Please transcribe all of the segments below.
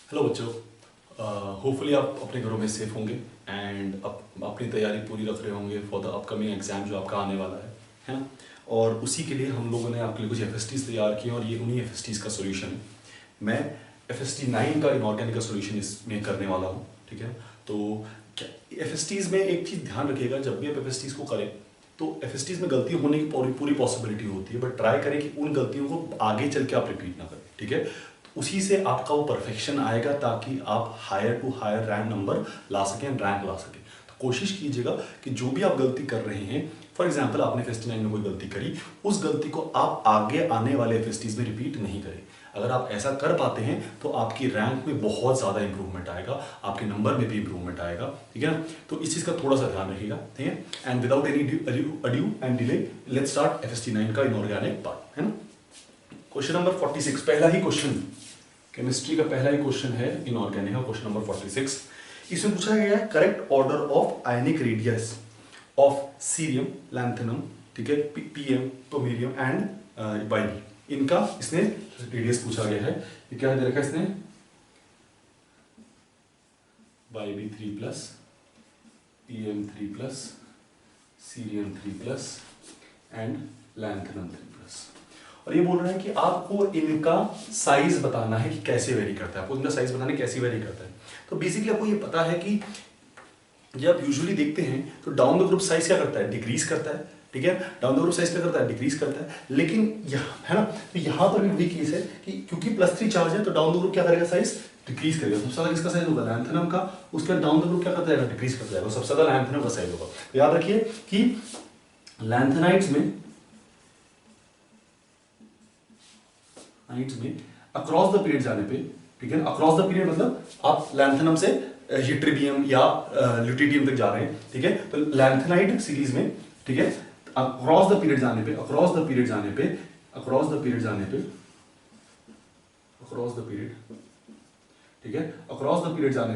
Hello बच्चों, hopefully आप अपने घरों में सेफ होंगे एंड अपनी तैयारी पूरी रख रहे होंगे फॉर द अपकमिंग एग्जाम जो आपका आने वाला है ना। और उसी के लिए हम लोगों ने आपके लिए कुछ एफएसटीज तैयार किए और ये उन्हीं एफएसटीज का सॉल्यूशन है। मैं एफएसटी 9 का इनऑर्गेनिक का सॉल्यूशन इसमें करने वाला हूँ, ठीक है। तो एफएसटीज में एक चीज़ ध्यान रखिएगा, जब भी आप एफएसटीज को करें तो एफएसटीज में गलती होने की पूरी पॉसिबिलिटी होती है, बट ट्राई करें कि उन गलतियों को आगे चल के आप रिपीट ना करें, ठीक है। उसी से आपका वो परफेक्शन आएगा ताकि आप higher to higher rank number ला सकें, रैंक ला सकें। तो कोशिश कीजिएगा कि जो भी आप गलती कर रहे हैं, फॉर एग्जांपल आपने एफएसटी 9 में कोई गलती करी, उस गलती को आप आगे आने वाले एफएसटीज में रिपीट नहीं करें। अगर आप ऐसा कर पाते हैं तो आपकी रैंक में बहुत ज़्यादा इंप्रूवमेंट आएगा, आपके नंबर में भी इंप्रूवमेंट आएगा, ठीक है ना। तो इस चीज़ का थोड़ा सा ध्यान रखिएगा, ठीक है। And without any adieu and delay let's start FST 9 का इनऑर्गेनिक पार्ट, है ना। क्वेश्चन नंबर 46, पहला ही क्वेश्चन, केमिस्ट्री का पहला ही क्वेश्चन है इनऑर्गेनिक का, क्वेश्चन नंबर 46। इसमें पूछा गया है correct order of ionic radius of cerium, lanthanum, ठीक है, पीएम, पोमेरियम एंड वाईबी। इनका इसने रेडियस पूछा गया है। ये क्या दे रखा है इसने, YB 3+, PM 3+, cerium 3+ and lanthanum 3+। और ये बोल रहा है कि आपको इनका साइज बताना है कि कैसे वेरी करता है, आपको इनका साइज बताना है कैसे वेरी करता है। तो बेसिकली आपको ये पता है कि जब आप यूजुअली देखते हैं तो डाउन द ग्रुप साइज क्या करता है, डिक्रीज करता है, ठीक है। डाउन द ग्रुप साइज क्या करता है, डिक्रीज करता है। लेकिन यहाँ है ना, तो यहाँ पर भी वही केस है कि क्योंकि +3 चार्ज है तो डाउन द ग्रुप क्या करेगा, साइज डिक्रीज करेगा। सबसे ज्यादा किसका साइज होगा, लैंथेनम का, उसके बाद डाउन द ग्रुप क्या करता जाएगा, डिक्रीज करता जाएगा, सबसे ज्यादा लैंथेनम का साइज होगा। तो याद रखिए कि लैंथेनाइट्स में अक्रॉस द पीरियड जाने पे, ठीक है, अक्रॉस द पीरियड मतलब आप लैंथेनम से यूट्रिडियम या ल्यूटिडियम तक जा रहे हैं, ठीक है। तो लैंथेनाइट सीरीज में, ठीक है, अक्रॉस द पीरियड जाने पे, ठीक है, अक्रॉस द पीरियड जाने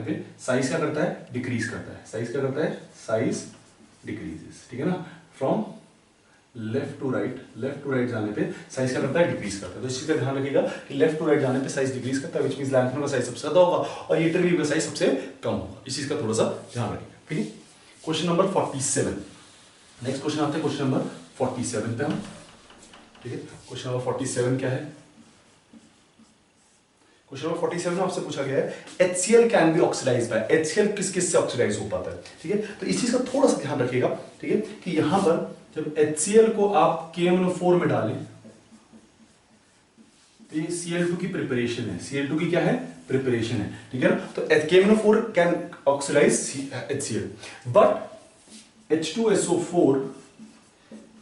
पे साइज क्या करता है, डिक्रीज करता है। साइज क्या करता है, साइज डिक्रीजेस, ठीक है ना। फ्रॉम लेफ्ट टू राइट जाने पे साइज क्या करता है, डिक्रीज करता है। तो इस चीज का ध्यान रखिएगा कि लेफ्ट टू राइट जाने पे साइज डिक्रीज करता है, व्हिच मींस लैंथेनम का साइज सबसे ज्यादा होगा और यूट्रिडियम का साइज सबसे कम होगा। इस चीज का थोड़ा सा ध्यान रखिएगा, ठीक है। क्वेश्चन नंबर 47, नेक्स्ट क्वेश्चन आते हैं क्वेश्चन नंबर 47 पे हम, ठीक है। क्वेश्चन नंबर 47 क्या है, क्वेश्चन नंबर 47 में आपसे पूछा गया है HCl can be oxidised by, HCl किस किस से ऑक्सीडाइज हो पाता है, ठीक है। तो इस चीज का थोड़ा सा ध्यान रखिएगा, ठीक है, कि यहां पर जब HCl को आप KMnO4 में डालें तो ये Cl2 की प्रिपरेशन है, Cl2 की क्या है, प्रिपरेशन है, ठीक है ना। तो KMnO4 can oxidise HCl but H2SO4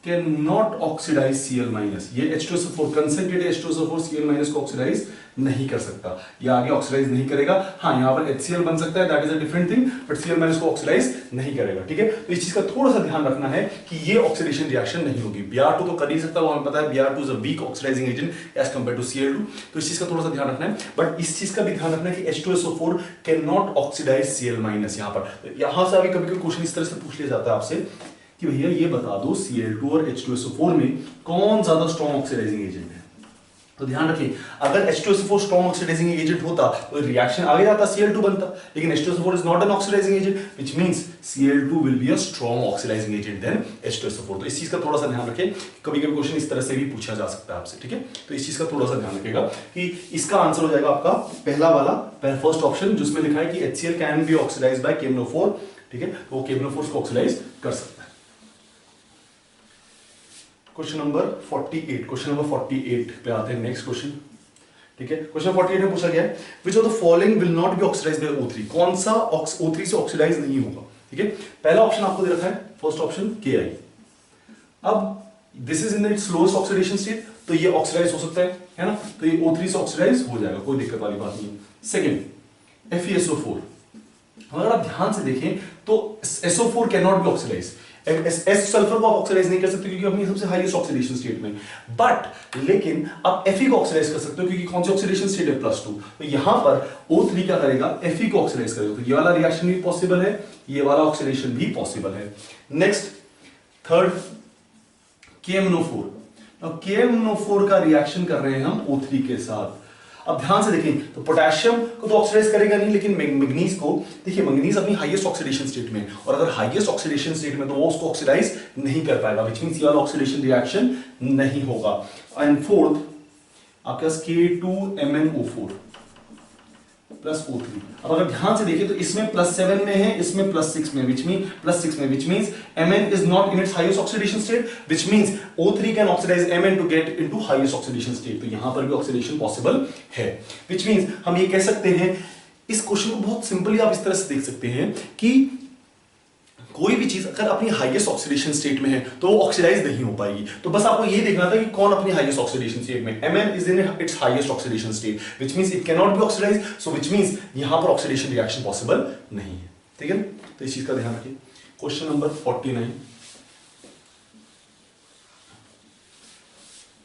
can not oxidise Cl-। ये H2SO4 कंसंट्रेटेड H2SO4 Cl- को ऑक्सीडाइज नहीं कर सकता, ये आगे ऑक्सीडाइज नहीं करेगा। हाँ, यहाँ पर HCl बन सकता है, that is a different thing, but Cl- को ऑक्सीडाइज नहीं करेगा, ठीक है। तो इस चीज का थोड़ा सा ध्यान रखना है कि ये ऑक्सीडेशन रिएक्शन नहीं होगी। Br2 तो कर ही सकता है, हमें पता है Br2 is a weak oxidising agent as compare to Cl2। तो इस चीज का थोड़ा सा ध्यान रखना है, बट इस चीज का भी ध्यान रखना है कि H2SO4 can not oxidise Cl-। यहाँ पर यहां से अभी कभी कोई क्वेश्चन इस तरह से पूछ लिया जाता है आपसे कि भैया ये बता दो Cl2 और H2SO4 में कौन ज्यादा स्ट्रॉन्ग ऑक्सीडाइजिंग एजेंट है। तो ध्यान रखिए, अगर H2SO4 स्ट्रॉन्ग ऑक्सीडाइजिंग एजेंट होता तो रिएक्शन आगे जाता, Cl2 बनता, लेकिन H2SO4 is not an oxidising agent, which means Cl2 will be a strong oxidising agent than H2SO4। तो इस चीज का थोड़ा सा ध्यान रखें, कभी कभी क्वेश्चन इस तरह से भी पूछा जा सकता है आपसे, ठीक है। तो इस चीज का थोड़ा सा ध्यान रखिएगा कि इसका आंसर हो जाएगा आपका पहला वाला, फर्स्ट ऑप्शन, जिसमें लिखा है कि HCl can be oxidised by KMnO4, ठीक है। तो वो KMnO4 को ऑक्सीडाइज कर सकता है। क्वेश्चन नंबर 48 पे आते हैं, नेक्स्ट क्वेश्चन, ठीक है। क्वेश्चन 48 में पूछा गया है which of the following will not be oxidised by O3, कौन सा O3 से ऑक्सीडाइज नहीं होगा, ठीक है। पहला ऑप्शन आपको दे रखा है, फर्स्ट ऑप्शन Ki। अब this is in it's lowest oxidation state, तो ये ऑक्सीडाइज हो सकता है ना, तो ये O3 से ऑक्सीडाइज हो जाएगा, कोई दिक्कत वाली बात नहीं है। सेकंड FeSO4, अगर आप ध्यान से देखें तो SO4 can not be oxidise, S sulphur को आप ऑक्सीडाइज नहीं कर सकते क्योंकि अपनी सबसे हाईएस्ट ऑक्सीडेशन स्टेट में, बट लेकिन आप Fe को ऑक्सीडाइज कर सकते हो क्योंकि कौन सी ऑक्सीडेशन स्टेट है, +2। तो यहां पर O3 क्या करेगा, Fe को ऑक्सीडाइज करेगा, तो ये वाला रिएक्शन भी पॉसिबल है, ये वाला ऑक्सीडेशन भी पॉसिबल है। नेक्स्ट थर्ड KMnO4, अब KMnO4 का रिएक्शन कर रहे हैं हम O3 के साथ। अब ध्यान से देखें तो पोटेशियम को तो ऑक्सीडाइज करेगा नहीं, लेकिन मैंगनीज को देखिए, मैंगनीज अपनी हाईएस्ट ऑक्सीडेशन स्टेट में, और अगर हाईएस्ट ऑक्सीडेशन स्टेट में तो वो उसको ऑक्सीडाइज नहीं कर पाएगा, व्हिच मींस ये वाला ऑक्सीडेशन रिएक्शन नहीं होगा। एंड फोर्थ आपके पास K2MnO4 प्लस O3। अब अगर ध्यान से देखें तो इसमें +7 में है, इसमें +6 में, which means Mn is not in its highest oxidation state, which means O3 can oxidize Mn to get into highest oxidation state। तो यहां पर भी ऑक्सीडेशन पॉसिबल है, which means हम ये कह सकते हैं, इस क्वेश्चन को बहुत सिंपली आप इस तरह से देख सकते हैं कि कोई भी चीज अगर अपनी हाईएस्ट ऑक्सीडेशन स्टेट में है तो वो ऑक्सीडाइज नहीं हो पाएगी। तो बस आपको ये देखना था कि कौन अपनी हाईएस्ट ऑक्सीडेशन स्टेट में, Mn is in its highest oxidation state, which means it can not be oxidise, so which means यहां पर ऑक्सीडेशन रिएक्शन पॉसिबल नहीं है। ठीक है, तो इस चीज का ध्यान रखिए। क्वेश्चन नंबर 49,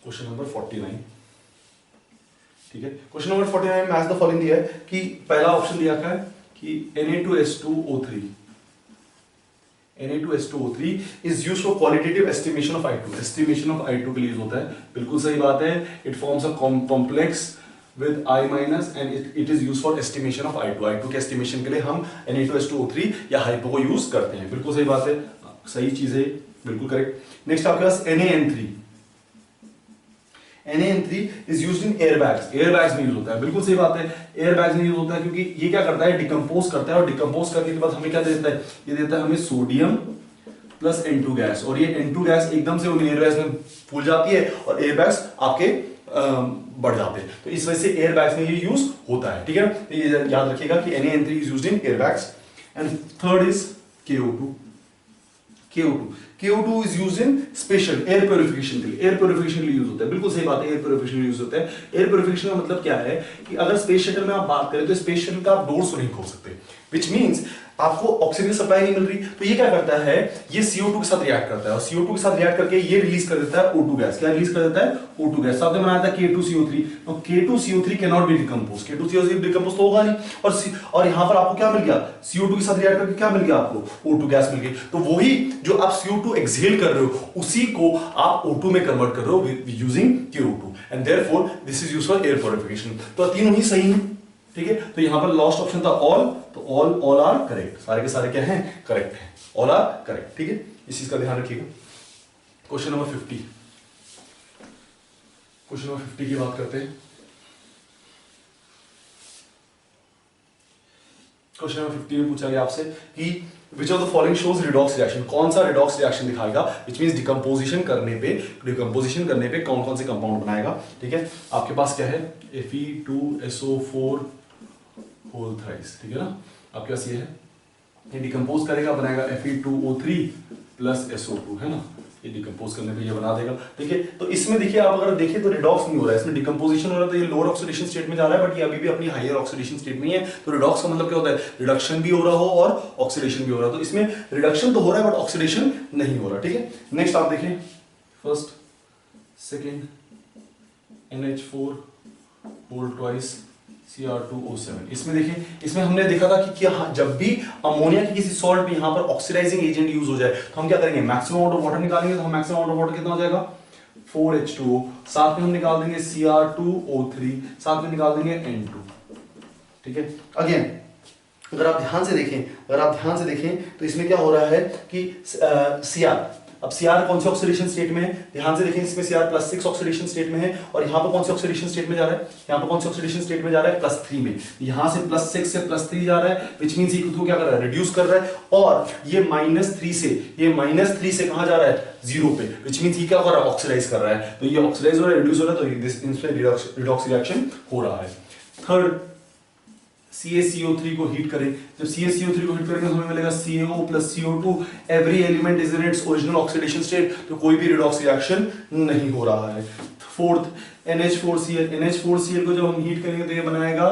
क्वेश्चन नंबर 49, ठीक है। क्वेश्चन नंबर 49 में मैच द फॉलोइंग दिया है कि पहला ऑप्शन दिया क्या है कि Na2S2O3 Na2S2O3 is used for qualitative estimation of I2। estimation of I2 के लिए यूज होता है, बिल्कुल सही बात है। It forms a complex with I minus and it is used for estimation of I2। I2 के estimation के लिए हम Na2S2O3 या हाइपो को यूज करते हैं, बिल्कुल सही बात है, सही चीज है, बिल्कुल करेक्ट। नेक्स्ट आपके पास Na Na3 is used in airbags। airbags में यूज होता है, बिल्कुल सही बात है, airbags में यूज होता है क्योंकि ये क्या करता है, डिकम्पोज करता है, और डिकम्पोज करने के बाद हमें क्या देता है, ये देता है हमें सोडियम प्लस N2 गैस, और ये N2 गैस एकदम से उन एयरबैग्स में फूल जाती है और एयरबैग्स आपके बढ़ जाते हैं, तो इस वजह से एयरबैग्स में ये यूज होता है। ठीक है, तो ये याद रखिएगा कि Na3 is used in airbags। and third is KO2 is used in special air purification के लिए, एयर प्योरिफिकेशन के लिए यूज होता है, बिल्कुल सही बात है, एयर प्योरिफिकेशन के लिए यूज होता है। एयर प्योरिफिकेशन का मतलब क्या है कि अगर स्पेस शटल में आप बात करें तो स्पेस शटल का आप डोर्स तो नहीं खोल सकते, which means आपको ऑक्सीजन सप्लाई नहीं मिल रही, तो ये क्या करता है, ये CO2 के साथ रिएक्ट करता है, और CO2 के साथ रिएक्ट करके ये रिलीज कर देता है O2 गैस। क्या रिलीज कर देता है, O2 गैस। साथ में बनाया था K2CO3, तो K2CO3 can not B decompose, K2CO3 decompose तो होगा नहीं, और यहां पर आपको क्या मिल गया, CO2 के साथ रिएक्ट करके क्या मिल गया आपको, O2 गैस मिल गई। तो वही जो आप CO2 एक्सहेल कर रहे हो उसी को आप O2 में कन्वर्ट कर रहे हो using KO2, and therefore this is used for air purification. तो तीनों ही सही है। ठीक है, तो यहां पर लास्ट ऑप्शन था ऑल, तो ऑल आर करेक्ट, सारे के सारे क्या हैं, करेक्ट हैं, ऑल आर करेक्ट। ठीक है, इस चीज का ध्यान रखिएगा। क्वेश्चन नंबर 50, क्वेश्चन नंबर 50 की बात करते हैं। क्वेश्चन नंबर 50 में पूछा गया आपसे कि विच of the following shows redox reaction, कौन सा रिडॉक्स रिएक्शन दिखाएगा, विच मींस डिकम्पोजिशन करने पे कौन कौन से कंपाउंड बनाएगा। ठीक है, आपके पास क्या है, Fe2SO4 होल थ्राइस, ठीक है ना, आपके पास ये है, ये डिकम्पोज करेगा, बनाएगा Fe2O3 प्लस SO2, है ना, ये डिकम्पोज करने पे ये बना देगा। ठीक है, तो इसमें देखिए आप अगर देखें तो रिडॉक्स नहीं हो रहा है, इसमें डिकम्पोजिशन हो रहा है, तो ये लोअर ऑक्सीडेशन स्टेट में जा रहा है, बट ये अभी भी अपनी हायर ऑक्सीडेशन स्टेट में है। तो रिडॉक्स का मतलब क्या होता है, रिडक्शन भी हो रहा हो और ऑक्सीडेशन भी हो रहा है, तो इसमें रिडक्शन तो हो रहा है बट ऑक्सीडेशन नहीं हो रहा। ठीक है, नेक्स्ट आप देखें, first second NH4 whole twice Cr2O7। इसमें देखिए, इसमें हमने देखा था कि क्या जब भी अमोनिया की किसी सॉल्ट में यहां पर ऑक्सीडाइजिंग एजेंट यूज हो जाए तो हम क्या करेंगे, मैक्सिमम अमाउंट ऑफ वाटर निकालेंगे। तो हम मैक्सिमम अमाउंट ऑफ वाटर कितना हो जाएगा, 4H2O, साथ में हम निकाल देंगे Cr2O3, साथ में निकाल देंगे N2। ठीक है, अगेन अगर आप ध्यान से देखें तो इसमें क्या हो रहा है कि Cr, अब Cr कौन से ऑक्सीडेशन स्टेट में है, ध्यान से देखें, इसमें Cr +6 ऑक्सीडेशन स्टेट में है, और यहाँ पर कौन से ऑक्सीडेशन स्टेट में जा रहा है, यहाँ पर कौन से ऑक्सीडेशन स्टेट में जा रहा है, +3 में। यहाँ से +6 से +3 जा रहा है, विच मींस ये खुद को क्या कर रहा है, रिड्यूस कर रहा है, और ये -3 से कहाँ जा रहा है, 0 पे, विच मींस ये क्या कर रहा है, ऑक्सीडाइज कर रहा है। तो ये ऑक्सीडाइज हो रहा है, रिड्यूस हो रहा है, तो इसमें रिडॉक्स रिएक्शन हो रहा है। थर्ड, CaCO3 को हीट करें, जब CaCO3 को हीट करेंगे तो हमें मिलेगा CaO plus CO2, every element is in its original oxidation state, तो कोई भी रिडॉक्स रिएक्शन नहीं हो रहा है। फोर्थ, NH4Cl को जब हम हीट करेंगे तो ये बनाएगा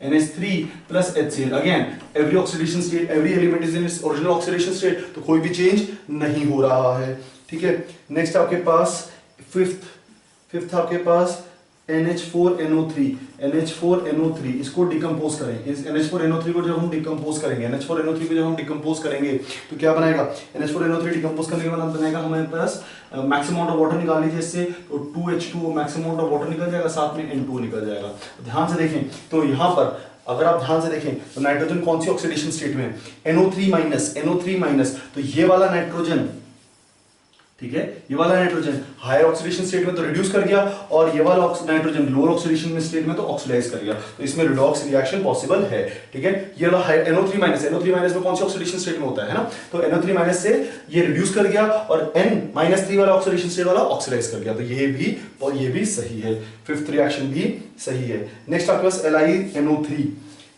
NH3 plus HCl, again every oxidation state, every element is in its original oxidation state, तो कोई भी चेंज नहीं हो रहा है। ठीक है, नेक्स्ट आपके पास फिफ्थ आपके पास NH4NO3, NH4NO3 इसको डिकम्पोज करें, इस NH4NO3 को जब हम डिकम्पोज करेंगे, NH4NO3 को जब हम डिकम्पोज करेंगे तो क्या बनाएगा, NH4NO3 डिकम्पोज करने के बाद बनेगा हमारे पास मैक्सिमम अमाउंट ऑफ वाटर निकाल लीजिए इससे, तो 2H2 maximum amount of water निकल जाएगा, साथ में N2 निकल जाएगा। ध्यान से देखें तो यहाँ पर अगर आप ध्यान से देखें तो नाइट्रोजन कौन सी ऑक्सीडेशन स्टेट में, NO3 माइनस, तो ये वाला नाइट्रोजन, ठीक है, ये वाला नाइट्रोजन हायर ऑक्सीडेशन स्टेट में तो रिड्यूस कर गया, और ये वाला नाइट्रोजन लोअर ऑक्सीडेशन में स्टेट में तो ऑक्सीडाइज कर गया, तो इसमें रिडॉक्स रिएक्शन पॉसिबल है। ठीक है, ये वाला NO3 माइनस में कौन सी ऑक्सीडेशन स्टेट में होता है ना, तो NO3 माइनस से ये रिड्यूस कर गया और N-3 वाला ऑक्सीडेशन स्टेट वाला ऑक्सीडाइज कर गया, तो ये भी सही है, फिफ्थ रिएक्शन भी सही है। नेक्स्ट आपके पास LiNO3,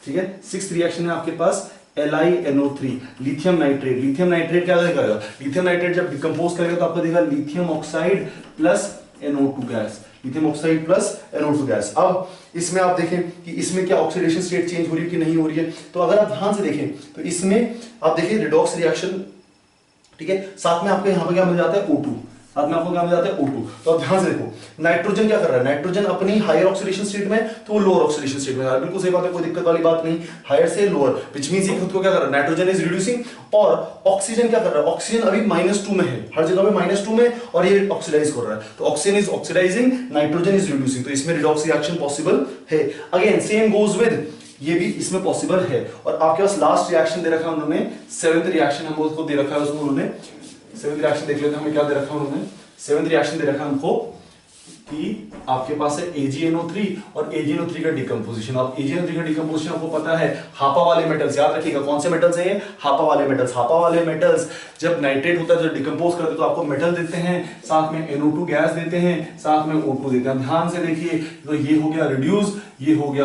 ठीक है, सिक्स्थ रिएक्शन है आपके पास LiNO3, लिथियम नाइट्रेट क्या करेगा, लिथियम नाइट्रेट जब डिकम्पोज करेगा तो आपको देगा lithium oxide plus NO2 gas, lithium oxide plus NO2 gas. अब इसमें आप देखें कि इसमें क्या ऑक्सीडेशन स्टेट चेंज हो रही है कि नहीं हो रही है, तो अगर आप ध्यान से देखें तो इसमें आप देखिए रिडॉक्स रिएक्शन, ठीक है, साथ में आपको यहाँ पे क्या मिल जाता है O2, साथ में आपको क्या मिल जाता है O2। तो अब ध्यान से देखो नाइट्रोजन क्या कर रहा है, नाइट्रोजन अपनी हायर ऑक्सीडेशन स्टेट में तो वो लोअर ऑक्सीडेशन स्टेट में आ रहा है, बिल्कुल सही बात है, कोई दिक्कत वाली बात नहीं, हायर से लोअर, व्हिच मींस ये खुद को क्या कर रहा है, नाइट्रोजन इज रिड्यूसिंग, और ऑक्सीजन क्या कर रहा है, ऑक्सीजन अभी -2 में है, हर जगह पे -2 में, और ये ऑक्सीडाइज कर रहा है, तो oxygen is oxidising, nitrogen is reducing, तो इसमें रिडॉक्स रिएक्शन पॉसिबल है। अगेन सेम गोज विद, ये भी इसमें पॉसिबल है। और आपके पास लास्ट रिएक्शन दे रखा है उन्होंने, सेवेंथ रिएक्शन हम उसको दे रखा है, उसमें उन्होंने सेवेंथ रिएक्शन देख लेते हैं हमें क्या दे रखा है उन्होंने, सेवेंथ रिएक्शन दे रखा है हमको कि आपके पास है AgNO3 और AgNO3 का डिकम्पोजिशन। अब AgNO3 का डिकम्पोजिशन आपको पता है, हापा वाले मेटल्स, याद रखिएगा कौन से मेटल्स हैं ये, हापा वाले मेटल्स। हापा वाले मेटल्स जब नाइट्रेट होता है, जब डिकम्पोज करते हैं तो आपको मेटल देते हैं, साथ में NO2 गैस देते हैं, साथ में O2 देते हैं। ध्यान से देखिए, तो ये हो गया रिड्यूस, ये हो गया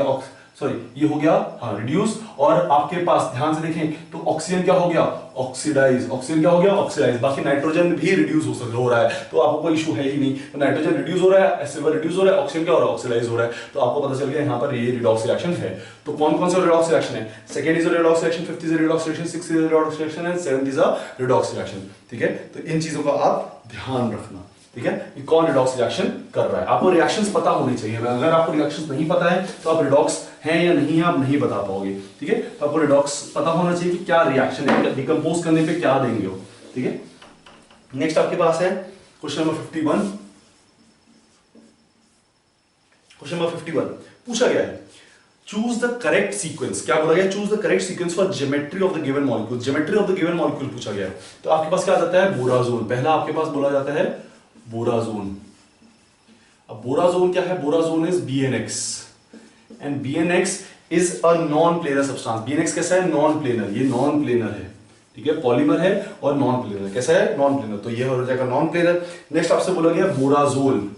ये हो गया रिड्यूस, और आपके पास ध्यान से देखें तो ऑक्सीजन क्या हो गया, ऑक्सीडाइज, ऑक्सीजन क्या हो गया, ऑक्सीडाइज। बाकी नाइट्रोजन भी रिड्यूस हो रहा है, तो आपको कोई इशू है ही नहीं, तो नाइट्रोजन रिड्यूस हो रहा है, सिल्वर रिड्यूस हो रहा है, ऑक्सीजन क्या हो रहा है, ऑक्सीडाइज हो रहा है, तो आपको पता चल गया यहाँ पर ये रिडॉक्स रिएक्शन है। तो कौन कौन सा रिडॉक्स रिएक्शन है, second is a redox reaction, fifth is a redox reaction, sixth is a redox reaction and seventh is a redox reaction. ठीक है, तो इन चीजों का आप ध्यान रखना, ठीक है, कि कौन रिडॉक्स रिएक्शन कर रहा है। आपको रिएक्शंस पता होने चाहिए, अगर आपको रिएक्शंस नहीं पता है तो आप रिडॉक्स हैं या नहीं है आप नहीं बता पाओगे। ठीक है, तो आपको रिडॉक्स पता होना चाहिए कि क्या रिएक्शन है, डिकम्पोज करने पे क्या देंगे वो। ठीक है, नेक्स्ट आपके पास है क्वेश्चन नंबर 51। क्वेश्चन नंबर 51 पूछा गया है, चूज द करेक्ट सीक्वेंस। क्या बोला गया, choose the correct sequence for geometry of the given molecule. Geometry of the given molecule पूछा गया है, तो आपके पास क्या जाता है, बोराजोन। पहला आपके पास बोला जाता है बोराजोन। अब बोराजोन क्या है, borazon is BnX and BnX is a non planar substance. BnX कैसा है, नॉन प्लेनर, ये नॉन प्लेनर है, ठीक है, पॉलीमर है और नॉन प्लेनर। कैसा है, नॉन प्लेनर, तो ये हो जाएगा नॉन प्लेनर। नेक्स्ट आपसे बोला गया बोराजोल।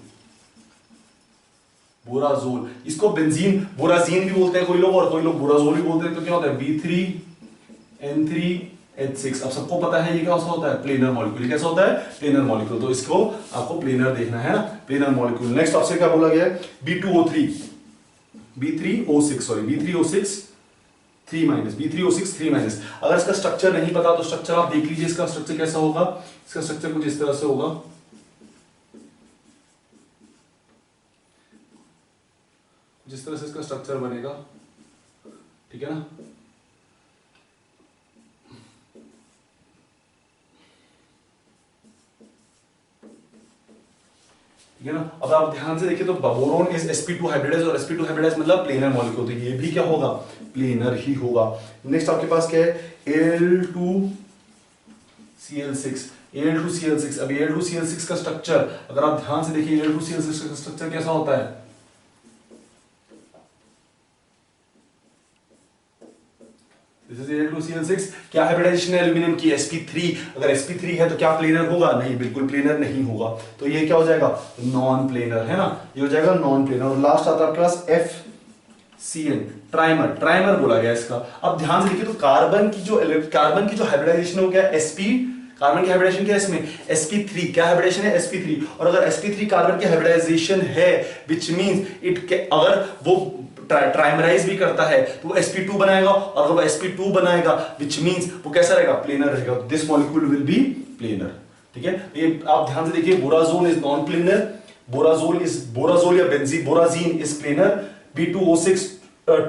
बोराजोल, इसको बेंजीन बोराजीन भी बोलते हैं कोई लोग, और कोई लोग बोराजोल भी बोलते हैं। तो क्या होता है, B3N3H6। अब सबको पता है ये क्या होता है, प्लेनर मॉलिक्यूल। कैसा होता है, प्लेनर मॉलिक्यूल, तो इसको आपको प्लेनर देखना है ना, प्लेनर मॉलिक्यूल। नेक्स्ट आपसे क्या बोला गया है, B3O6 3 माइनस। अगर इसका स्ट्रक्चर नहीं पता तो स्ट्रक्चर आप देख लीजिए, इसका स्ट्रक्चर कैसा होगा, इसका स्ट्रक्चर कुछ इस तरह से होगा, जिस तरह से इसका स्ट्रक्चर बनेगा, ठीक है ना। ठीक है ना, अब आप ध्यान से देखिए तो बोरोन इज sp2 हाइब्रिडाइज, और sp2 हाइब्रिडाइज मतलब प्लेनर मॉलिक्यूल, तो ये भी क्या होगा, प्लेनर ही होगा। नेक्स्ट आपके पास क्या है, Al2Cl6। अब Al2Cl6 का स्ट्रक्चर अगर आप ध्यान से देखिए, Al2Cl6 का स्ट्रक्चर कैसा होता है, दिस इज Al2Cl6। क्या हाइब्रिडाइजेशन है एल्यूमिनियम की, sp3। अगर sp3 है तो क्या प्लेनर होगा, नहीं, बिल्कुल प्लेनर नहीं होगा, तो ये क्या हो जाएगा, नॉन प्लेनर, है ना, ये हो जाएगा नॉन प्लेनर। और लास्ट आता है आपके पास FCN, ट्राइमर बोला गया इसका। अब ध्यान से देखिए तो कार्बन की जो हाइब्रिडाइजेशन हो गया sp, कार्बन की हाइब्रिडाइजेशन क्या है इसमें, sp3। क्या हाइब्रिडाइजेशन है, sp3। और अगर sp3 कार्बन की हाइब्रिडाइजेशन है, विच मींस अगर वो ट्राइमराइज भी करता है तो वो sp2 बनाएगा, और अगर वो sp2 बनाएगा विच मींस वो कैसा रहेगा, प्लेनर रहेगा, this molecule will be planar. ठीक है, ये आप ध्यान से देखिए, बोराजोन इज नॉन प्लेनर, बोराजोल या बोराजीन is planar, B2O6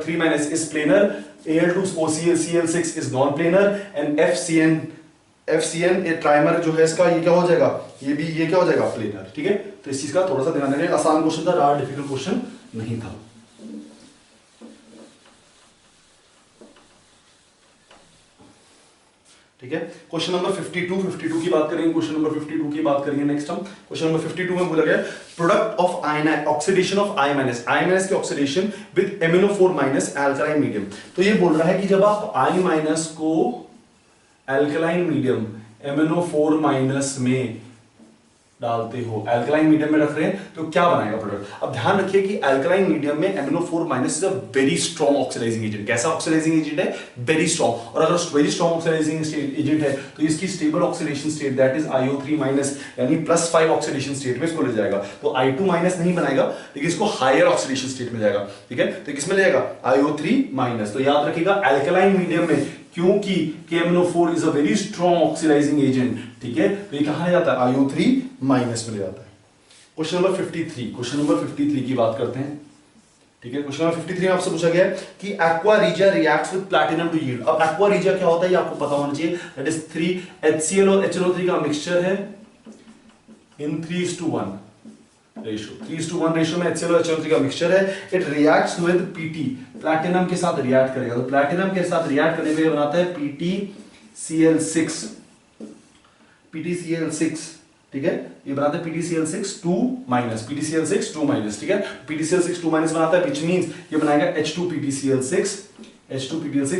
3- is planar, Al2OCl-Cl6 is non-planar, and FCN ये ट्राइमर जो है इसका ये क्या हो जाएगा, ये क्या हो जाएगा, प्लेनर। ठीक है, तो इस चीज का थोड़ा सा ध्यान रखें। आसान क्वेश्चन था, ज्यादा डिफिकल्ट क्वेश्चन नहीं था। ठीक है, क्वेश्चन नंबर 52 की बात करेंगे। क्वेश्चन नंबर 52 की बात करेंगे नेक्स्ट हम। क्वेश्चन नंबर 52 में बोला गया product of oxidation of I- की oxidation with MnO4- alkaline medium. तो ये बोल रहा है कि जब आप I- को अल्कलाइन मीडियम MnO4- में डालते हो, अल्कलाइन मीडियम में रख रहे हैं, तो क्या बनाएगा प्रोडक्ट। अब ध्यान रखिए कि अल्कलाइन मीडियम में MnO4- is a very strong oxidising agent. कैसा ऑक्सीडाइजिंग एजेंट है, वेरी स्ट्रॉन्ग। और अगर वेरी स्ट्रॉन्ग ऑक्सीडाइजिंग एजेंट है तो इसकी stable oxidation state that is IO3- यानी +5 ऑक्सीडेशन स्टेट में इसको ले जाएगा। तो I2- नहीं बनाएगा, लेकिन इसको हायर ऑक्सीडेशन स्टेट में जाएगा। ठीक है, तो किसमें ले जाएगा, IO3-। तो याद रखिएगा अल्कलाइन मीडियम में, क्योंकि MnO4 is a very strong oxidising agent. ठीक है, तो ये कहां जाता है, IO3- में ले जाता है। क्वेश्चन नंबर 53 की बात करते हैं। ठीक है, क्वेश्चन नंबर 53 में आपसे पूछा गया है कि aqua regia reacts with platinum to yield. अब एक्वा रीजिया क्या होता है ये आपको पता होना चाहिए। दैट इज 3 HCl और HNO3 का मिक्सचर है इन 3:1 रेशियो। 3:1 रेशियो में HCl और HNO3 का मिक्सचर है। It reacts with PT, platinum के साथ रिएक्ट करेगा। तो प्लैटिनम के साथ रिएक्ट करने पे बनाता है PTCl6। ठीक है, ये बनाता है PTCl6 2-। PTCl6 2-। ठीक है, PTCl6 2- बनाता है, विच मींस ये बनाएगा H2PTCl6।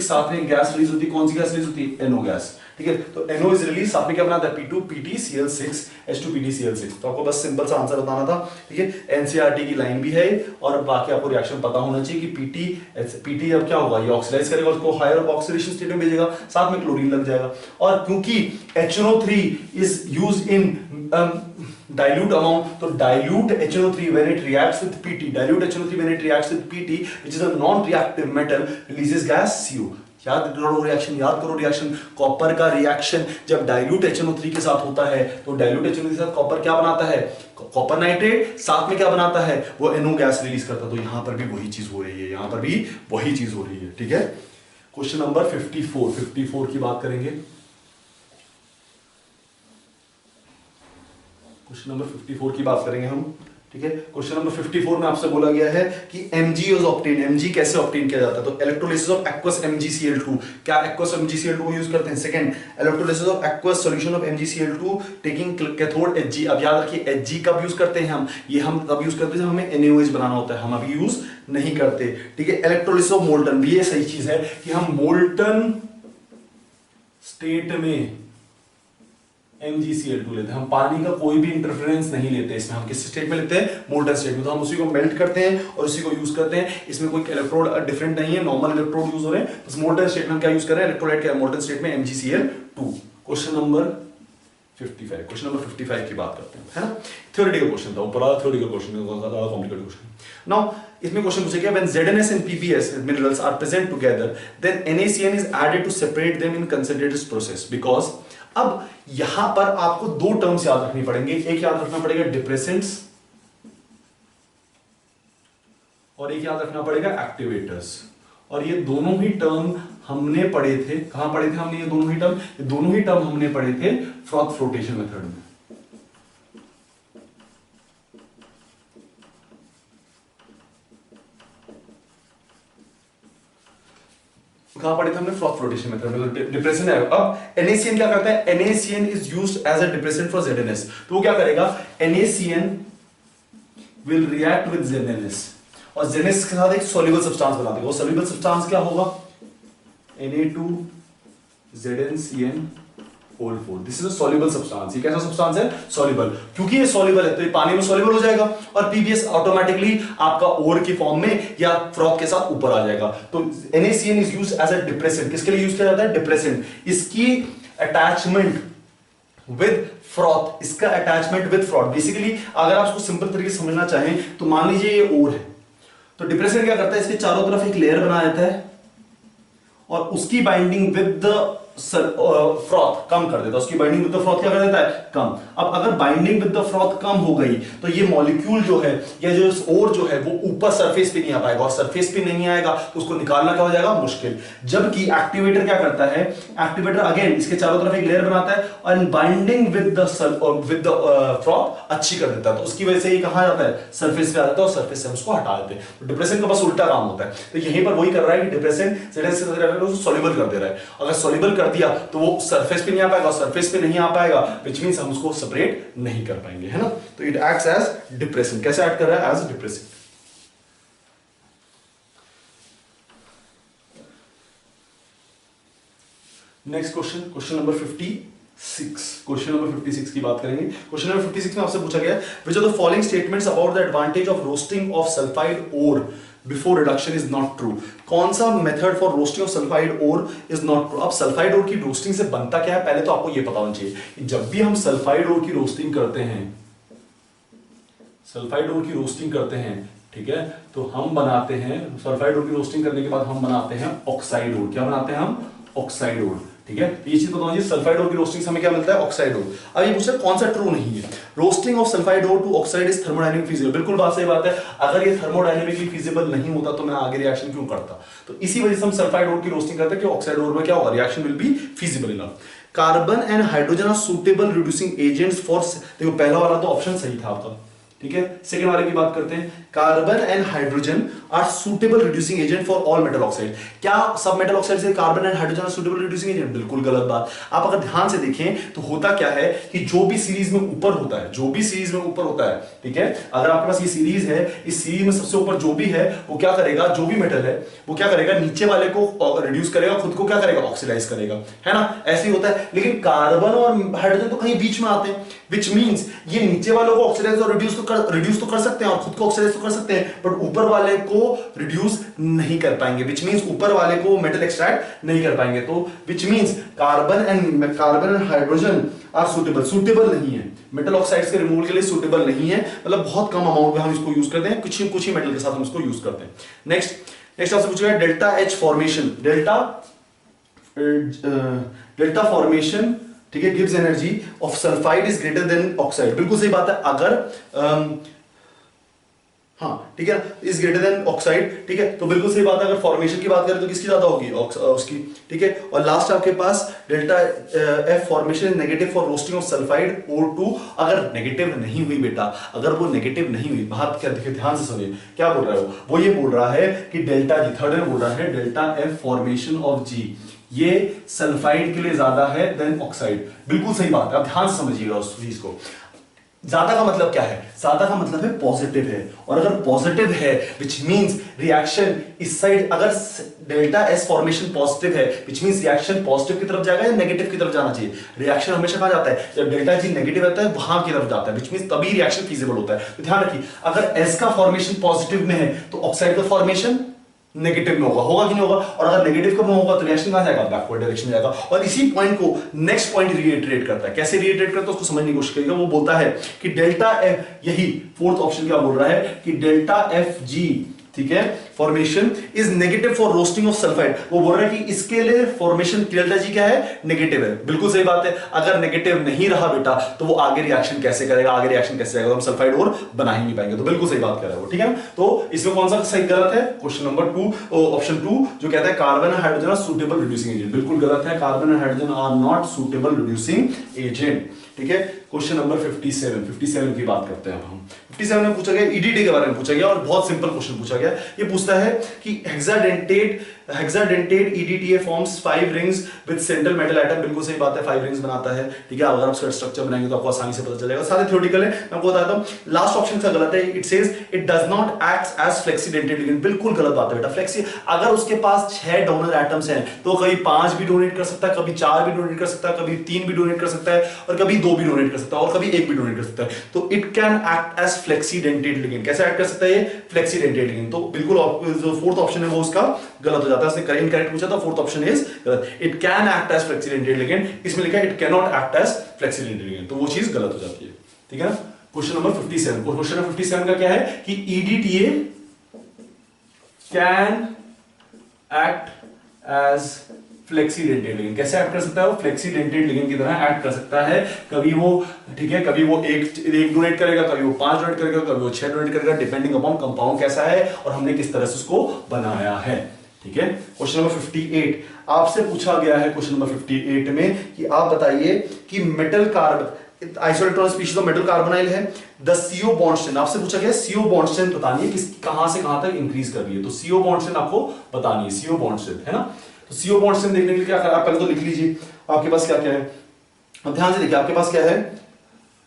साथ में गैस रिलीज होती है, कौन सी गैस रिलीज होती है, NO गैस। ठीक है, तो NO इज रिलीज, साथ में क्या बनाता है, P2PTCl6 H2PTCl6। तो आपको बस सिंपल सा आंसर बताना था। ठीक है, NCERT की लाइन भी है और बाकी आपको रिएक्शन पता होना चाहिए कि PT अब क्या होगा, ये ऑक्सीडाइज करेगा, उसको हायर ऑक्सीडेशन स्टेट में भेजेगा, साथ में क्लोरीन लग जाएगा। और क्योंकि HNO3 is used in dilute amount, तो dilute HNO3 when it reacts with PT, which is a non-reactive metal, releases gas CO। याद करो रिएक्शन, कॉपर का रिएक्शन जब डाइल्यूट HNO3 के साथ होता है तो डाइल्यूट HNO3 के साथ कॉपर क्या बनाता है, कॉपर नाइट्रेट, साथ में क्या बनाता है, वो NO गैस रिलीज करता है। तो यहां पर भी वही चीज हो रही है, ठीक है। क्वेश्चन नंबर 54 की बात करेंगे। क्वेश्चन नंबर 54 की बात करेंगे हम। ठीक है, क्वेश्चन नंबर 54 में आपसे बोला गया है कि Mg इज ऑब्टेन। Mg कैसे ऑब्टेन किया जाता है, तो इलेक्ट्रोलिसिस ऑफ एक्वस MgCl2। क्या एक्वस MgCl2 को यूज करते हैं। Second, electrolysis of aqueous solution of MgCl2 taking cathode Hg। अब याद रखिए Hg कब यूज करते हैं हम, ये हम तब यूज करते हैं जब हमें NaOH बनाना होता है, हम अभी यूज नहीं करते। ठीक है, इलेक्ट्रोलिसिस ऑफ मोल्टन, भी ये सही चीज है कि हम मोल्टन स्टेट में MgCl2 लेते हैं। हम पानी का कोई भी इंटरफेरेंस नहीं लेते इसमें, हम किस स्टेट में लेते हैं, मोल्टन स्टेट में। तो हम उसी को मेल्ट करते हैं और उसी को यूज करते हैं। इसमें कोई इलेक्ट्रोड डिफरेंट नहीं है, नॉर्मल इलेक्ट्रोड यूज हो रहे हैं। बस मोल्टन स्टेट में क्या यूज कर रहे हैं, इलेक्ट्रोलाइट क्या, मोल्टन स्टेट में MgCl2। क्वेश्चन नंबर 55 की बात करते हैं, है ना। थ्योरेटिकल क्वेश्चन था, ऊपर वाला थ्योरेटिकल क्वेश्चन, ज्यादा कॉम्प्लिकेटेड क्वेश्चन। नाउ इसमें क्वेश्चन पूछेगा when ZnS and PbS minerals are present together then NaCN is added to separate them in concentrated process because। अब यहां पर आपको दो टर्म्स याद रखनी पड़ेंगे। एक याद रखना पड़ेगा डिप्रेसेंट्स और एक याद रखना पड़ेगा एक्टिवेटर्स। और ये दोनों ही टर्म हमने पढ़े थे, कहां पढ़े थे हमने, ये दोनों ही टर्म हमने पढ़े थे फ्रॉथ फ्लोटेशन मेथड में। कहां पढ़े थे हमने, फ्रॉथ फ्लोटेशन मेथड में। डिप्रेशन है। अब NaCN क्या करता है, NaCN is used as a depressant for ZnS। तो वो क्या करेगा, NaCN will react with ZnS और ZnS के साथ एक सॉल्युबल सब्सटेंस बना देगा। वो सॉल्युबल सब्सटेंस क्या होगा, Na2ZnCN whole 4। This is a soluble substance. ये कैसा सब्सटेंस है, सॉल्युबल। क्योंकि ये सॉल्युबल है तो ये पानी में सॉल्युबल हो जाएगा और PbS ऑटोमेटिकली आपका ओर की फॉर्म में या फ्रॉथ के साथ ऊपर आ जाएगा। तो NaCN is used as a depressant. किसके लिए यूज किया जाता है, डिप्रेसेंट। इसकी अटैचमेंट विद फ्रॉथ, इसका अटैचमेंट विद फ्रॉथ। बेसिकली अगर आप इसको सिंपल तरीके से समझना चाहें तो मान लीजिए ये ओर है, तो डिप्रेसेंट क्या करता है, इसके चारों तरफ एक लेयर बना देता है और उसकी बाइंडिंग विद द फ्रॉथ कम कर देता है, उसकी बाइंडिंग विद द फ्रॉथ क्या कर देता है, कम। अब अगर बाइंडिंग विद द फ्रॉथ कम हो गई तो ये मॉलिक्यूल जो है या जो ओर जो है वो ऊपर सरफेस पे नहीं आ पाएगा, और सरफेस पे नहीं आएगा तो उसको निकालना क्या हो जाएगा, मुश्किल। जबकि एक्टिवेटर क्या करता है, एक्टिवेटर अगेन इसके चारों तरफ एक लेयर बनाता है और बाइंडिंग विद द फ्रॉथ अच्छी कर देता है, तो उसकी वजह से ये कहां जाता है, सरफेस पे आ जाता है और सरफेस से हम उसको हटा देते हैं। तो डिप्रेशन का बस उल्टा काम होता है। तो यहीं पर वही कर रहा है कि डिप्रेशन सॉल्युबल कर दे रहा है। अगर सॉल्युबल कर दिया तो वो सरफेस पे नहीं आ पाएगा, सरफेस पे नहीं आ पाएगा व्हिच मींस हम उसको सेपरेट नहीं कर पाएंगे, है ना। तो इट एक्ट्स एज डिप्रेशन। कैसे एक्ट कर रहा है, as depression. Next question, question number 56। Question number 56 की बात करेंगे। क्वेश्चन नंबर 56 में आपसे पूछा गया है which of the following statements about the advantage of roasting of sulphide ore before reduction is not true. कौन सा method for roasting of sulphide ore is not true. अब सल्फाइड ओर की roasting से बनता क्या है, पहले तो आपको यह पता होना चाहिए कि जब भी हम सल्फाइड ओर की रोस्टिंग करते हैं, सल्फाइड ओर की रोस्टिंग करते हैं, ठीक है, तो हम बनाते हैं सल्फाइड ओर की रोस्टिंग करने के बाद हम बनाते हैं ऑक्साइड ओर। क्या बनाते हैं हम, ऑक्साइड ओर, ठीक है। ये चीज बताओ जी, सल्फाइड ओर की रोस्टिंग से हमें क्या मिलता है, ऑक्साइड ओर। अब ये पूछा कौन सा ट्रू नहीं है, roasting of sulphide ore to oxide is thermodynamic feasible. बिल्कुल बात सही बात है, अगर ये थर्मोडायनेमिकली फीजिबल नहीं होता तो मैं आगे रिएक्शन क्यों करता। तो इसी वजह से हम सल्फाइड ओर की रोस्टिंग करते हैं कि ऑक्साइड ओर में क्या होगा, reaction will be feasible enough. Carbon and hydrogen are suitable reducing agents for, देखो पहला वाला तो ऑप्शन सही था आपका, ठीक है। सेकंड वाले की बात करते हैं, carbon and hydrogen are suitable reducing agent for all metal oxide. क्या सब मेटल ऑक्साइड से carbon and hydrogen are suitable reducing agent, बिल्कुल गलत बात। आप अगर ध्यान से देखें तो होता क्या है कि जो भी सीरीज में ऊपर होता है, जो भी सीरीज में ऊपर होता है, ठीक है, अगर आपके पास ये सीरीज है, इस सीरीज में सबसे ऊपर जो भी है वो क्या करेगा, जो भी मेटल है वो क्या करेगा, नीचे वाले को रिड्यूस करेगा, खुद को क्या करेगा, ऑक्सीडाइज करेगा, है ना, ऐसे ही होता है। लेकिन कार्बन और हाइड्रोजन तो कहीं बीच में आते हैं, विच मींस ये नीचे वालों को ऑक्सीडाइज और रिड्यूस तो कर सकते हैं और खुद को ऑक्सीडाइज तो कर सकते हैं, बट ऊपर वाले को रिड्यूस नहीं कर पाएंगे, विच मींस ऊपर वाले को मेटल एक्सट्रैक्ट नहीं कर पाएंगे। तो which means carbon and hydrogen are suitable नहीं है, मेटल ऑक्साइड्स के रिमूवल के लिए सुटेबल नहीं है, मतलब बहुत कम अमाउंट में हम इसको यूज करते हैं, कुछ ही मेटल के साथ हम इसको यूज करते हैं। नेक्स्ट आपसे पूछा गया delta H formation, delta formation, ठीक है, gives energy of sulphide is greater than oxide. बिल्कुल सही बात है, अगर हाँ ठीक है, इज ग्रेटर देन ऑक्साइड, ठीक है, तो बिल्कुल सही बात है। अगर फॉर्मेशन की बात करें तो किसकी ज्यादा होगी, उसकी, ठीक है। और लास्ट आपके पास delta F formation negative for roasting of sulphide O2। अगर नेगेटिव नहीं हुई बेटा, अगर वो नेगेटिव नहीं हुई, बात क्या देखिए, ध्यान से सुनिए क्या बोल रहा है वो ये बोल रहा है कि डेल्टा जी, थर्ड में बोल रहा है डेल्टा एफ फॉर्मेशन ऑफ जी ये सल्फाइड के लिए ज्यादा है देन ऑक्साइड। बिल्कुल सही बात है, आप ध्यान से समझिएगा उस चीज को। ज्यादा का मतलब क्या है, ज्यादा का मतलब है पॉजिटिव है, और अगर पॉजिटिव है विच मींस रिएक्शन इस साइड, अगर डेल्टा एस फॉर्मेशन पॉजिटिव है विच मींस रिएक्शन पॉजिटिव की तरफ जाएगा या नेगेटिव की तरफ जाना चाहिए। रिएक्शन हमेशा कहां जाता है, जब डेल्टा जी नेगेटिव रहता है वहां की तरफ जाता है, विच मींस तभी रिएक्शन फीजिबल होता है। तो ध्यान रखिए, अगर एस का फॉर्मेशन पॉजिटिव में है तो ऑक्साइड का फॉर्मेशन नेगेटिव में होगा कि नहीं होगा, और अगर नेगेटिव में होगा तो रिएक्शन कहां जाएगा, बैकवर्ड डायरेक्शन में जाएगा। और इसी पॉइंट को नेक्स्ट पॉइंट रिएटरेट करता है। कैसे रिएटरेट करता है उसको समझने की कोशिश करिएगा। वो बोलता है कि डेल्टा एफ, यही फोर्थ ऑप्शन क्या बोल रहा है कि डेल्टा एफ जी, ठीक है, formation is negative for roasting of sulphide. वो बोल रहा है कि इसके लिए फॉर्मेशन डेल्टा जी क्या है, नेगेटिव है। बिल्कुल सही बात है, अगर नेगेटिव नहीं रहा बेटा तो वो आगे रिएक्शन कैसे करेगा, आगे रिएक्शन कैसे जाएगा, तो हम सल्फाइड और बना ही नहीं पाएंगे। तो बिल्कुल सही बात कर रहा है वो, ठीक है। तो इसमें कौन सा सही गलत है, क्वेश्चन नंबर 2 ऑप्शन 2 जो कहता है carbon and hydrogen are suitable reducing agent, बिल्कुल गलत है। Carbon and hydrogen are not suitable reducing agent, ठीक है। क्वेश्चन नंबर 57 की बात करते हैं अब हम। 57 में पूछा गया ईडीटी के बारे में पूछा गया, और बहुत सिंपल क्वेश्चन पूछा गया। ये पूछता है कि hexadentate EDTA forms 5 rings with central metal atom. बिल्कुल सही बात है, 5 रिंग्स बनाता है, ठीक है। अगर आप स्ट्रक्चर बनाएंगे तो आपको आसानी से पता चलेगा। सारे थ्योरेटिकल है, मैं आपको बताता हूं। लास्ट ऑप्शन का गलत है, it says it does not act as flexidentate ligand. बिल्कुल गलत बात है बेटा। फ्लेक्सी, अगर उसके पास 6 डोनर एटम्स हैं तो कभी 5 भी डोनेट कर सकता है, कभी 4 भी डोनेट कर सकता है, कभी 3 भी डोनेट कर सकता है, और कभी 2 भी डोनेट कर सकता है, और कभी 1 भी डोनेट कर सकता है। तो it can act as flexidentate ligand. कैसे एक्ट कर सकता है ये, फ्लेक्सीडेंटेट लिगेंड। तो बिल्कुल जो फोर्थ ऑप्शन है वो उसका गलत हो जाता है। उसने इनकरेक्ट पूछा था, फोर्थ ऑप्शन इज गलत। It can act as flexidentate ligand, इसमें लिखा है it can not act as flexidentate ligand, तो वो चीज गलत हो जाती है, ठीक है ना। क्वेश्चन नंबर 57, क्वेश्चन नंबर 57 का क्या है कि EDTA can act as flexidentate ligand कैसे ऐड कर सकता है, वो फ्लेक्सीडेंटेड लिगेंड की तरह ऐड कर सकता है। कभी वो, ठीक है, कभी वो एक डोनेट करेगा, कभी वो 5 डोनेट करेगा, कभी वो 6 डोनेट करेगा, डिपेंडिंग अपॉन कंपाउंड कैसा है और हमने किस तरह से उसको बनाया है। ठीक है, क्वेश्चन नंबर 58 आपसे पूछा गया है, क्वेश्चन नंबर 58 में कि आप बताइए कि metal carbon isoelectronic species of metal carbonyl है, द सीओ बॉन्ड स्ट्रेंथ आपसे पूछा गया है, सीओ बॉन्ड स्ट्रेंथ बतानी है, किस कहां से कहां तक इंक्रीज कर रही है, तो सीओ बॉन्ड स्ट्रेंथ आपको बतानी है, सीओ बॉन्ड स्ट्रेंथ, है ना। तो सीओ बॉन्ड स्ट्रेंथ देखने के लिए क्या करें, आप पहले तो लिख लीजिए आपके पास क्या क्या है, अब ध्यान से देखिए आपके पास क्या है,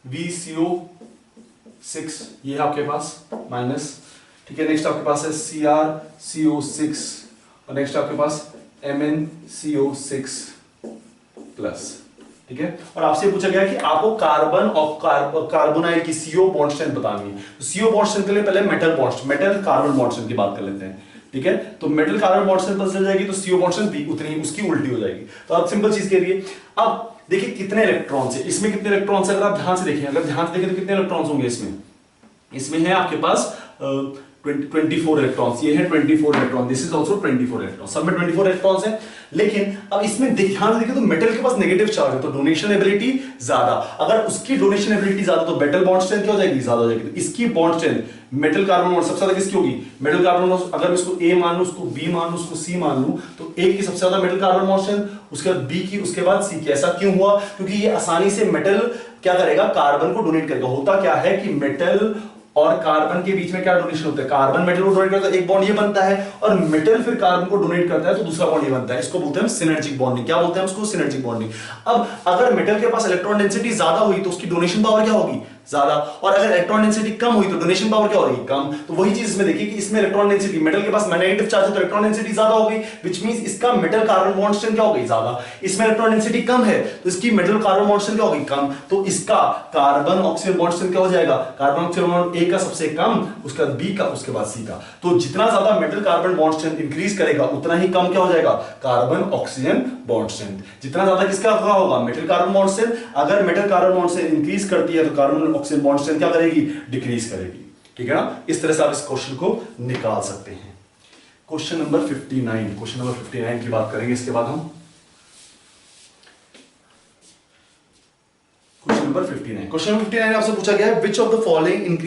VCO6 ये है आपके पास माइनस, ठीक है, नेक्स्ट आपके पास है CrCO6 और नेक्स्ट आपके पास MnCO6 प्लस, ठीक है। और आपसे पूछा गया कि आपको कार्बन और कार्बोनाइल की सीओ बॉन्ड स्ट्रेंथ बतानी है, तो सीओ बॉन्ड स्ट्रेंथ के लिए पहले मेटल कार्बन बॉन्ड स्ट्रेंथ की बात कर लेते हैं, ठीक है। तो मेटल कार्बन बॉन्ड स्ट्रेंथ पता चल जाएगी तो सीओ बॉन्ड स्ट्रेंथ भी उतनी उसकी उल्टी हो जाएगी। तो आप सिंपल चीज कह रही है, अब देखिए कितने इलेक्ट्रॉन्स है इसमें, कितने इलेक्ट्रॉन्स है, अगर आप ध्यान से देखें, अगर ध्यान से देखें तो कितने इलेक्ट्रॉन्स होंगे इसमें, इसमें है आपके पास 24 इलेक्ट्रॉन्स, ये है 24 electron, this is also 24 electron, सब में 24 इलेक्ट्रॉन्स हैं। लेकिन अब इसमें ध्यान से देखिए तो मेटल के पास नेगेटिव चार्ज है, तो डोनेशन एबिलिटी ज्यादा, अगर उसकी डोनेशन एबिलिटी ज्यादा तो मेटल बॉन्ड स्ट्रेंथ क्या हो जाएगी, ज्यादा हो जाएगी। तो इसकी bond strength metal carbon bond सबसे ज्यादा किसकी होगी, मेटल कार्बन बॉन्ड, अगर मैं इसको ए मान लूं, उसको बी मान लूं, उसको सी मान लूं, तो ए की सबसे ज्यादा मेटल कार्बन बॉन्ड स्ट्रेंथ, उसके बाद बी की, उसके बाद सी की। ऐसा क्यों हुआ, क्योंकि ये आसानी से मेटल क्या करेगा, कार्बन को डोनेट करेगा। होता क्या है कि मेटल और कार्बन के बीच में क्या डोनेशन होता है, कार्बन मेटल को डोनेट करता है, एक बॉन्ड ये बनता है, और मेटल फिर कार्बन को डोनेट करता है तो दूसरा बॉन्ड ये बनता है, इसको बोलते हैं सिनर्जिक बॉन्डिंग। क्या बोलते हैं उसको, सिनर्जिक बॉन्डिंग। अब अगर मेटल के पास इलेक्ट्रॉन डेंसिटी ज्यादा हुई तो उसकी डोनेशन पावर क्या होगी, ज्यादा, और अगर इलेक्ट्रॉन डेंसिटी कम हुई तो डोनेशन पावर क्या होगी, कम। तो वही चीज इसमें देखिए कि इसमें इलेक्ट्रॉन डेंसिटी, मेटल के पास नेगेटिव चार्ज है तो इलेक्ट्रॉन डेंसिटी ज्यादा हो गई, व्हिच मींस इसका मेटल कार्बन बॉन्ड स्ट्रेंथ क्या हो गई, ज्यादा। इसमें इलेक्ट्रॉन डेंसिटी कम है तो इसकी मेटल कार्बन बॉन्ड स्ट्रेंथ क्या होगी, कम। तो इसका कार्बन ऑक्सीजन बॉन्ड स्ट्रेंथ क्या हो जाएगा, कार्बन ऑक्सीजन बॉन्ड ए का सबसे कम, उसके बाद बी का, उसके बाद सी का। तो जितना ज्यादा metal carbon bond strength increase करेगा उतना ही कम क्या हो जाएगा, कार्बन ऑक्सीजन बॉन्ड स्ट्रेंथ। जितना ज्यादा किसका होगा, मेटल कार्बन बॉन्ड स्ट्रेंथ। अगर metal carbon bond strength increase करती है तो कार्बन ऑक्सीजन बॉन्ड स्ट्रेंथ क्या करेगी, डिक्रीज करेगी। ठीक है ना, इस तरह से आप इस क्वेश्चन को निकाल सकते हैं। क्वेश्चन नंबर 59, क्वेश्चन नंबर 59 की बात करेंगे इसके बाद हम। क्वेश्चन नंबर 59, क्वेश्चन नंबर 59 आपसे पूछा गया है, which of the following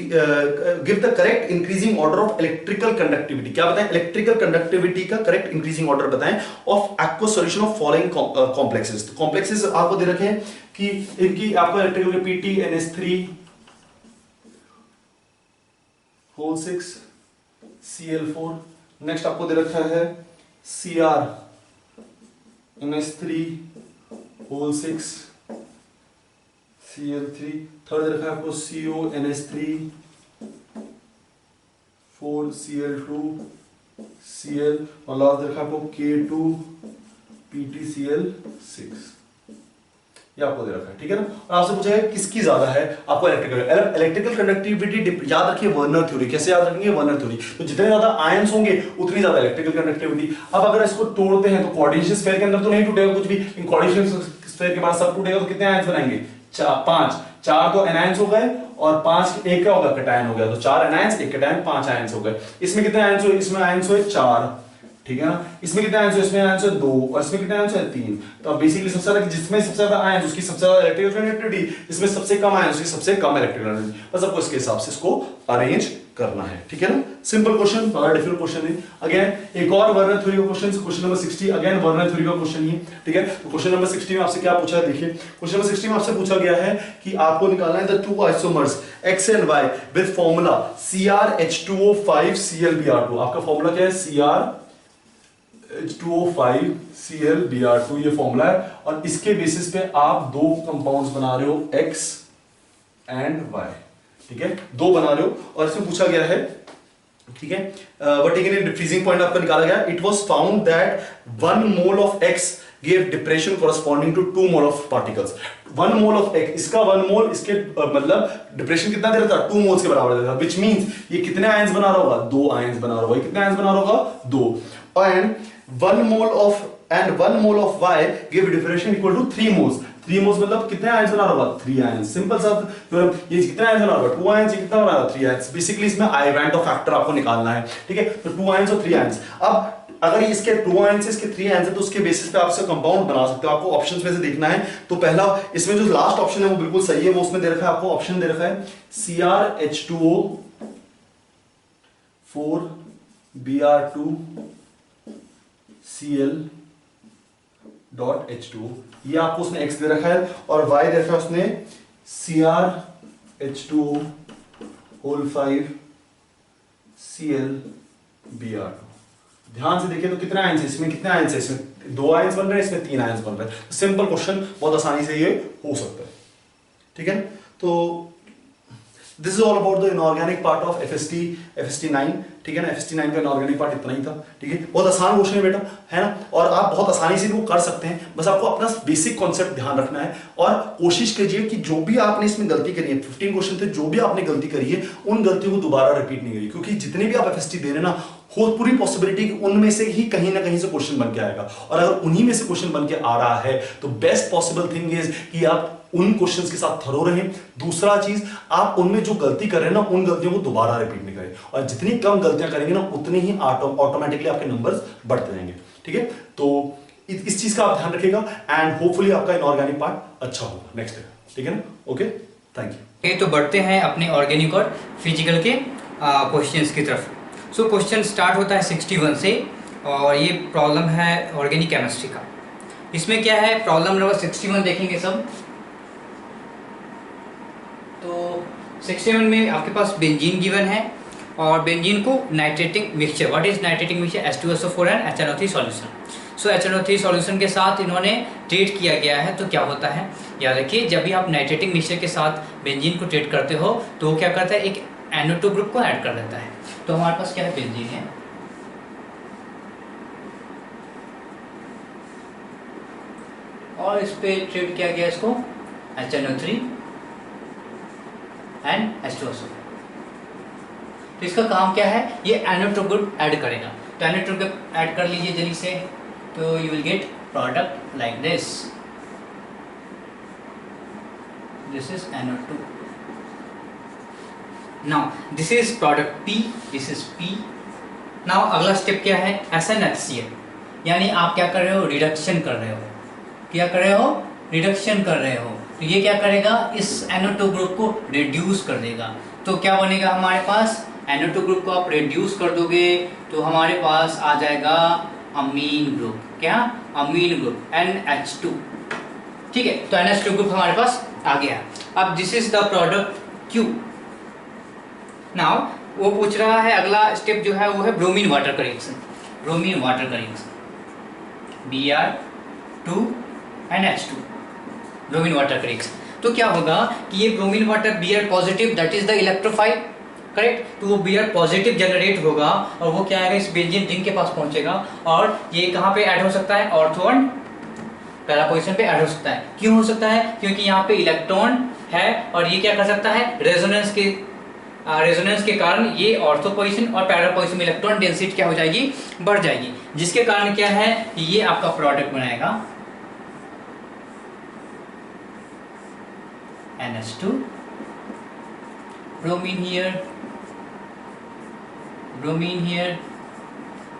give the correct increasing order of electrical conductivity. क्या बताएं, इलेक्ट्रिकल कंडक्टिविटी का करेक्ट इंक्रीजिंग ऑर्डर बताएं of aqueous solution of following complexes. तो कॉम्प्लेक्सेस आपको दे रखे हैं कि इनकी आपको electrical Pt NH3 whole 6 Cl4, next आपको दे रखा है Cr NH3 whole 6 Cl3, third दे रखा है आपको CO NH3 4 Cl2 Cl, और लास्ट दे रखा है आपको K2 PtCl6, ये आपको दे रखा है। ठीक है ना, और आपसे पूछा है किसकी ज्यादा है, आपको इलेक्ट्रिकल कंडक्टिविटी याद रखिए वर्नर थ्योरी। कैसे याद रखेंगे, वर्नर थ्योरी। तो जितने ज्यादा आयंस होंगे उतनी ज्यादा इलेक्ट्रिकल कंडक्टिविटी। अब अगर इसको तोड़ते हैं तो कोऑर्डिनेशन स्फीयर के अंदर तो नहीं टूटेगा कुछ भी, इन कोऑर्डिनेशन स्फीयर के बाद सब टूटेगा। तो कितने आयंस बनाएंगे, 5 4 तो एनायंस हो गए और 5 एक क्या होगा, कैटायन हो गया। तो 4 एनायंस 1 कैटायन 5 आयंस हो गए। इसमें कितने आयंस हुए, इसमें आयंस हुए 4, ठीक है ना। इसमें कितने आयंस हुए, इसमें आयंस हुए 2, और इसमें कितने आयंस हुए 3। तो अब बेसिकली सबसे ज्यादा, जिसमें सबसे ज्यादा आयंस उसकी सबसे ज्यादा इलेक्ट्रिकल कंडक्टिविटी, जिसमें सबसे कम आयंस उसकी सबसे कम इलेक्ट्रिकल कंडक्टिविटी। बस आपको इसके हिसाब से इसको अरेंज करना है। ठीक है ना, सिंपल क्वेश्चन, बड़ा डिफिकल्ट क्वेश्चन है। अगेन एक और वर्नर थ्योरी का question, question number 60, again Werner theory का क्वेश्चन ही। ठीक है, तो क्वेश्चन नंबर 60 में आपसे क्या पूछा है, देखिए क्वेश्चन नंबर 60 में आपसे पूछा गया है कि आपको निकालना है the two isomers X and Y with formula CrH2O5Cl Br2। आपका फॉर्मूला क्या है, CrH2O5Cl Br2, ये फॉर्मूला है। और इसके बेसिस पे आप दो कंपाउंड्स बना रहे हो X एंड Y। ठीक है, दो बना रहे हो, और इसमें पूछा गया है, ठीक है, वर्टिकल फ्रीजिंग पॉइंट आपका निकाला गया। It was found that 1 mole of X gave depression corresponding to 2 mole of particles. 1 mole of X, इसका 1 मोल, इसके मतलब डिप्रेशन कितना दे रहा था, 2 मोल्स के बराबर दे रहा था, व्हिच मींस ये कितने आयंस बना रहा होगा, 2 आयंस बना रहा होगा। कितने आयंस बना रहा होगा, 2। And 1 mole of Y gave depression equal to 3 moles. 3 moles मतलब कितने आयंस बना रहा होगा, 3 आयंस। सिंपल सा, ये कितने आयंस बना रहा होगा, 2 आयंस। ये कितना बना रहा है, 3 आयंस। बेसिकली इसमें आइवेंट ऑफ फैक्टर आपको निकालना है। ठीक है, तो 2 आयंस और 3 आयंस। अब अगर इसके 2 आयंस इसके 3 आयंस है तो उसके बेसिस पे आप इसका कंपाउंड बना सकते हो। आपको ऑप्शंस में से देखना है। तो पहला इसमें जो लास्ट ऑप्शन है वो बिल्कुल सही है, वो उसमें दे रखा है, आपको ऑप्शन दे रखा है CrH2O 4 Br2 Cl .H2O, ये आपको उसने X दे रखा है, और Y दे रखा है उसने CrH2O होल 5 Cl Br2। ध्यान से देखिए तो कितने आयंस है इसमें, कितने आयंस है इसमें, 2 आयंस बन रहे हैं, इसमें 3 आयंस बन रहे हैं। सिंपल क्वेश्चन, बहुत आसानी से ये हो सकता है। ठीक है, तो this is all about the inorganic part of FST 9। ठीक है ना, FST 9 का इनऑर्गेनिक पार्ट इतना ही था। ठीक है, बहुत आसान क्वेश्चन है बेटा, है ना, और आप बहुत आसानी से वो कर सकते हैं। बस आपको अपना बेसिक कॉन्सेप्ट ध्यान रखना है, और कोशिश कीजिए कि जो भी आपने इसमें गलती करी है, 15 क्वेश्चन थे, जो भी आपने गलती करी है उन गलतियों को दोबारा रिपीट नहीं करिए, क्योंकि जितने भी आप FST दे रहे हैं ना, हो पूरी पॉसिबिलिटी कि उनमें से ही कहीं ना कहीं से क्वेश्चन बन के आएगा, और अगर उन्हीं में से क्वेश्चन बन के आ रहा है तो बेस्ट पॉसिबल थिंग इज कि आप उन क्वेश्चंस के साथ थरो रहें। दूसरा चीज, आप उनमें जो गलती कर रहे हैं ना, उन गलतियों को दोबारा रिपीट नहीं करें, और जितनी कम गलतियां करेंगे ना, उतनी ही ऑटोमेटिकली आपके नंबर्स बढ़ते रहेंगे। ठीक है, तो इस चीज का आप ध्यान रखिएगा, एंड होपफुली आपका इनऑर्गेनिक पार्ट अच्छा होगा नेक्स्ट टाइम। ठीक है ना, ओके, थैंक यू। तो बढ़ते हैं अपने ऑर्गेनिक और फिजिकल के क्वेश्चंस की तरफ। सो क्वेश्चन स्टार्ट होता है 61 से, और ये प्रॉब्लम है ऑर्गेनिक केमिस्ट्री का। इसमें क्या है, प्रॉब्लम नंबर 61 देखेंगे सब। तो 61 में आपके पास बेंजीन गिवन है, और बेंजीन को nitrating mixture, what is nitrating mixture, H2SO4 and HNO3 solution. So HNO3 solution के साथ इन्होंने ट्रीट किया गया है। तो क्या होता है, याद रखिए, जब भी आप नाइट्रेटिंग मिक्सचर के साथ बेंजीन को ट्रीट करते हो तो वो क्या करता है, एक NO2 ग्रुप को ऐड कर देता है। तो हमारे पास क्या है, बेंजीन है, और इस पे ट्रीट किया गया इसको HNO3 एंड H2SO। तो इसका काम क्या है, ये NO2 ग्रुप ऐड करेगा। तो NO2 ग्रुप ऐड कर लीजिए जल्दी से, तो you will get product like this, this is NO2। Now this is product P, this is P। Now अगला स्टेप क्या है, SNHCl, यानी आप क्या कर रहे हो, रिडक्शन कर रहे हो। क्या कर रहे हो, रिडक्शन कर रहे हो। तो ये क्या करेगा, इस NO2 ग्रुप को रिड्यूस कर देगा। तो क्या बनेगा हमारे पास, NO2 ग्रुप को आप रिड्यूस कर दोगे तो हमारे पास आ जाएगा अमीन ग्रुप। क्या, अमीन ग्रुप, NH2। ठीक है, तो NH2 ग्रुप हमारे पास आ गया। अब this is the product Q। Now वो पूछ रहा है, अगला स्टेप जो है वो है ब्रोमीन वाटर का रिएक्शन। ब्रोमीन वाटर का reaction Br2 and H2, bromine water का रिएक्शन। तो क्या होगा कि ये bromine water Br positive, that is the electrophile, correct. तो वो Br पॉजिटिव जनरेट होगा, और वो क्या आएगा, इस बेंजीन रिंग के पास पहुंचेगा, और ये कहाँ पे ऐड हो सकता है, ऑर्थो एंड पैरा पोजीशन पे ऐड हो सकता है। क्यों हो सकता है, क्योंकि यहाँ पे इलेक्ट्रॉन है, और ये क्या कर सकता है, रेजोनेंस के कारण ये ऑर्थो पोजीशन और पैरा पोजीशन में इलेक्ट्रॉन डेंसिटी क्या हो जाएगी, बढ़ जाएगी, जिसके कारण क्या है, ये आपका प्रोडक्ट बनाएगा NH2, bromine here,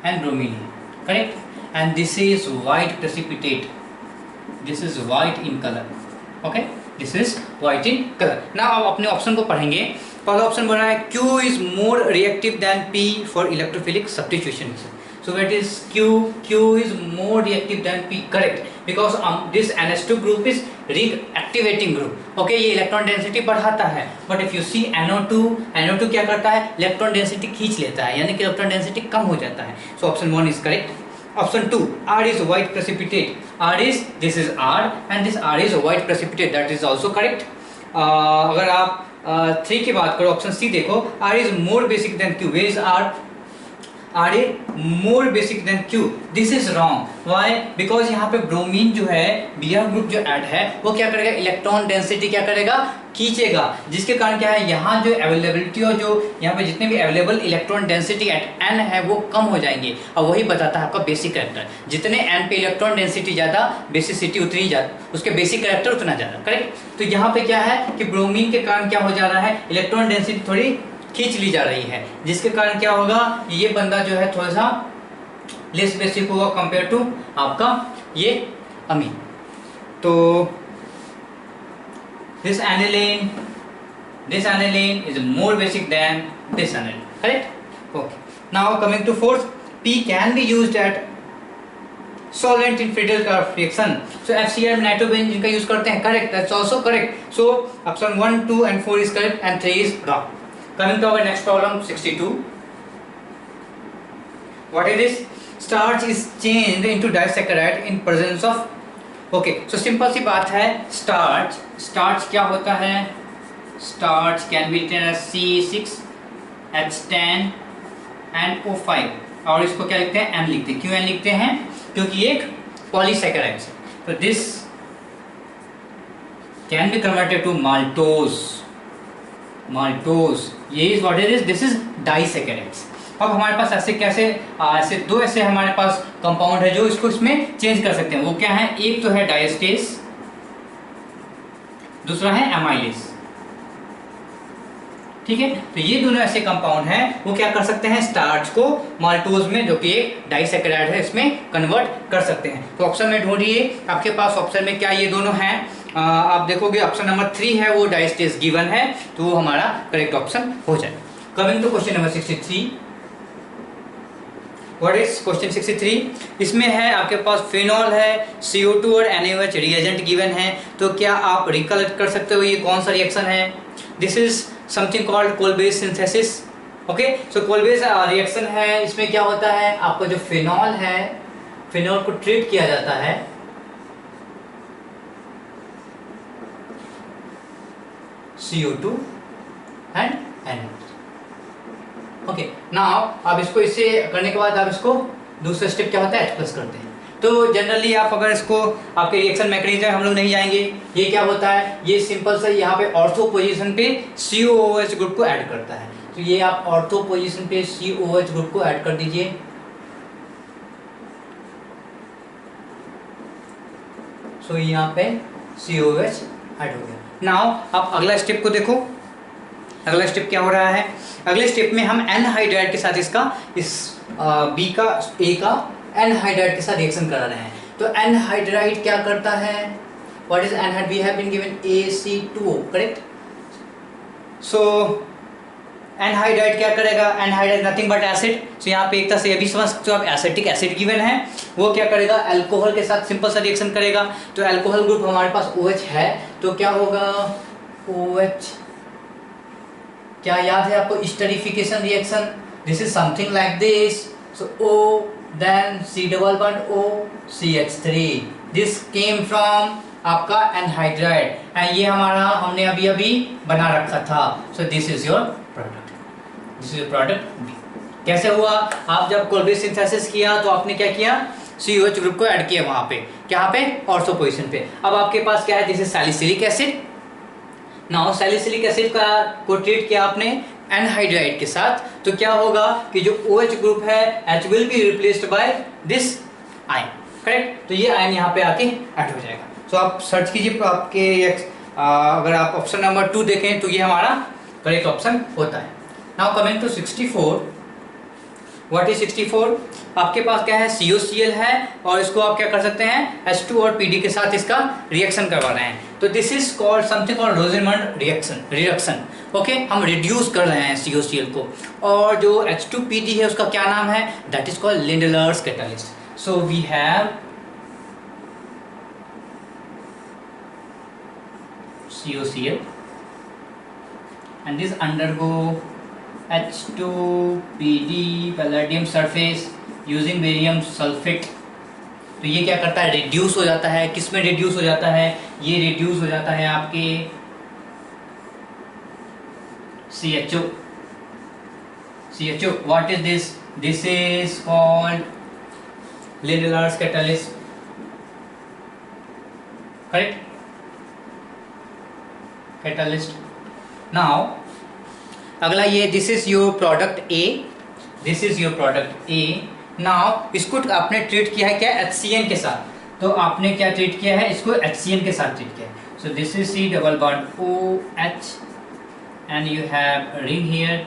and bromine here, correct? And this is white precipitate. This is white in color. Okay? This is white in color. Now आप अपने ऑप्शन को पढ़ेंगे। पहला ऑप्शन बना है Q is more reactive than P for electrophilic substitution. So that is Q is more reactive than P, correct? Because this NH2 group is ring activating group. Okay, ये electron density बढ़ाता है, but if you C NO2 क्या करता है, electron density खींच लेता है, यानी कि इलेक्ट्रॉन डेंसिटी कम हो जाता है। So option 1 is correct. Option 2, R is white precipitate. This is R, and this R is white precipitate. That is also correct. अगर आप 3 की बात करो, ऑप्शन C देखो, R is more basic than Q. Where is R? R is more basic than Q. This is wrong. Why? Because यहाँ पे bromine जो है, Br ग्रुप जो ऐड है, वो क्या करेगा, इलेक्ट्रॉन डेंसिटी क्या करेगा, खींचेगा, जिसके कारण क्या है, यहाँ जो अवेलेबिलिटी और जो यहाँ पे जितने भी available electron density at n है वो कम हो जाएंगे, और वही बताता है आपका बेसिक कैरेक्टर। जितने n पे इलेक्ट्रॉन डेंसिटी ज़्यादा, बेसिसिटी उतनी ज़्यादा, उसके बेसिक कैरेक्टर उतना ज़्यादा, करेक्ट। तो यहाँ पे क्या है कि ब्रोमीन के कारण क्या हो जा रहा है, इलेक्ट्रॉन डेंसिटी थोड़ी खींच ली जा रही है, जिसके कारण क्या होगा, ये बंदा जो है थोड़ा सा लेस बेसिक होगा कंपेयर टू आपका ये अमीन। तो this aniline is more basic than this aniline, correct? Okay. Now coming to fourth, P can be used at solvent in Friedel-Crafts reaction. So FCR में नाइट्रोबेंजीन का यूज करते हैं, correct? That's also correct. So option 1, 2 and 4 is correct and 3 is wrong. Coming to our next problem 62. What is this? Starch is changed into disaccharide in presence of, okay, so simple सी बात है, starch क्या होता है? Starch can be written as C6H10 and O5 और इसको क्या लिखते हैं? N लिखते हैं। क्यों N लिखते हैं? क्योंकि एक पॉलीसैकेराइड है। तो this can be converted to maltose, ये is what it is, this is disaccharides. अब हमारे पास ऐसे ऐसे दो ऐसे हमारे पास कंपाउंड है जो इसको इसमें चेंज कर सकते हैं। वो क्या है? एक तो है डायस्टेस, दूसरा है एमाइलेस, ठीक है। तो ये दोनों ऐसे कंपाउंड हैं, वो क्या कर सकते हैं? स्टार्च को माल्टोज में, जो कि एक डाइसैकेराइड है, इसमें कन्वर्ट कर सकते हैं। तो ऑप्शन में ढूंढिए, आपके पास ऑप्शन में क्या ये दोनों हैं? आप देखोगे ऑप्शन नंबर 3 है, वो डाइस्टेस गिवन है, तो वो हमारा करेक्ट ऑप्शन हो जाए। Coming to question number 63। What is question 63? इसमें है आपके पास फिनॉल है, CO2 और NaOH रिएजेंट गिवन है। तो क्या आप रिकलेक्ट कर सकते हो ये कौन सा रिएक्शन है? This is something called Kolbe's synthesis. Okay, so Kolbe's reaction है। इसमें क्या होता है? आपका जो फिनॉल है, फिनॉल को ट्रीट किया जाता है CO2 and NaOH। Okay, now अब इसको इससे करने के बाद आप इसको दूसरा स्टेप क्या होता है? H+ करते हैं। तो जनरली आप अगर इसको आपके रिएक्शन मैकेनिज्म हम लोग नहीं जाएंगे, ये क्या होता है? ये सिंपल सा यहाँ पे ऑर्थो पोजीशन पे COOH ग्रुप को ऐड करता है। तो ये आप ऑर्थो पोजीशन पे COOH ग्रुप को ऐड कर दीजिए। सो यहाँ पे COOH ऐड हो गया। नाउ आप अगला स्टेप को देखो, अगला स्टेप क्या हो रहा है? अगले स्टेप में हम एनहाइड्राइड के साथ इसका B का A का एनहाइड्राइड के साथ रिएक्शन करा रहे हैं। तो एनहाइड्राइड क्या करता है? What is anhydride? We have been given AC2O, correct? So anhydride क्या करेगा? Anhydride nothing but acid. So यहाँ पे एक तरह से ये भी समझ सकते हो आप, एसिटिक एसिड गिवन है, वो क्या करेगा? अल्कोहल के साथ सिंपल सा रिएक्शन करेगा। तो अल्कोहल ग्रुप हमारे पास OH है, तो क्या होगा? OH, क्या याद है आपको? Esterification reaction, this is something like this. So O then C double bond O CH3, this came from आपका एनहाइड्राइड एंड ये हमारा हमने अभी अभी बना रखा था। सो this is your product, this is your product. कैसे हुआ? आप जब कोलबेस सिंथेसिस किया तो आपने क्या किया? COH ग्रुप को ऐड किया वहां पे, क्या पे? ऑर्थो पोजीशन पे। अब आपके पास क्या है? This is salicylic acid. Now salicylic acid का को ट्रीट किया आपने एनहाइड्राइड के साथ, तो क्या होगा कि जो OH ग्रुप है H will be replaced by this ion, correct? तो ये आयन यहाँ पे आके ऐड हो जाएगा। सो आप सर्च कीजिए आपके अगर आप ऑप्शन नंबर 2 देखें तो ये हमारा करेक्ट ऑप्शन होता है। Now coming to 64। What is 64? आपके पास क्या है? COCl है और इसको आप क्या कर सकते हैं? H2 और PD के साथ इसका रिएक्शन करवा रहे हैं। तो this is called something called Rosenmund reduction. Okay, हम रिड्यूस कर रहे हैं COCl को। और जो H2PD है उसका क्या नाम है? That is called Lindlar's catalyst. So we have COCl and this undergo H2PD palladium surface using barium sulfate। तो ये क्या करता है? रिड्यूस हो जाता है। किस में रिड्यूस हो जाता है? ये रिड्यूस हो जाता है आपके CHO। What is this? This is called Lindlar's catalyst, correct? Catalyst. Now अगला ये this is your product A, this is your product A। Now इसको आपने ट्रीट किया है क्या? HCN के साथ। तो आपने क्या ट्रीट किया है? इसको HCN के साथ ट्रीट किया है। सो this is C double bond OH and you have ring here,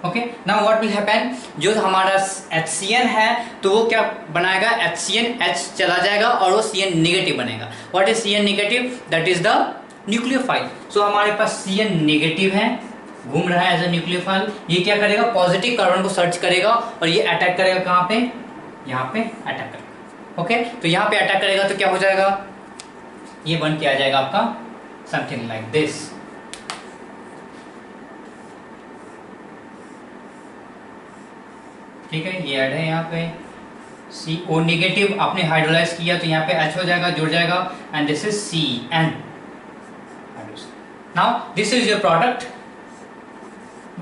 okay, now what will happen, जो हमारा HCN है तो वो क्या बनाएगा, HCN H चला जाएगा और वो CN नेगेटिव बनेगा। What is CN negative, that is the nucleophile. So हमारे पास CN नेगेटिव है, घूम रहा है एज अ न्यूक्लियोफाइल। ये क्या करेगा, पॉजिटिव कार्बन को सर्च करेगा और ये अटैक करेगा कहाँ पे, यहाँ पे अटैक करेगा। ओके, तो यहाँ पे अटैक करेगा तो क्या हो जाएगा, ये बन के आ जाएगा आपका समथिंग लाइक दिस। ठीक है, ये ऐड है यहाँ पे CO नेगेटिव, आपने हाइड्रोलाइज किया तो यहाँ पे H हो जाएगा, जुड़ जाएगा, and this is CN। Now this is your product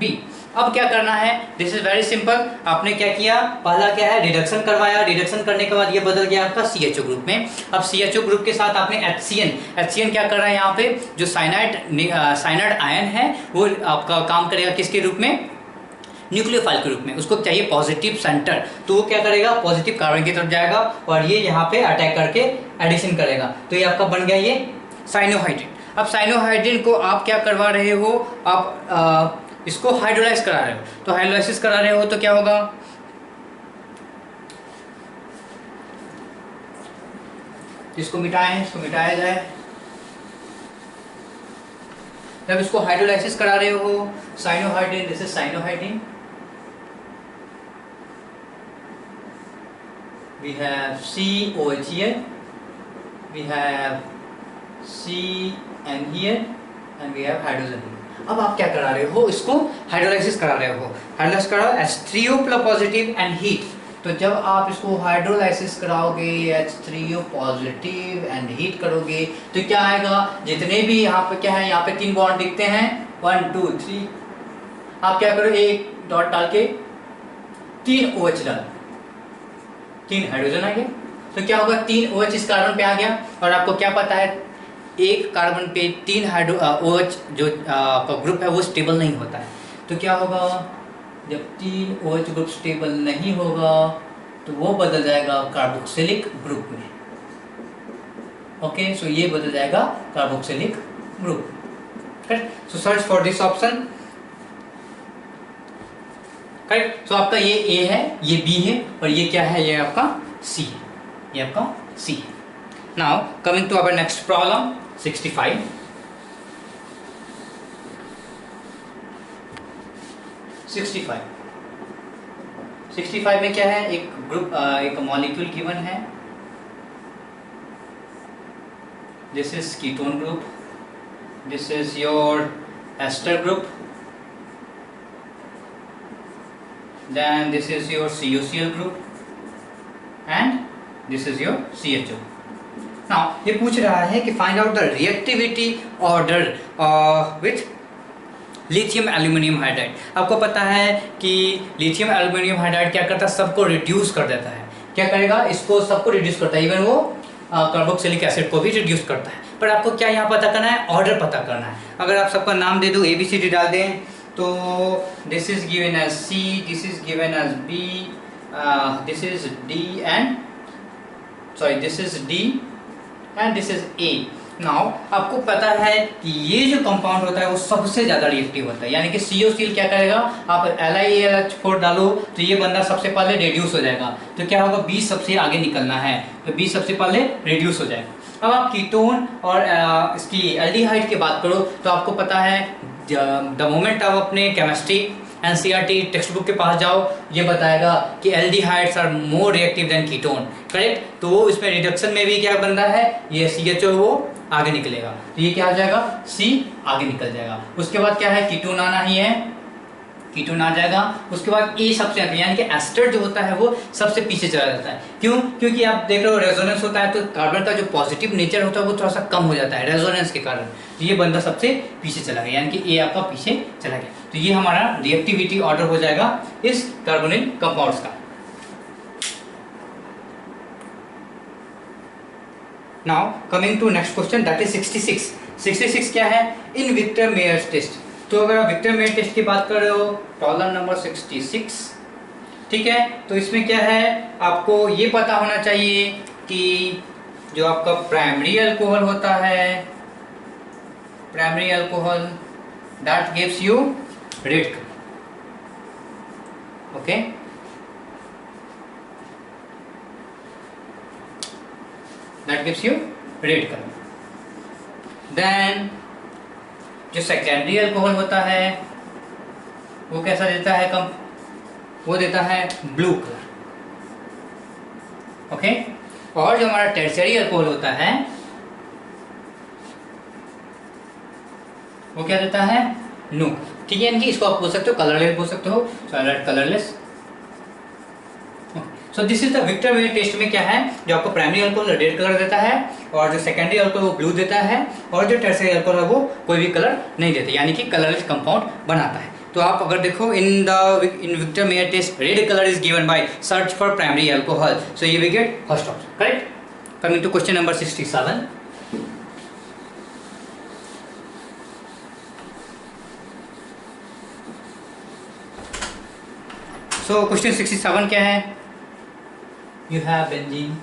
B। अब क्या करना है, दिस इज वेरी सिंपल। आपने क्या किया, पहला क्या है, रिडक्शन करवाया, रिडक्शन करने के बाद ये बदल गया आपका CHO ग्रुप में। अब CHO ग्रुप के साथ आपने HCN क्या कर रहा है, यहाँ पे जो साइनाइड आयन है वो आपका काम करेगा किसके रूप में, न्यूक्लियोफाइल के रूप में। उसको चाहिए पॉजिटिव सेंटर, तो वो क्या करेगा, पॉजिटिव कार्बन की तरफ जाएगा और ये यहाँ पे अटैक करके एडिशन करेगा। तो ये आपका बन गया ये साइनोहाइड्रिन। अब साइनोहाइड्रिन को आप क्या करवा रहे हो, आप इसको हाइड्रोलाइज करा रहे हो। तो हाइड्रोलाइसिस करा रहे हो तो क्या होगा, इसको मिटाएं, इसको मिटाया जाए। जब इसको हाइड्रोलाइसिस करा रहे हो, cyanohydrin, this is cyanohydrin, we have COH here, we have CN here and we have hydrogen here। अब आप क्या करा रहे हो, इसको हाइड्रोलाइसिस करा रहे हो। हाइड्रोलाइसिस करा H3O plus positive and heat. तो जब आप इसको हाइड्रोलाइसिस कराओगे, H3O पॉजिटिव एंड हीट करोगे तो क्या आएगा, जितने भी यहाँ पे क्या है, यहाँ पे 3 बॉन्ड दिखते हैं, 1 2 3, आप क्या करो, एक डॉट डाल के 3 OH डाल, 3 हाइड्रोजन आ गया। तो क्या होगा, 3 OH इस कार्बन पे आ गया। और आपको क्या पता है, एक कार्बन पे 3 OH जो आपका ग्रुप है वो स्टेबल नहीं होता है। तो क्या होगा, जब 3 OH ग्रुप स्टेबल नहीं होगा तो वो बदल जाएगा कार्बोक्सिलिक ग्रुप में। ओके, सो ये बदल जाएगा carboxylic group. Correct, so search for this option. Correct, so आपका ये A है, ये B है और ये क्या है, ये आपका C है, ये आपका C है। Now coming to our next problem 65। 65 में क्या है, एक ग्रुप, एक मॉलिक्यूल गिवन है, this is ketone group, this is your ester group, then this is your COCl group and this is your CHO। now ये पूछ रहा है कि find out the reactivity order with lithium aluminium hydride. आपको पता है कि लिथियम एल्यूमिनियम हाइड्राइड क्या करता है, सबको रिड्यूस कर देता है। क्या करेगा, इसको सबको रिड्यूस करता है, इवन वो कार्बोक्सिलिक एसिड को भी रिड्यूस करता है। पर आपको क्या यहाँ पता करना है, ऑर्डर पता करना है। अगर आप सबका नाम दे दो, ABCD डाल दें, तो this is given as C, this is given as B, this is D and sorry this is D and this is A। Now आपको पता है कि ये जो कंपाउंड होता है वो सबसे ज़्यादा रिएक्टिव होता है, यानी कि COCl क्या करेगा, आप LiAlH4 डालो तो ये बंदा सबसे पहले रिड्यूस हो जाएगा। तो क्या होगा, B सबसे आगे निकलना है, तो B सबसे पहले रिड्यूस हो जाएगा। अब आप कीटोन और इसकी एल्डिहाइड की बात करो तो आपको पता है, द मोमेंट आप अपने केमिस्ट्री NCERT टेक्स्ट बुक के पास जाओ, ये बताएगा कि aldehydes are more reactive than ketone. Correct, तो वो इसमें रिडक्शन में भी क्या बन रहा है, ये CHO वो आगे निकलेगा, तो ये क्या आ जाएगा, C आगे निकल जाएगा। उसके बाद क्या है, कीटोन आना ही है, कीटोन आ जाएगा। उसके बाद A सबसे आगे, यानी कि एस्टर जो होता है वो सबसे पीछे चला जाता है। क्यों, क्योंकि आप देख रहे हो रेजोनेंस होता है तो कार्बन का जो पॉजिटिव नेचर होता है वो थोड़ा सा कम हो जाता है रेजोनेंस के कारण। तो ये बंदा सबसे पीछे चला गया, यानी कि A आपका पीछे चला गया। तो ये हमारा रिएक्टिविटी ऑर्डर हो जाएगा इस कार्बोनिल कंपाउंड्स का। Now coming to next question, that is 66। 66 क्या है, इन विक्टर मेयर्स टेस्ट। तो अगर आप विक्टर मेयर टेस्ट की बात कर रहे हो, प्रॉब्लम नंबर 66, ठीक है। तो इसमें क्या है, आपको ये पता होना चाहिए कि जो आपका प्राइमरी अल्कोहल होता है, primary alcohol that gives you red colour. Okay, that gives you red colour. Then जो सेकेंडरी अल्कोहल होता है वो कैसा देता है, वो देता है ब्लू कलर। ओके, और जो हमारा टर्शियरी अल्कोहल होता है वो क्या देता है, नो। ठीक है, यानी कि इसको आप बोल सकते हो कलरलेस बोल सकते हो, so right colourless. So this is the Victor Meyer test में क्या है, जो आपको प्राइमरी अल्कोहल रेड कलर देता है और जो सेकेंडरी अल्कोहल वो ब्लू देता है और जो टर्शियरी अल्कोहल है वो कोई भी कलर नहीं देता, यानी कि कलरलेस कंपाउंड बनाता है। तो आप अगर देखो in Victor Meyer test red colour is given by search for primary alcohol, so ये we get first option, correct. Coming to question number 67। So question 67 क्या है, you have benzene,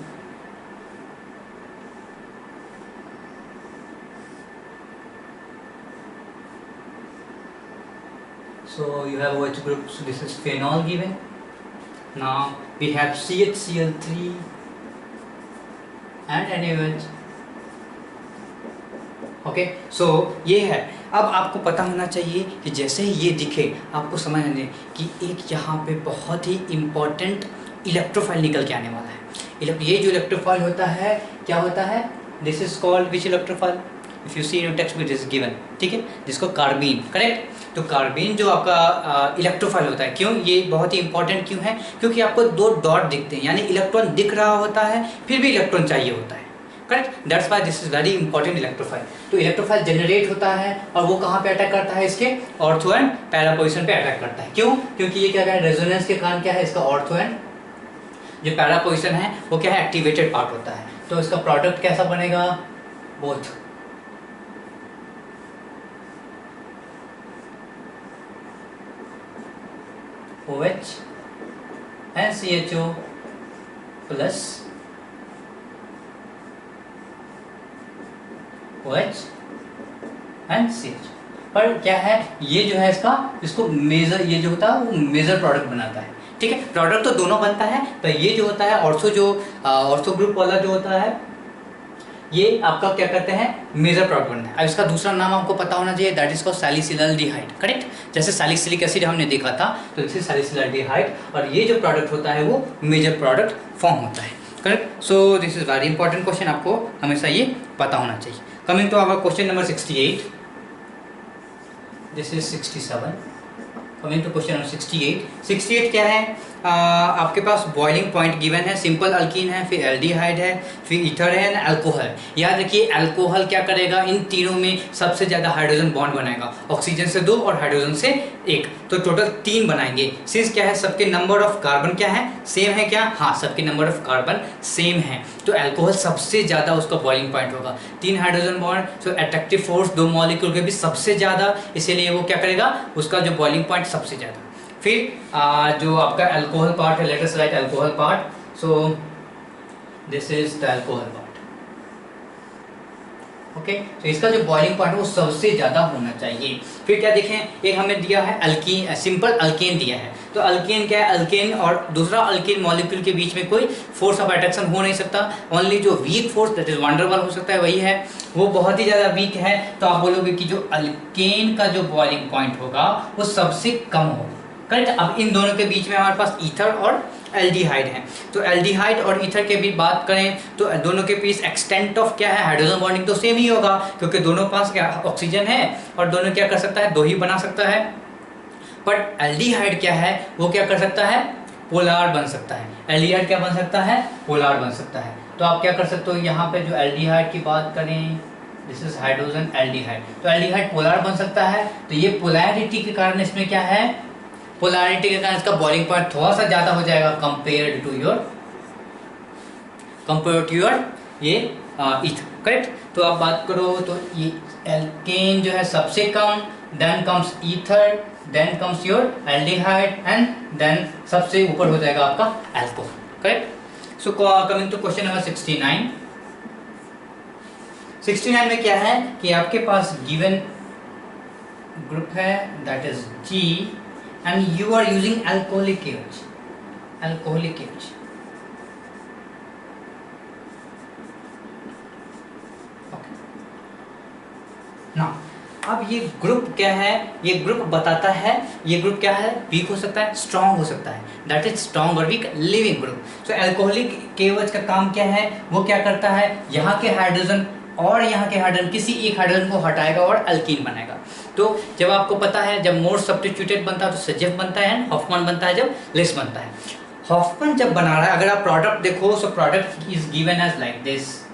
so you have OH group, so this is phenol given. Now we have CHCl3 and NaOH. Okay, so ये है। अब आपको पता होना चाहिए कि जैसे ही ये दिखे आपको समझ आने कि एक यहाँ पे बहुत ही इम्पोर्टेंट इलेक्ट्रोफाइल निकल के आने वाला है। ये जो इलेक्ट्रोफाइल होता है क्या होता है, this is called which electrophile, if you see in textbook it is given, ठीक है, जिसको कार्बीन, करेक्ट। तो कार्बीन जो आपका इलेक्ट्रोफाइल होता है, क्यों ये बहुत ही इंपॉर्टेंट क्यों है, क्योंकि आपको दो डॉट दिखते हैं, यानी इलेक्ट्रॉन दिख रहा होता है फिर भी इलेक्ट्रॉन चाहिए होता है, correct. That's why this is very important electrophile. तो इलेक्ट्रोफाइल जनरेट होता है और वो कहाँ पे अटैक करता है, इसके ऑर्थो एंड पैरा पोजीशन पे अटैक करता है। क्यों, क्योंकि ये क्या है, रेजोनेंस के कारण क्या है, इसका ऑर्थो एंड जो पैरा पोजीशन है वो क्या है, एक्टिवेटेड पार्ट होता है। तो इसका प्रोडक्ट कैसा बनेगा, both OH and CHO plus OH and CH। पर क्या है, ये जो है इसको मेजर, ये जो होता है वो मेजर प्रोडक्ट बनाता है, ठीक है। प्रोडक्ट तो दोनों बनता है, पर ये जो होता है ऑर्थो ग्रुप वाला जो होता है ये आपका क्या करते हैं, मेजर प्रोडक्ट बनता है। अब इसका दूसरा नाम आपको पता होना चाहिए, दैट इज कॉल्ड सैलिसिलडिहाइड, करेक्ट। जैसे सैलिसिलिक एसिड हमने देखा था, तो दिस इज सैलिसिलडिहाइड और ये जो प्रोडक्ट होता है वो मेजर प्रोडक्ट फॉर्म होता है, correct. So this is very important question, आपको हमेशा ये पता होना चाहिए। Coming to our question number 68, this is 67। Coming to question number 68। 68 क्या है, आपके पास बॉइलिंग पॉइंट गिवन है, सिंपल अल्कीन है, फिर एल्डिहाइड है, फिर ईथर है ना अल्कोहल। याद रखिए अल्कोहल क्या करेगा, इन तीनों में सबसे ज़्यादा हाइड्रोजन बॉन्ड बनाएगा, ऑक्सीजन से 2 और हाइड्रोजन से 1, तो टोटल 3 बनाएंगे। सिंस क्या है, सबके नंबर ऑफ कार्बन क्या है, सेम है क्या, हाँ सबके नंबर ऑफ कार्बन सेम है, तो अल्कोहल सबसे ज़्यादा उसका बॉइलिंग पॉइंट होगा। 3 हाइड्रोजन बॉन्ड, सो अट्रैक्टिव फोर्स 2 मॉलिक्यूल के भी सबसे ज़्यादा, इसीलिए वो क्या करेगा, उसका जो बॉइलिंग पॉइंट सबसे ज़्यादा। फिर जो आपका अल्कोहल पार्ट है, late us right alcohol part, so this is the alcohol part, okay. तो इसका जो बॉइलिंग पॉइंट है वो सबसे ज़्यादा होना चाहिए। फिर क्या देखें, एक हमें दिया है अल्कीन, सिंपल अल्केन दिया है, तो अल्केन क्या है, अल्केन और दूसरा अल्केन मॉलिक्यूल के बीच में कोई फोर्स ऑफ अट्रैक्शन हो नहीं सकता, ओनली जो वीक फोर्स दैट इज वंडरबल हो सकता है वही है, वो बहुत ही ज़्यादा वीक है। तो आप बोलोगे कि जो अल्केन का जो बॉइलिंग पॉइंट होगा वो सबसे कम होगा, करेक्ट। अब इन दोनों के बीच में हमारे पास ईथर और एल्डिहाइड है, तो एल्डिहाइड और ईथर के भी बात करें तो दोनों के बीच एक्सटेंट ऑफ क्या है, हाइड्रोजन बॉन्डिंग तो सेम ही होगा, क्योंकि दोनों पास क्या ऑक्सीजन है और दोनों क्या कर सकता है, 2 ही बना सकता है। बट एल्डिहाइड क्या है, वो क्या कर सकता है, पोलार बन सकता है। एल्डिहाइड क्या बन सकता है, पोलार बन सकता है। तो आप क्या कर सकते हो, यहाँ पे जो एल्डिहाइड की बात करें, दिस इज हाइड्रोजन एल्डिहाइड, तो एल्डिहाइड पोलार बन सकता है। तो ये पोलैरिटी के कारण इसमें क्या है, पोलैरिटी के कारण इसका बॉइलिंग पॉइंट थोड़ा सा ज़्यादा हो जाएगा कंपेयर टू योर ये ईथर, करेक्ट। तो आप बात करो तो ये एल्केन जो है सबसे कम, then comes ether, then comes your aldehyde and then सबसे ऊपर हो जाएगा आपका alcohol, correct. So coming to question number 69। 69 में क्या है कि आपके पास गिवन ग्रुप है that is G and you are using alcoholic KOH. Alcoholic KOH. Okay. Now, अब ये ग्रुप क्या है? ये ग्रुप बताता है ये ग्रुप क्या है, वीक हो सकता है, स्ट्रॉन्ग हो सकता है, दैट इज स्ट्रॉन्ग और वीक लिविंग ग्रुप। सो एल्कोहलिक KOH का काम क्या है, वो क्या करता है, यहाँ के हाइड्रोजन और यहाँ के हाइड्रोजन किसी एक हाइड्रोजन को हटाएगा और अल्कीन बनाएगा। तो जब आपको पता है जब मोर सब्स्टिट्यूटेड बनता है तो सजेफ बनता है, हॉफमैन बनता है जब लेस बनता है। हॉफमैन जब बना रहा है, अगर आप प्रोडक्ट देखो, so product is given as like this.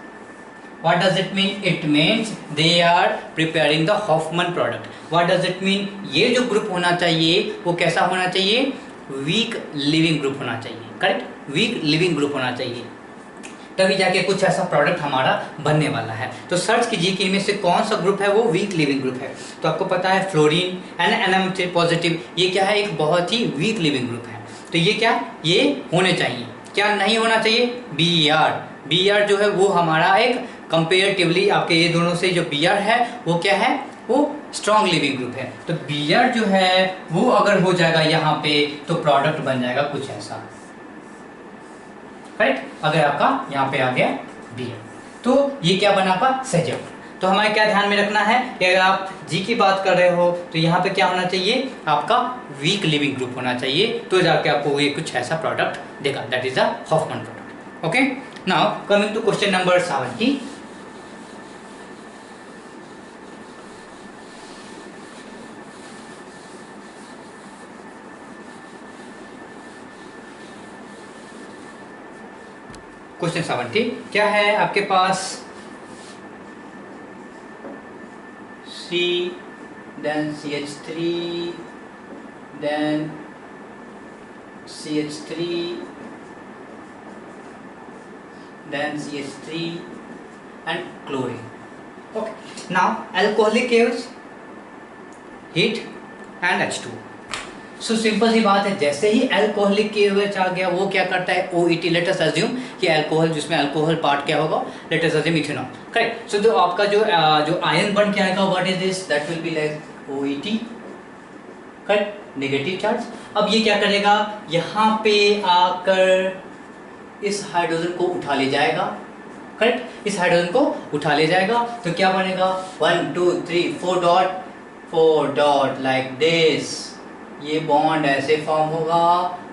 What does it mean? It means they are preparing the Hoffman product. What does it mean? ये जो ग्रुप होना चाहिए वो कैसा होना चाहिए, वीक लिविंग ग्रुप होना चाहिए, करेक्ट, वीक लिविंग ग्रुप होना चाहिए, तभी जाके कुछ ऐसा प्रोडक्ट हमारा बनने वाला है। तो सर्च कीजिए कि इनमें से कौन सा ग्रुप है वो वीक लिविंग ग्रुप है। तो आपको पता है फ्लोरीन NMH पॉजिटिव, ये क्या है, एक बहुत ही वीक लिविंग ग्रुप है। तो ये क्या, ये होने चाहिए, क्या नहीं होना चाहिए, BR जो है वो हमारा एक कंपेरेटिवली आपके ये दोनों से जो BR है वो क्या है, वो स्ट्रॉन्ग लिविंग ग्रुप है। तो BR जो है वो अगर हो जाएगा यहाँ पे तो प्रोडक्ट बन जाएगा कुछ ऐसा, राइट। अगर आपका यहाँ पे आ गया BR तो ये क्या बना आपका सेजफ। तो हमें क्या ध्यान में रखना है कि अगर आप G की बात कर रहे हो तो यहाँ पे क्या होना चाहिए, आपका वीक लिविंग ग्रुप होना चाहिए, तो जाके आपको ये कुछ ऐसा प्रोडक्ट देगा, that is the Hofmann product. Okay, now coming to question number 70। Question 70 क्या है आपके पास, C then CH3 then CH3 then CH3 and chlorine. Okay, now alcoholic KOH, heat and H2O. So simple सी बात है, जैसे ही alcoholic KOH आ गया वो क्या करता है, OET, लेट अस अज्यूम कि अल्कोहल, जिसमें अल्कोहल पार्ट क्या होगा, let us assume ethanol, correct. So जो आपका जो आयन बन के आएगा, what is this, that will be like OET, correct, negative charge. अब ये क्या करेगा, यहाँ पे आकर इस हाइड्रोजन को उठा ले जाएगा, करेक्ट, इस हाइड्रोजन को उठा ले जाएगा, तो क्या बनेगा 1 2 3 4 डॉट लाइक दिस, ये बॉन्ड ऐसे फॉर्म होगा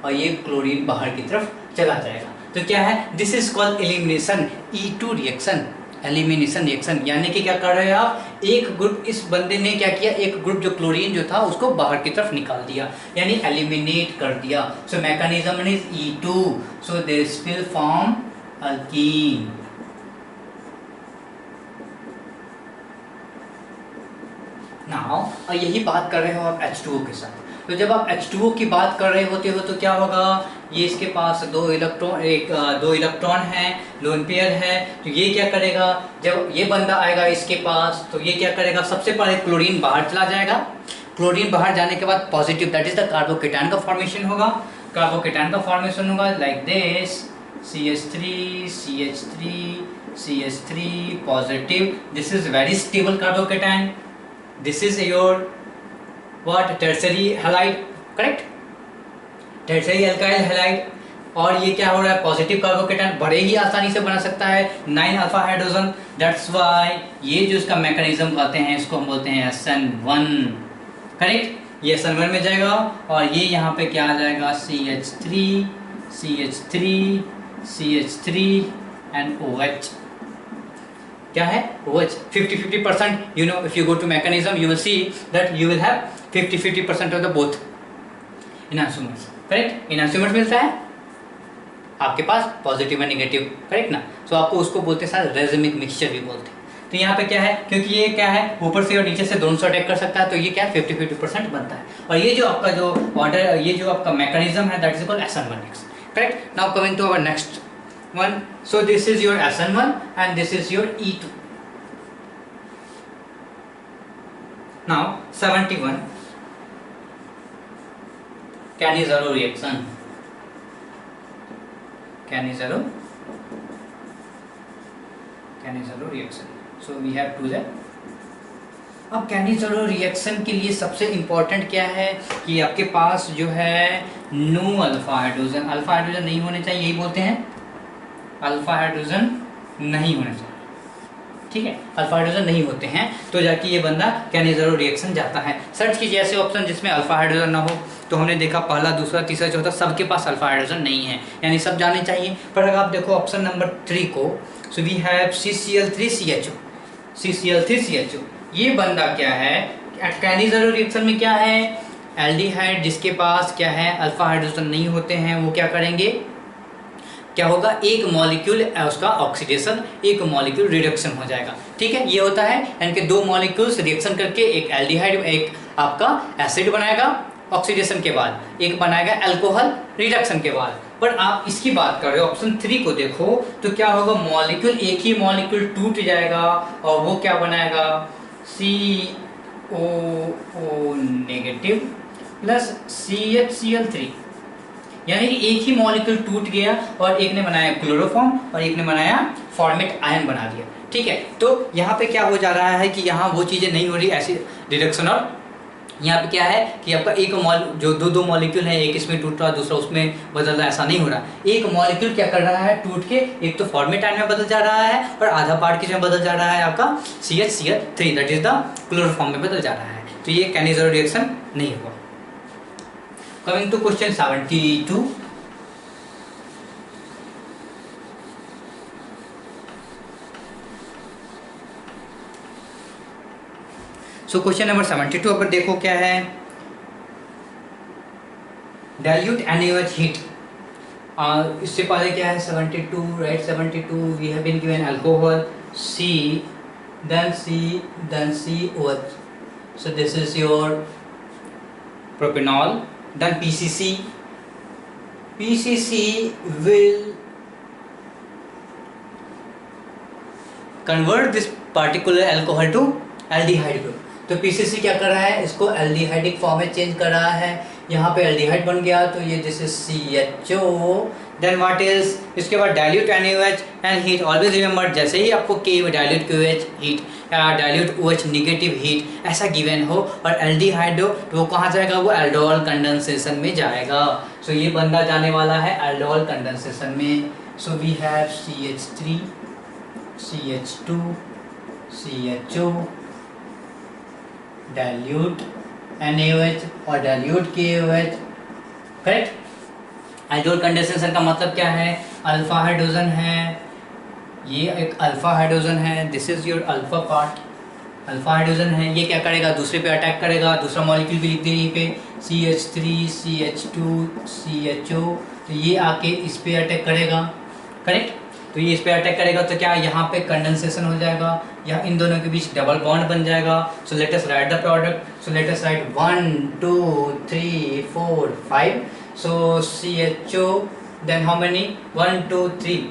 और ये क्लोरीन बाहर की तरफ चला जाएगा। तो क्या है, this is called elimination, E2 reaction, elimination reaction. यानी कि क्या कर रहे हैं आप, एक ग्रुप, इस बंदे ने क्या किया, एक ग्रुप जो क्लोरीन जो था उसको बाहर की तरफ निकाल दिया, यानी एलिमिनेट कर दिया। So mechanism is E2, so this will form alkene. Now यही बात कर रहे हो आप H2O के साथ। तो जब आप H2O की बात कर रहे होते हो तो क्या होगा, ये इसके पास दो इलेक्ट्रॉन है, लोन पेयर है, तो ये क्या करेगा, जब ये बंदा आएगा इसके पास तो ये क्या करेगा, सबसे पहले क्लोरीन बाहर चला जाएगा, क्लोरीन बाहर जाने के बाद positive, that is the carbocation का फॉर्मेशन होगा, कार्बोकेटायन का फॉर्मेशन होगा like this, CH3 positive, this is very stable carbocation, this is your what tertiary halide, correct, tertiary alkyl halide। और ये क्या हो रहा है, पॉजिटिव कार्बोकेटायन बड़े ही आसानी से बना सकता है 9 अल्फा हाइड्रोजन, दैट्स वाई ये जो इसका मैकेनिज्म कहते हैं इसको हम बोलते हैं SN1, करेक्ट, ये SN1 में जाएगा और ये यहाँ पे क्या आ जाएगा, CH3 एंड OH, क्या है OH, 50-50%, you know, if you go to mechanism you will see that you will have 50-50% of the both enantiomers, correct, enantiomers मिलता है आपके पास पॉजिटिव और नेगेटिव, करेक्ट ना। सो आपको उसको बोलते हैं साथ रेजिमिक मिक्सचर भी बोलते हैं। तो यहाँ पे क्या है, क्योंकि ये क्या है ऊपर से और नीचे से दोनों से अटैक कर सकता है, तो ये क्या है 50-50% बनता है। और ये जो आपका जो ऑर्डर, ये जो आपका मैकेनिज्म है that is called SN1X, correct. Now coming to our next one, so this is your SN1 and this is your E2. Now 71 Cannizzaro reaction, Cannizzaro reaction, so we have to the अब कैनिज़रो reaction के लिए सबसे important क्या है कि आपके पास जो है no alpha hydrogen, alpha hydrogen नहीं होने चाहिए, यही बोलते हैं अल्फा हाइड्रोजन नहीं होने चाहिए, ठीक है, अल्फा हाइड्रोजन नहीं होते हैं तो जाके ये बंदा कैनिज़रो रिएक्शन जाता है। सर्च कीजिए ऐसे ऑप्शन जिसमें अल्फा हाइड्रोजन ना हो, तो हमने देखा पहला, दूसरा, तीसरा, चौथा सबके पास अल्फा हाइड्रोजन नहीं है, यानी सब जाने चाहिए। पर अगर आप देखो ऑप्शन नंबर 3 को, सो वी हैव CCl3CHO, CCl3CHO, ये बंदा क्या है कैनिज़रो रिएक्शन में क्या है, एल्डिहाइड जिसके पास क्या है अल्फा हाइड्रोजन नहीं होते हैं, वो क्या करेंगे, क्या होगा, एक मॉलिक्यूल उसका ऑक्सीडेशन, एक मॉलिक्यूल रिडक्शन हो जाएगा, ठीक है। ये होता है यानी कि दो मॉलिक्यूल्स रिएक्शन करके एक एल्डिहाइड एक आपका एसिड बनाएगा ऑक्सीडेशन के बाद, एक बनाएगा अल्कोहल रिडक्शन के बाद। पर आप इसकी बात कर रहे हो ऑप्शन 3 को देखो तो क्या होगा, मॉलिक्यूल एक ही मॉलिक्यूल टूट जाएगा और वो क्या बनाएगा, COO नेगेटिव प्लस CHCl3, यानी कि एक ही मॉलिक्यूल टूट गया और एक ने बनाया क्लोरोफॉर्म और एक ने बनाया फॉर्मेट आयन बना दिया, ठीक है। तो यहाँ पे क्या हो जा रहा है कि यहाँ वो चीज़ें नहीं हो रही ऐसी रिडक्शन, और यहाँ पे क्या है कि आपका एक जो दो मॉलिक्यूल है, एक इसमें टूट रहा दूसरा उसमें बदल रहा, ऐसा नहीं हो रहा। एक मॉलिक्यूल क्या कर रहा है टूट के, एक तो फॉर्मेट आयन में बदल जा रहा है और आधा पार्ट किस में बदल जा रहा है आपका CHCl3, that is the chloroform में बदल जा रहा है। तो ये कैनिज़रो रिएक्शन नहीं हुआ। Coming to question 72. So question number 72 अगर देखो क्या है, dilute NaOH heat, इससे पहले क्या है 72, right, 72 we have been given alcohol C, then COH, so this is your propanol, then PCC will convert this particular alcohol to aldehyde group। तो PCC क्या कर रहा है, इसको एल्डिहाइडिक फॉर्म में चेंज कर रहा है, यहाँ पे एल्डिहाइड बन गया तो ये this is CHO। Then what is, इसके बाद dilute NaOH and heat, always remember जैसे ही आपको K डाइल्यूट KOH हीट या डाइल्यूट OH निगेटिव हीट ऐसा गिवन हो और एल्डिहाइड हो तो वो कहाँ जाएगा, वो एल्डोहल कंडेंसेशन में जाएगा। सो ये बंदा जाने वाला है एल्डोहल कंडेंसेशन में। So we have CH3 CH2 CHO dilute NaOH और dilute KOH, correct. Aldol condensation का मतलब क्या है, अल्फा हाइड्रोजन है, ये एक अल्फा हाइड्रोजन है, this is your alpha part, alpha hydrogen है, ये क्या करेगा दूसरे पे अटैक करेगा, दूसरा मॉलिक्यूल भी लिख दे यहीं पे CH3 CH2 CHO, तो ये आके इस पे अटैक करेगा, करेक्ट। तो ये इस पे अटैक करेगा तो क्या यहाँ पे कंडेंसेशन हो जाएगा, यहाँ इन दोनों के बीच डबल बॉन्ड बन जाएगा। So let us write the product, so let us write 1 2 3 4 5, so CHO, then how many 1 2 3,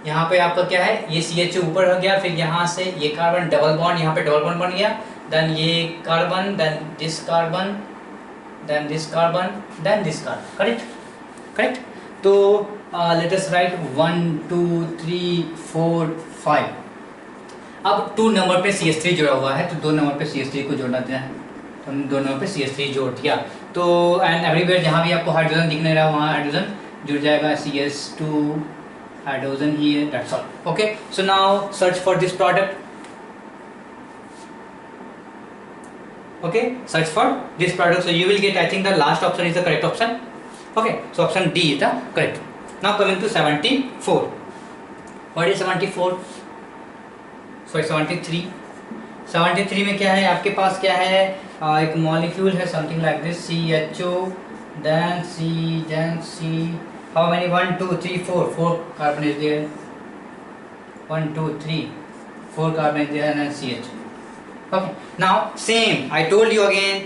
यहाँ पे आपका क्या है, ये CHO ऊपर हो गया, फिर यहाँ से ये कार्बन डबल बॉन्ड, यहाँ पे डबल बॉन्ड बन गया, देन ये carbon, then this carbon, then this carbon, then this carbon, correct, correct. तो लेट अस राइट 1 2 3 4 5। अब 2 नंबर पे CH3 जुड़ा हुआ है तो 2 नंबर पे CH3 को जोड़ना है, तो 2 नंबर पे CH3 जोड़ दिया। तो एंड एवरीवेयर जहाँ भी आपको हाइड्रोजन दिख नहीं रहा वहाँ हाइड्रोजन जुड़ जाएगा, CS2 hydrogen here, that's all. Okay, so now search for this product. Okay, search for this product, so you will get, I think the last option is the correct option. Okay, so option D is the correct. Now coming to 74. What is 74? Sorry, 73. 73 में क्या है आपके पास, क्या है एक molecule है something like this, CHO, then C, how many, 1 2 3 4 carbon is there, 1 2 3 4 carbon is there, and then CH. Okay, now same I told you again,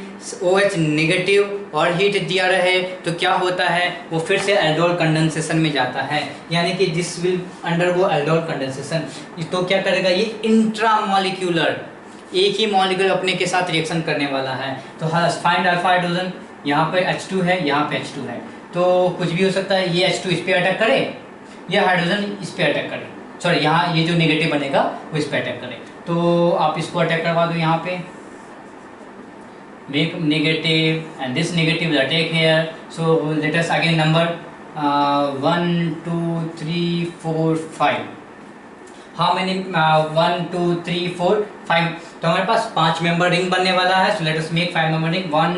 OH negative और heat दिया रहे तो क्या होता है, वो फिर से एल्डोहल कंडेंसेशन में जाता है, यानी कि दिस विल अंडरगो एल्डोहल कंडेंसेशन। तो क्या करेगा, ये इंट्रामॉलिक्यूलर एक ही मॉलिक्यूल अपने के साथ रिएक्शन करने वाला है। तो फाइंड अल्फा हाइड्रोजन, यहाँ पे H2 है, यहाँ पे H2 है, तो कुछ भी हो सकता है, ये H2 इस पे अटैक करे या हाइड्रोजन इस पे अटैक करे, सॉरी यहाँ ये जो नेगेटिव बनेगा वो इस पे अटैक करे, तो आप इसको अटैक करवा दो यहाँ पे, make negative, and this negative will attack here. So let us again number 1 2 3 4 5. How many 1 2 3 4 5. तो हमारे पास 5 मेंबर रिंग बनने वाला है. सो let us make 5 member ring. 1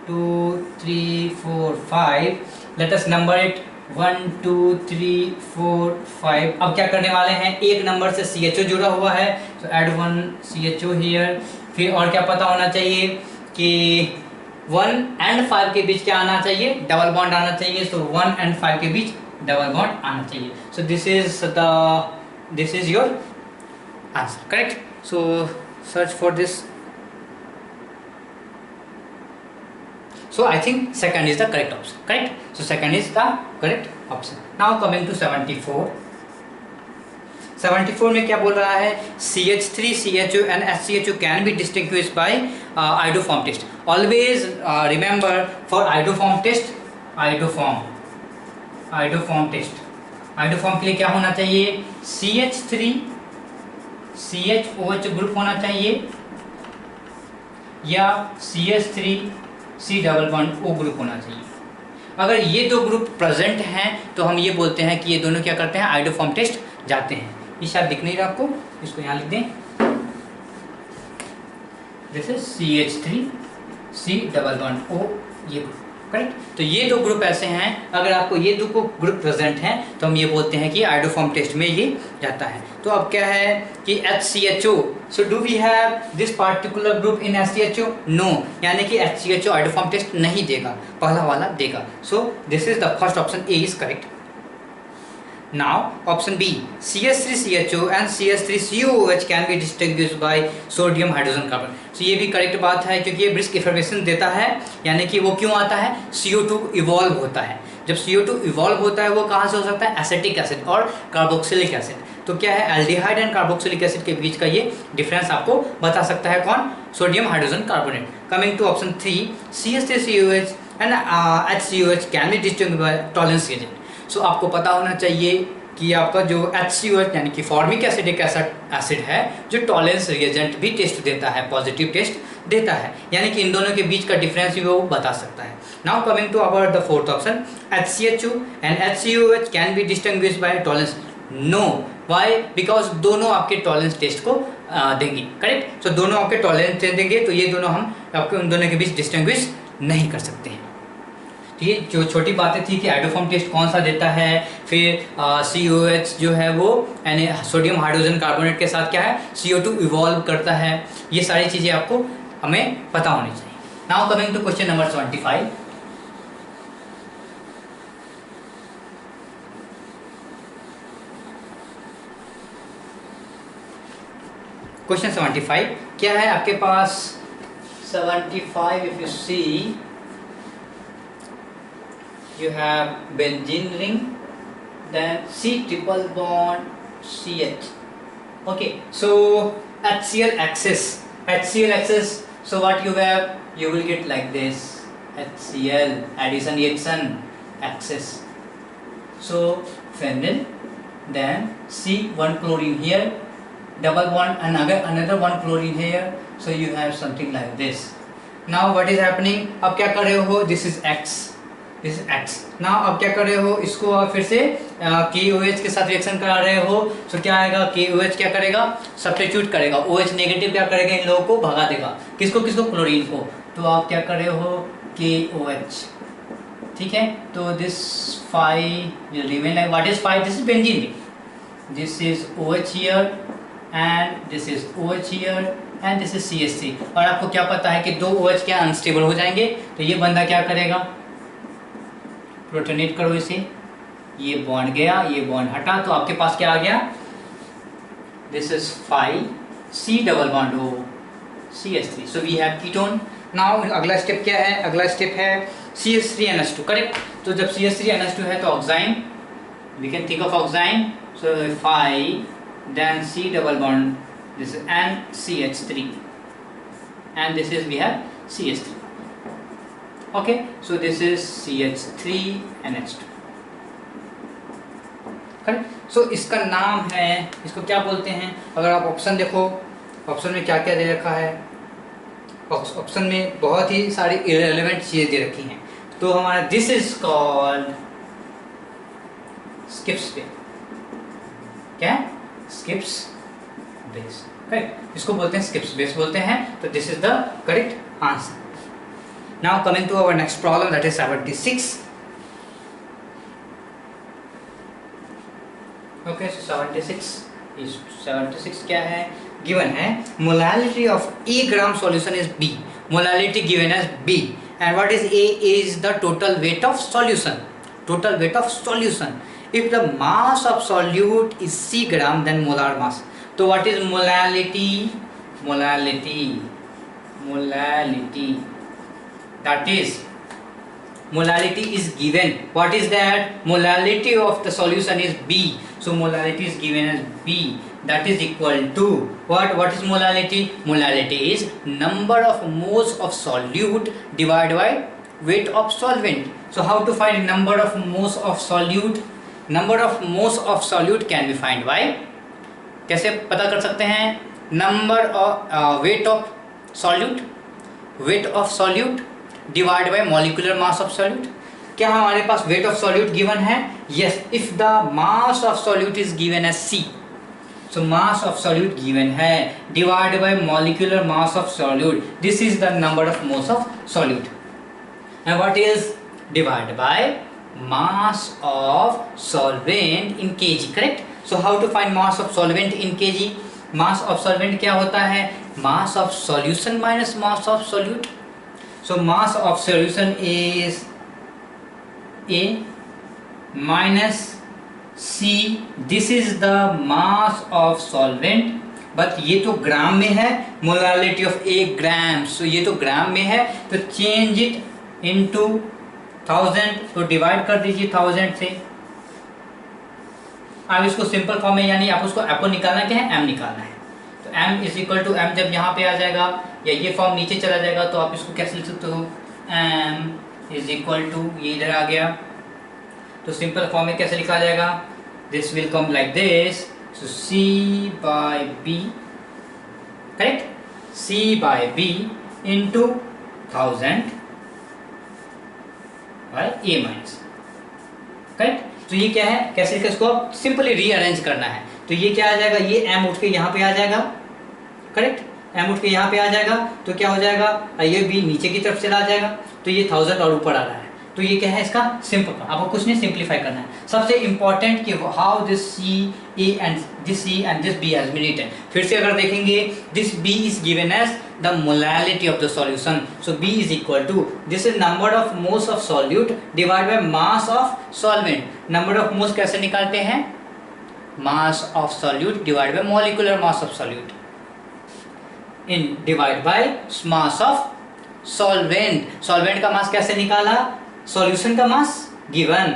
2 3 4 5. Let us number it 1 2 3 4 5. अब क्या करने वाले हैं, एक नंबर से CHO जुड़ा हुआ है, तो ऐड 1 CHO हियर. फिर और क्या पता होना चाहिए कि 1 and 5 के बीच क्या आना चाहिए, डबल बॉन्ड आना चाहिए. सो 1 and 5 के बीच डबल बॉन्ड आना चाहिए. सो this is your answer, correct? So search for this. So I think second is the correct option, correct? So second is the correct option. Now coming to 74. 74 में क्या बोल रहा है, CH3 CHO and HCHO can be distinguished by iodoform test. Always remember for iodoform test, iodoform test, iodoform के लिए क्या होना चाहिए, CH3 CHOH ग्रुप होना चाहिए या CH3 C double bond O group होना चाहिए. अगर ये दो ग्रुप प्रेजेंट हैं तो हम ये बोलते हैं कि ये दोनों क्या करते हैं, आइडोफॉर्म टेस्ट जाते हैं. ये शायद दिख नहीं रहा आपको, इसको यहाँ लिख दें. This is CH3 C double bond O, ये ग्रुप, करेक्ट. तो ये दो ग्रुप ऐसे हैं, अगर आपको ये दो ग्रुप प्रेजेंट हैं तो हम ये बोलते हैं कि आइडोफॉर्म टेस्ट में ये जाता है. तो अब क्या है कि HCHO. So do we have this particular group in HCHO? No, यानी कि HCHO आइडोफॉर्म टेस्ट नहीं देगा, पहला वाला देगा. सो this is the first option, A is correct. Now option B, CH3CHO and CH3COOH can be distinguished by sodium hydrogen carbon. So ये भी correct बात है, क्योंकि ये ब्रिस्क इफर्वेशन देता है, यानी कि वो क्यों आता है, CO2 इवॉल्व होता है. जब CO2 इवॉल्व होता है वो कहाँ से हो सकता है, एसिटिक एसिड और कार्बोक्सिलिक एसिड. तो क्या है, एल्डिहाइड एंड कार्बोक्सिलिक एसिड के बीच का ये डिफरेंस आपको बता सकता है कौन, sodium hydrogen carbonate. Coming to option 3, CH3COH and HCOH can be distinguished by Tollens reagent. So आपको पता होना चाहिए कि आपका जो HCOH यानी कि फॉर्मिक एसिडिक एसिड है, जो टॉलेंस रिएजेंट भी टेस्ट देता है, पॉजिटिव टेस्ट देता है, यानी कि इन दोनों के बीच का डिफरेंस भी वो बता सकता है. Now coming to our the fourth option, HCHO and HCOH can be distinguished by Tollens. No, why, because दोनों आपके टॉलेंस टेस्ट को देंगे, करेक्ट. सो दोनों आपके टॉलेंस टेस्ट देंगे, तो ये दोनों हम आपके उन दोनों के बीच डिस्टिंग्विश नहीं कर सकते हैं. तो ये जो छोटी बातें थी कि आइडोफॉर्म टेस्ट कौन सा देता है, फिर COH जो है वो यानी सोडियम हाइड्रोजन कार्बोनेट के साथ क्या है, CO2 इवॉल्व करता है, ये सारी चीज़ें आपको हमें पता होनी चाहिए. Now coming to question number 25. Question 75 क्या है आपके पास, 75 if you see, you have benzene ring, then C triple bond CH. Okay, so HCl axis, so what you have, you will get like this, HCl addition reaction axis. So phenyl, then C one chlorine here, double bond and another one chlorine here, so you have something like this. Now what is happening, अब क्या कर रहे हो, this is X, this is x. Now अब क्या कर रहे हो, इसको आप फिर से KOH के साथ रिएक्शन करा रहे हो. सो क्या आएगा, KOH क्या करेगा, सब्स्टिट्यूट करेगा, OH नेगेटिव क्या करेगा, इन लोगों को भगा देगा. किसको किसको, क्लोरीन को. तो आप क्या कर रहे हो, KOH, ठीक है. तो this 5 will remain like, what is 5, this is benzene ring, this is OH here and this is OH here and this is CH3. और आपको क्या पता है कि दो OH क्या अनस्टेबल हो जाएंगे, तो ये बंदा क्या करेगा, प्रोटोनेट करो इसे, ये बॉन्ड गया, ये बॉन्ड हटा, तो आपके पास क्या आ गया, this is 5 C double bond O CH3. So we have ketone. Now अगला स्टेप क्या है, अगला स्टेप है CH3NH2, करेक्ट. तो जब CH3NH2 है तो oxine, we can think of oxine. So 5 then C double bond, this is NCH3 and this is we have CH3. Okay, so this is CH3NH2, correct. So इसका नाम है, इसको क्या बोलते हैं, अगर आप ऑप्शन देखो, ऑप्शन में क्या क्या दे रखा है, ऑप्शन में बहुत ही सारी इररिलेवेंट चीज़ें दे रखी हैं। तो हमारा this is called Schiff's base. क्या है? Schiff's base, correct. इसको बोलते हैं स्किप्स बेस बोलते हैं। तो this is the correct answer. Now coming to our next problem, that is 76। Okay, so 76 क्या है? गिवन है molality of A gram solution is B. Molality given as B and what is A? Is the total weight of solution. Total weight of solution. If the mass of solute is C gram then molar mass. तो what is molality? Molality that is molality is given. What is that? Molality of the solution is B. So molality is given as B. That is equal to what is molality? Molality is number of moles of solute divided by weight of solvent. So how to find number of moles of solute? Number of moles of solute can be find by, कैसे पता कर सकते हैं? Number of weight of solute divide by molecular mass of solute. क्या हमारे पास weight of solute given है? Yes, if the mass of solute is given as C, so mass of solute given है divide by molecular mass of solute, this is the number of moles of solute. And what is divide by mass of solvent in KG, correct. So how to find mass of solvent in KG? Mass of solvent क्या होता है? Mass of solution minus mass of solute. So mass of solution is A minus C. This is the mass of solvent. But ये तो ग्राम में है, molality of 1 ग्राम। सो ये तो ग्राम में है, तो चेंज इट इनटू 1000। तो डिवाइड कर दीजिए 1000 से। अब इसको सिंपल फॉर्म में, यानी आप उसको आपको निकालना क्या है? m निकालना है। तो m is equal to m जब यहाँ पे आ जाएगा या ये फॉर्म नीचे चला जाएगा तो आप इसको कैसे लिख सकते हो? m इज इक्वल टू, ये इधर आ गया तो सिंपल फॉर्म में कैसे लिखा जाएगा? This will come like this. So c by b, correct, c by b into 1000 by a minus, correct. तो ये क्या है? कैसे लिखा? इसको आप सिंपली रीअरेंज करना है। तो ये क्या आ जाएगा? ये m उठ के यहाँ पे आ जाएगा, करेक्ट। m उठ के यहाँ पे आ जाएगा तो क्या हो जाएगा? ये b नीचे की तरफ चला जाएगा तो ये 1000 और ऊपर आ रहा है। तो ये क्या है? इसका सिंपल, आपको कुछ नहीं, सिंप्लीफाई करना है। सबसे इंपॉर्टेंट कि how this c and this b has been written. फिर से अगर देखेंगे, this b is given as the molality of the solution. So b is equal to, this is number of moles of solute divide by mass of solvent. Number of moles कैसे निकालते हैं? Mass of solute divide by molecular mass of solute in divide by mass of solvent. Solvent का mass कैसे निकाला? Solution का mass given,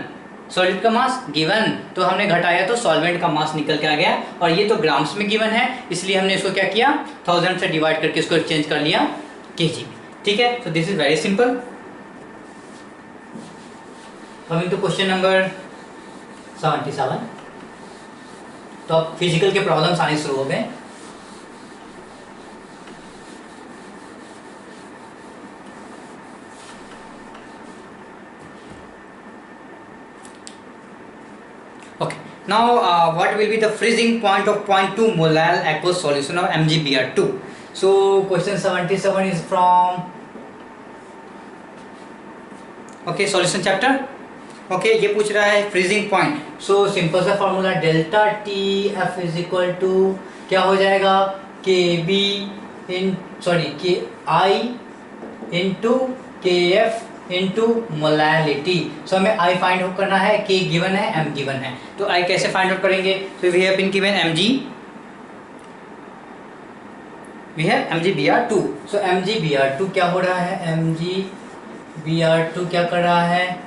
solute का mass given, तो हमने घटाया तो सॉल्वेंट का मास निकल के आ गया। और ये तो ग्राम्स में गिवन है, इसलिए हमने इसको क्या किया? 1000 से डिवाइड करके इसको चेंज कर लिया केजी में। ठीक है, तो this is very simple. Coming to question number 77। तो अब फिजिकल के प्रॉब्लम्स आने शुरू हो गए। Okay, now what will be the freezing point of 0.2 molal aqueous solution of MgBr2? So question 77 is from solution chapter। ये पूछ रहा है freezing point। So सिंपल सा formula delta T F is equal to क्या हो जाएगा? K i into K f into molality. So हमें i find out करना है, के गिवन है, एम गिवन है। तो आई कैसे फाइंड आउट करेंगे? तो we have been given MgBr2। So MgBr2 क्या हो रहा है? MgBr2 क्या कर रहा है?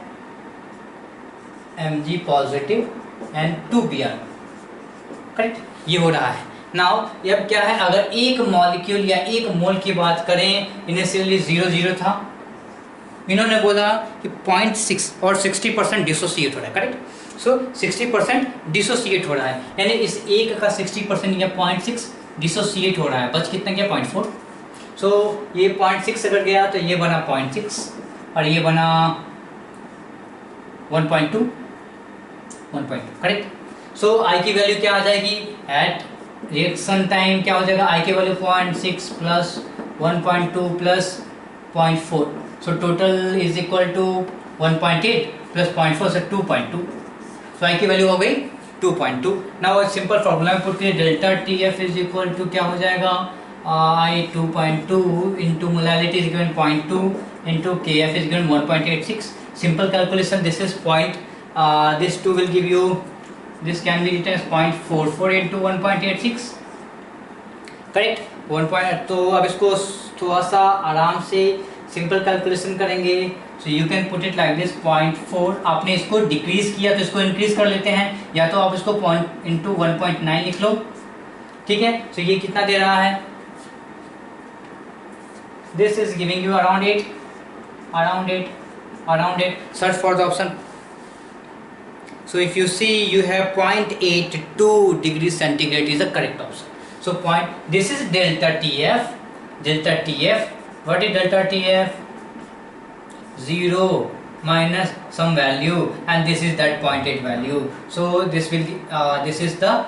Mg positive and 2Br, correct, ये हो रहा है। नाउ अब क्या है? अगर एक मॉलिक्यूल या एक मोल की बात करें, इनिशियली 0 था, इन्होंने बोला कि 0.6 और 60% डिसोसिएट हो रहा है, करेक्ट। सो 60% डिसोसिएट हो रहा है, यानी इस एक का 60% या 0.6 डिसोसिएट हो रहा है, बच कितना गया? 0.4। सो ये 0.6 अगर गया तो ये बना 0.6 और ये बना 1.2 करेक्ट। सो आई की वैल्यू क्या आ जाएगी एट रिएक्शन टाइम, क्या हो जाएगा आई की value 0.6 plus 1.2 plus 0.4, so total is equal to 1.8 plus 0.4 से 2.2, सो आई की वैल्यू हो गई 2.2। नाउ सिंपल फॉर्मूला में पुट करिए, delta T F is equal to क्या हो जाएगा I 2.2 into molality is given 0.2 into K F is given 1.86। Simple calculation, this is point, this 2 will give you, this can be written as 0.44 into 1.86 correct 1 point। तो अब इसको थोड़ा सा आराम से सिंपल कैलकुलेशन करेंगे, so you can put it like this 0.4, आपने इसको डिक्रीज किया तो इसको इंक्रीज कर लेते हैं, या तो आप इसको पॉइंट इंटू 1.9 लिख लो, ठीक है। सो ये कितना दे रहा है, this is giving you around 8, search for the option. So if you see, you have 0.82 degrees centigrade is the correct option. So this is delta TF. What is delta TF? 0 minus some value, and this is that 0.8 value. So this is the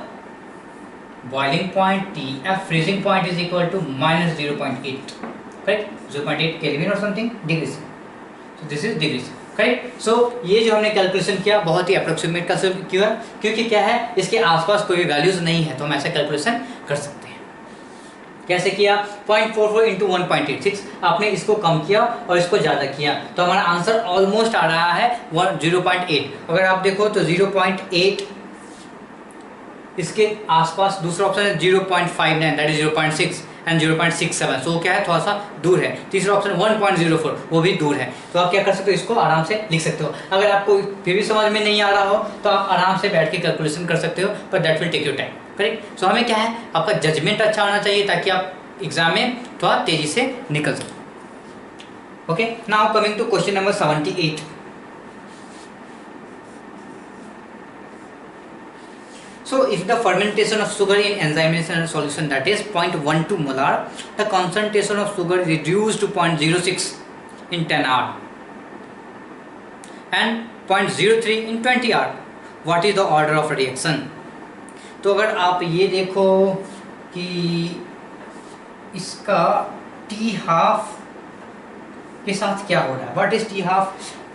boiling point. TF freezing point is equal to minus 0.8. Correct? 0.8 Kelvin or something degrees. So this is degrees. Correct. So ये जो हमने calculation किया बहुत ही approximate का किया, क्योंकि क्या है इसके आसपास कोई भी वैल्यूज नहीं है, तो हम ऐसा कैलकुलेशन कर सकते हैं। कैसे किया, 0.44 इंटू 1.86, आपने इसको कम किया और इसको ज़्यादा किया, तो हमारा आंसर ऑलमोस्ट आ रहा है 0.8। अगर आप देखो तो 0.8 इसके आसपास, दूसरा ऑप्शन है 0.59 दैट इज 0.6 एंड 0.67, सो क्या है थोड़ा सा दूर है। तीसरा ऑप्शन 1.04 वो भी दूर है, तो आप क्या कर सकते हो इसको आराम से लिख सकते हो। अगर आपको फिर भी समझ में नहीं आ रहा हो तो आप आराम से बैठ के कैलकुलेशन कर सकते हो, पर that will take your time, correct. So हमें क्या है आपका जजमेंट अच्छा होना चाहिए ताकि आप एग्जाम में थोड़ा तेजी से निकल सकें। Okay, now coming to question number 78। So if the fermentation of sugar in enzyme solution that is 0.12 molar, the concentration of sugar is reduced to 0.06 in 10 hour and 0.03 in 20 hour. What is the order of reaction? तो अगर आप ये देखो कि इसका T half के साथ क्या हो रहा है, what is T half?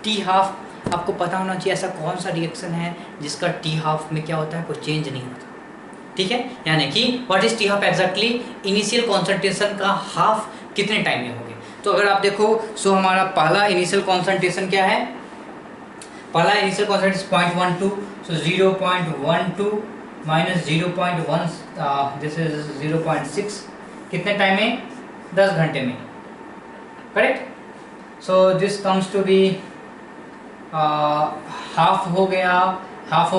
T half आपको पता होना चाहिए ऐसा कौन सा रिएक्शन है जिसका टी हाफ में क्या होता है, कोई चेंज नहीं होता, ठीक है। यानी कि what is T half exactly, initial concentration का हाफ कितने टाइम में हो गया। तो अगर आप देखो, सो हमारा पहला इनिशियल कॉन्सेंट्रेशन क्या है, पहला initial concentration 0.12, so 0.12 minus 0.1 this is 0.6, कितने टाइम में, 10 घंटे में, correct. So this comes to be half हो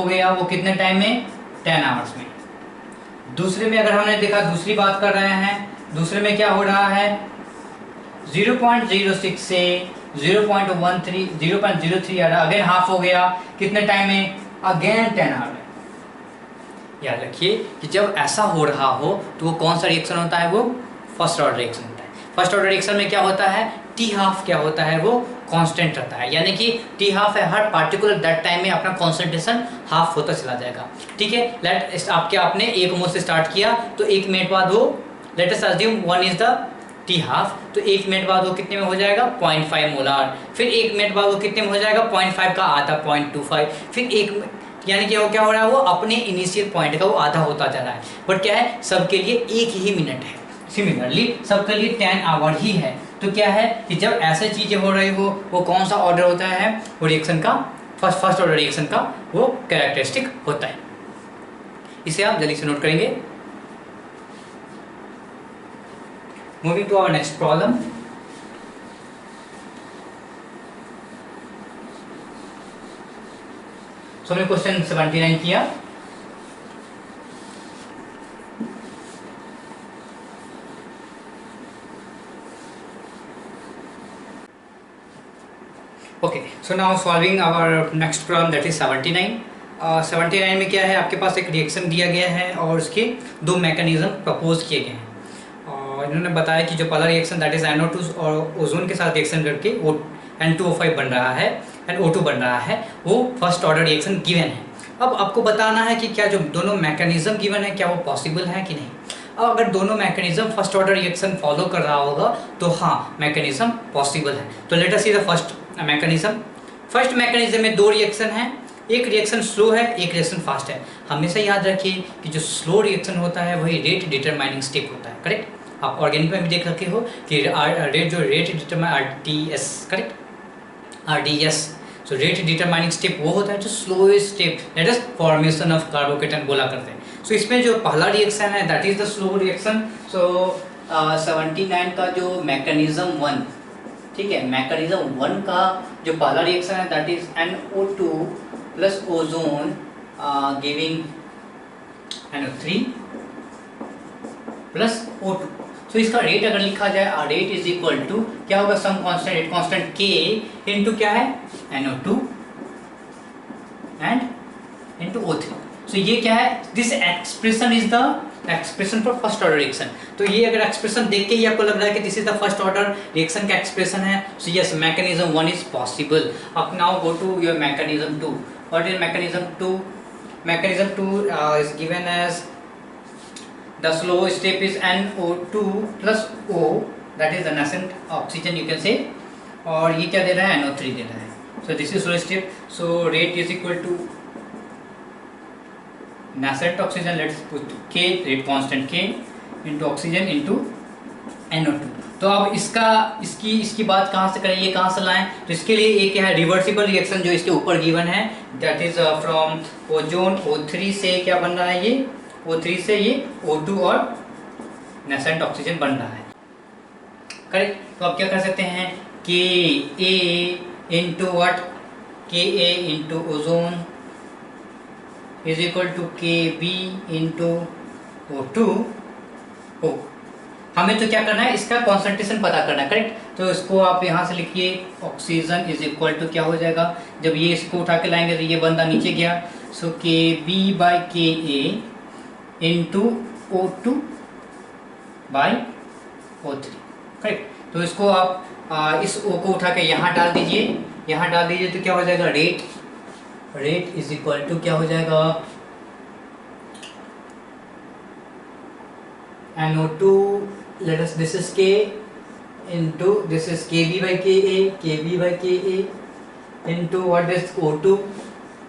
गया वो कितने टाइम में, 10 आवर्स में। दूसरे में अगर हमने देखा, दूसरी बात कर रहे हैं, दूसरे में क्या हो रहा है 0.06 से 0.03 आ रहा, अगेन हाफ हो गया, कितने टाइम में, अगेन 10 आवर में। याद रखिए कि जब ऐसा हो रहा हो तो वो कौन सा रिएक्शन होता है, वो फर्स्ट ऑर्डर रिएक्शन होता है। फर्स्ट ऑर्डर रिएक्शन में क्या होता है, टी हाफ क्या होता है, वो कांस्टेंट रहता है, यानी कि टी हाफ है हर पार्टिकुलर दैट टाइम में अपना कॉन्सेंट्रेशन हाफ होता चला जाएगा, ठीक है। लेट आपने 1 मोल से स्टार्ट किया तो 1 मिनट बाद वो, late us assume 1 is the T half, तो 1 मिनट बाद वो कितने में हो जाएगा, 0.5 मोलार, फिर 1 मिनट बाद वो कितने में हो जाएगा, 0.5 का आधा 0.25, फिर 1, यानी कि वो क्या हो रहा है, वो अपने इनिशियल पॉइंट का वो आधा होता जा रहा है, बट क्या है सबके लिए 1 ही मिनट है, सिमिलरली सबके लिए 10 आवर ही है। तो क्या है कि जब ऐसे चीज़ें हो रही हो, वो कौन सा ऑर्डर होता है, वो रिएक्शन का फर्स्ट ऑर्डर रिएक्शन का वो कैरेक्टरिस्टिक होता है। इसे आप जल्दी से नोट करेंगे। Moving to our next problem. So हमने क्वेश्चन 79 किया। Okay, so now solving our next problem that is 79। 79 में क्या है, आपके पास एक रिएक्शन दिया गया है और उसके 2 मैकेनिज्म प्रपोज किए गए हैं। और इन्होंने बताया कि जो पहला रिएक्शन दैट इज NO2 और ओजोन के साथ रिएक्शन करके वो N2O5 बन रहा है एंड O2 बन रहा है, वो फर्स्ट ऑर्डर रिएक्शन गिवन है। अब आपको बताना है कि क्या जो दोनों मैकेनिज्म गिवन है क्या वो पॉसिबल है कि नहीं। अब अगर दोनों mechanism first order reaction follow कर रहा होगा तो हाँ मैकेनिज्म पॉसिबल है। तो let us see the first mechanism. First mechanism में दो रिएक्शन है, एक रिएक्शन स्लो है, एक रिएक्शन फास्ट है। हमेशा याद रखिए कि जो स्लो रिएक्शन होता है वही रेट डिटरमाइनिंग स्टेप होता है, करेक्ट। आप ऑर्गेनिक में भी देख रखे हो कि rate determine RDS, correct, RDS। So rate determining step वो होता है जो slowest step, that is formation of carbocation बोला करते हैं। सो इसमें जो पहला रिएक्शन है that is the slow reaction. So 79 का जो मैकेनिज्म 1, ठीक है, मैकेनिज्म 1 का जो पहला रिएक्शन है that is NO2 plus ozone giving NO3 plus O2। सो इसका रेट अगर लिखा जाए रेट इज इक्वल टू क्या होगा, some constant, rate constant K into क्या है NO2 एंड इनटू O3। सो ये क्या है, this expression is the expression for first order reaction. तो ये अगर एक्सप्रेशन देख के ही आपको लग रहा है कि this is the first order reaction का एक्सप्रेशन है, so yes mechanism 1 is possible. अब now go to your mechanism 2। What is mechanism 2? Mechanism 2 is given as the slow step is NO2 plus O, that is the nascent oxygen you can say, और ये क्या दे रहा है, NO3 दे रहा है। so this is slow step, so rate is equal to nascent oxygen, let's put K, rate constant K into oxygen into NO2। तो अब इसकी बात कहाँ से करें, ये कहाँ से लाएं, तो इसके लिए एक क्या है रिवर्सिबल रिएक्शन जो इसके ऊपर गिवन है, that is from ozone O3 से क्या बन रहा है, ये O3 से ये O2 और नेसेंट ऑक्सीजन बन रहा है, करेक्ट। तो अब क्या कर सकते हैं, Ka into what, Ka into ozone is equal to Kb into O2। हमें तो क्या करना है, इसका कॉन्सेंट्रेशन पता करना है, करेक्ट। तो इसको आप यहाँ से लिखिए, ऑक्सीजन इज इक्वल टू क्या हो जाएगा, जब ये इसको उठा के लाएंगे तो ये बंदा नीचे गया, सो Kb by Ka into O2 by O3, correct. तो इसको आप इस O को उठा के यहाँ डाल दीजिए, यहाँ डाल दीजिए तो क्या हो जाएगा, रेट इज इक्वल टू क्या हो जाएगा, NO2 let us this is K into this is Kb by Ka into what is O2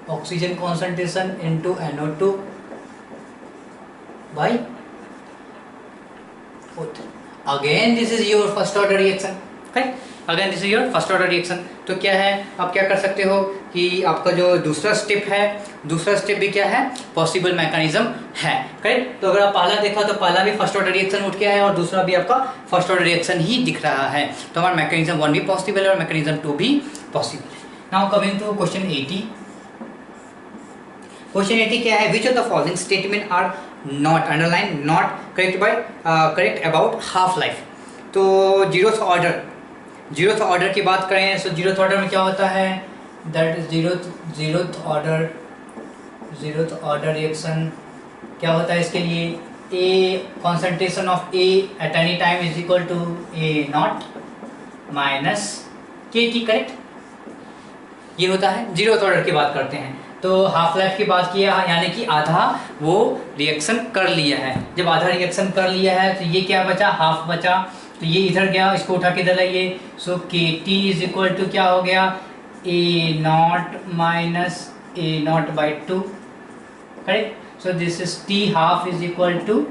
oxygen concentration into NO2 by O3। again this is your first order reaction, right? Again this is your first order reaction. तो क्या है, आप क्या कर सकते हो कि आपका जो दूसरा स्टेप है, दूसरा स्टेप भी क्या है, पॉसिबल मैकेनिज्म है, करेक्ट। तो अगर आप पहला देखा तो पहला भी फर्स्ट ऑर्डर रिएक्शन उठ के आया और दूसरा भी आपका फर्स्ट ऑर्डर रिएक्शन ही दिख रहा है। तो हमारा मैकेनिज्म 1 भी पॉसिबल है और मैकेनिज्म 2 भी पॉसिबल है। Now coming to question 80। Question 80 क्या है, which of the following statement are not, underline not, correct about half life. तो जीरोथ ऑर्डर की बात करें, सो जीरोथ ऑर्डर में क्या होता है, that is zeroth order reaction क्या होता है, इसके लिए A concentration of A at any time is equal to A0 minus KT, correct. ये होता है जीरोथ ऑर्डर की बात करते हैं। तो हाफ लाइफ की बात किया, यानी कि आधा वो रिएक्शन कर लिया है। जब आधा रिएक्शन कर लिया है तो ये क्या बचा, हाफ बचा, तो ये इधर गया, इसको उठा के दलाइए, so KT is equal to क्या हो गया, A0 minus A0 by 2, correct. So this is T half is equal to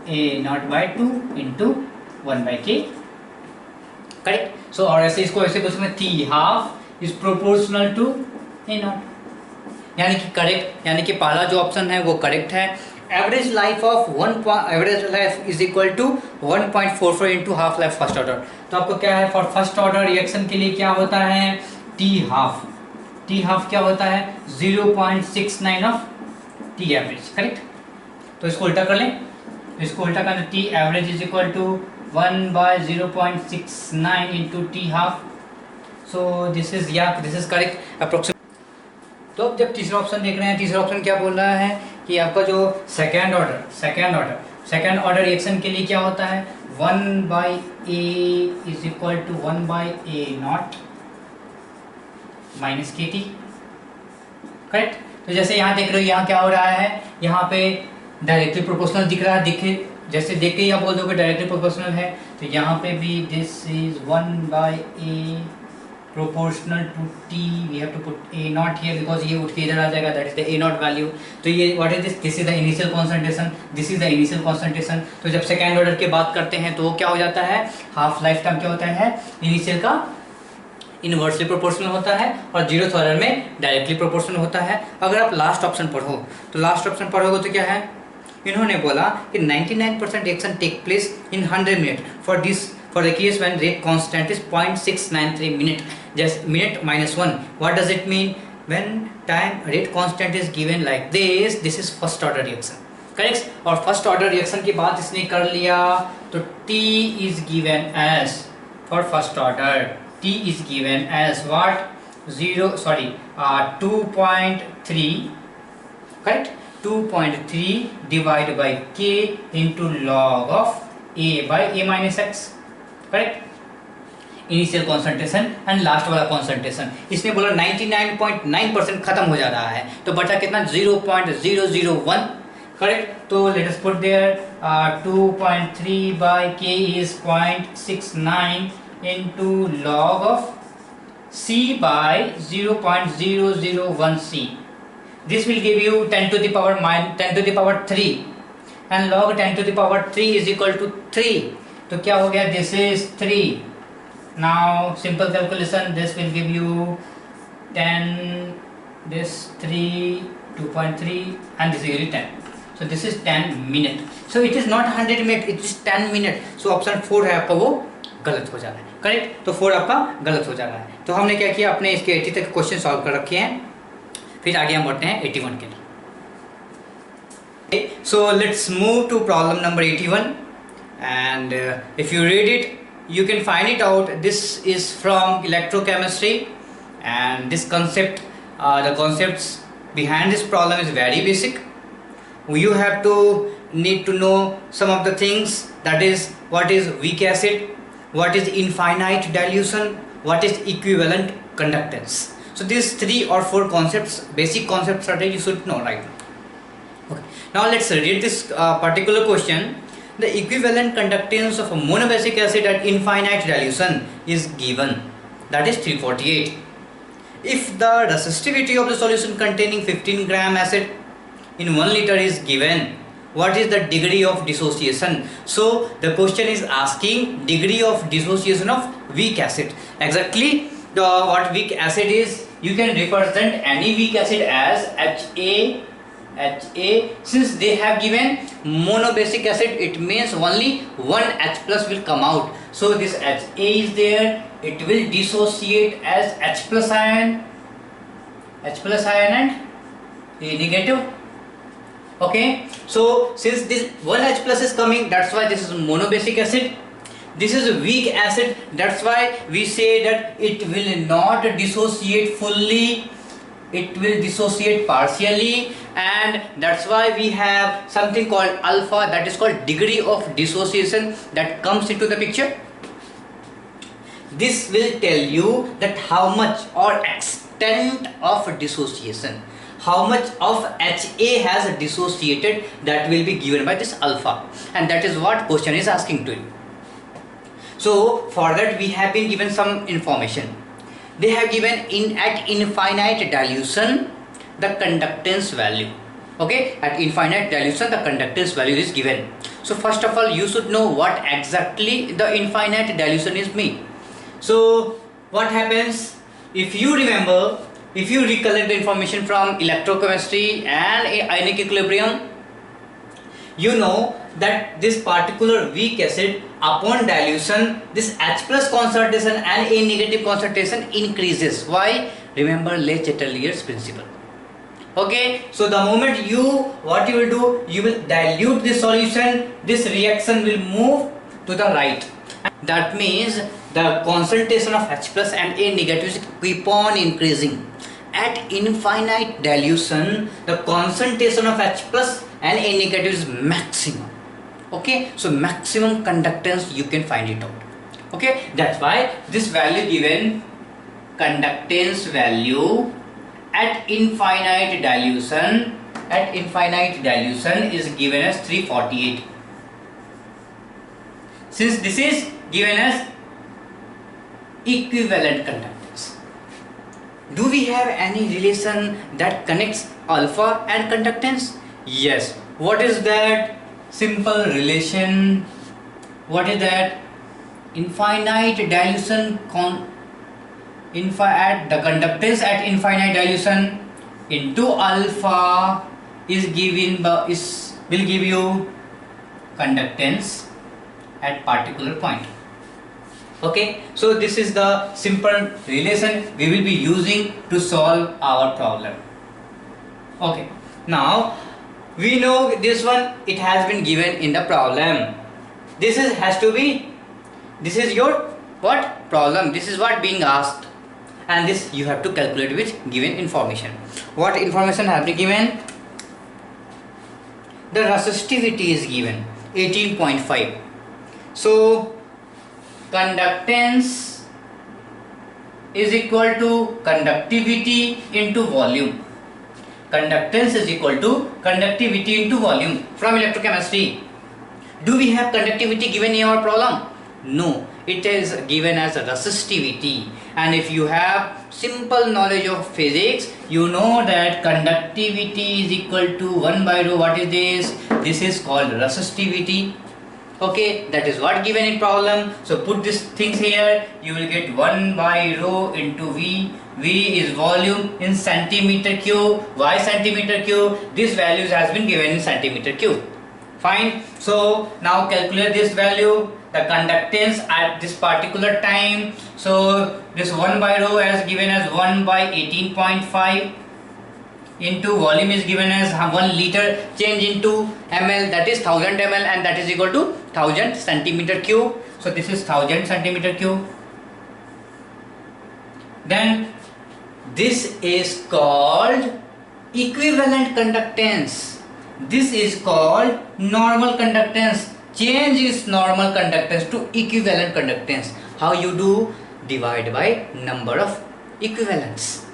A0 by 2 into 1 by K, correct. So और ऐसे इसको ऐसे कुछ में T half is proportional to A0, यानी कि करेक्ट, यानी कि पहला जो ऑप्शन है वो करेक्ट है। Average life is equal to 1.44 into half life first order. तो आपको क्या है, फॉर फर्स्ट ऑर्डर रिएक्शन के लिए क्या होता है, टी हाफ क्या होता है, 0.69 ऑफ टी एवरेज, करेक्ट। तो इसको उल्टा कर लें, इसको उल्टा करना, T average is equal to 1/0.69 into T half. So this is correct approximate. तो अब जब तीसरा ऑप्शन देख रहे हैं, तीसरा ऑप्शन क्या बोल रहा है कि आपका जो second order second order reaction के लिए क्या होता है, 1/a is equal to 1/a0 minus KT, correct. तो जैसे यहाँ देख रहे हो, यहाँ क्या हो रहा है, यहाँ पे डायरेक्टली प्रोपोर्शनल दिख रहा है, दिखे जैसे देख के आप बोल दोगे डायरेक्टली प्रोपोर्शनल है, तो यहाँ पे भी this is 1/a proportional to t, we have to put a0 here because ये उठ के इधर आ जाएगा, that is the a0 value. तो ये what is this, this is the initial concentration, this is the initial concentration. तो जब second order की बात करते हैं तो वो क्या हो जाता है, हाफ लाइफ टाइम क्या होता है, इनिशियल का इनवर्सली प्रोपोर्शनल होता है और जीरोथ ऑर्डर में डायरेक्टली प्रोपोर्शनल होता है। अगर आप लास्ट ऑप्शन पढ़ो तो लास्ट ऑप्शन पढ़ोगे तो क्या है, इन्होंने बोला कि 99% reaction take place in 100 minute for the case when rate constant is 0.693 minute, just minute -1। What does it mean, when time rate constant is given like this is first order reaction, correct. और first order reaction की बात इसने कर लिया तो T is given as, for first order T is given as what, 2.3, correct, 2.3 divided by K into log of A by A minus X, correct। Initial concentration and last वाला concentration, इसने बोला 99.9% खत्म हो जा रहा है, तो बचा कितना, 0.001, करेक्ट। तो let us put there 2.3 by K is 0.69 into log of C by 0.001 C. This will give you 10 to the power 3 and log 10 to the power 3 is equal to 3. तो क्या हो गया, this is 3. Now simple calculation, this will give you 10, this 3, 2.3 and this is 10. So this is 10 minute. So it is not 100 minute, it is 10 minute. So option 4 है आपका वो गलत हो जा रहा है, करेक्ट। तो 4 आपका गलत हो जा रहा है। तो हमने क्या किया, अपने इसके 80 तक क्वेश्चन सॉल्व कर रखे हैं, फिर आगे हम बढ़ते हैं 81 के लिए। So let's move to problem number 81 and if you read it you can find it out. This is from electrochemistry and this concept, the concepts behind this problem is very basic. You have to need to know some of the things, that is what is weak acid, what is infinite dilution, what is equivalent conductance. So these 3 or 4 concepts, basic concepts are there, you should know right now. Okay. Now let's read this particular question. The equivalent conductance of a monobasic acid at infinite dilution is given, that is 348. If the resistivity of the solution containing 15 gram acid in 1 liter is given, what is the degree of dissociation? So the question is asking degree of dissociation of weak acid. Exactly what weak acid is, you can represent any weak acid as HA. Since they have given monobasic acid, it means only one H plus will come out. So this HA is there, it will dissociate as H plus ion and A negative. Okay, so since this one H plus is coming, that's why this is monobasic acid. This is a weak acid, that's why we say that it will not dissociate fully, it will dissociate partially, and that's why we have something called alpha, that is called degree of dissociation, that comes into the picture. This will tell you that how much or extent of dissociation, how much of HA has dissociated, that will be given by this alpha, and that is what question is asking to you. So for that we have been given some information. They have given at infinite dilution the conductance value. Okay, at infinite dilution the conductance value is given. So first of all you should know what exactly the infinite dilution is mean. So what happens, if you remember, if you recollect the information from electrochemistry and ionic equilibrium, you know that this particular weak acid upon dilution, this H plus concentration and A negative concentration increases. Why? Remember Le Chatelier's principle. Okay, so the moment what you will do, you will dilute this solution, this reaction will move to the right. That means the concentration of H plus and A negatives keep on increasing. At infinite dilution, the concentration of H plus and A negative is maximum. Okay, so maximum conductance you can find it out. Okay, that's why this value given, conductance value at infinite dilution is given as 348. Since this is given as equivalent conductance, do we have any relation that connects alpha and conductance? Yes. What is that simple relation? What is that? Infinite dilution at the conductance at infinite dilution into alpha is given by will give you conductance at particular point. Okay, so this is the simple relation we will be using to solve our problem. Okay, now we know this one, it has been given in the problem. This is your what problem, this is what being asked, and this you have to calculate with given information. What information have been given? The resistivity is given 18.5. so conductance is equal to conductivity into volume. Conductance is equal to conductivity into volume from electrochemistry. Do we have conductivity given in our problem? No, it is given as a resistivity. And if you have simple knowledge of physics, you know that conductivity is equal to 1 by rho. What is this? This is called resistivity. Okay, that is what given in problem. So put these things here, you will get 1 by rho into V. V is volume in centimeter cube. Why centimeter cube? This values has been given in centimeter cube. Fine. So now calculate this value, the conductance at this particular time. So this 1 by rho is given as 1 by 18.5 into volume is given as 1 liter, change into ml, that is 1000 ml, and that is equal to 1000 centimeter cube. So this is 1000 centimeter cube. Then this is called equivalent conductance. This is called normal conductance. Change is normal conductance to equivalent conductance. How you do? Divide by number of equivalents.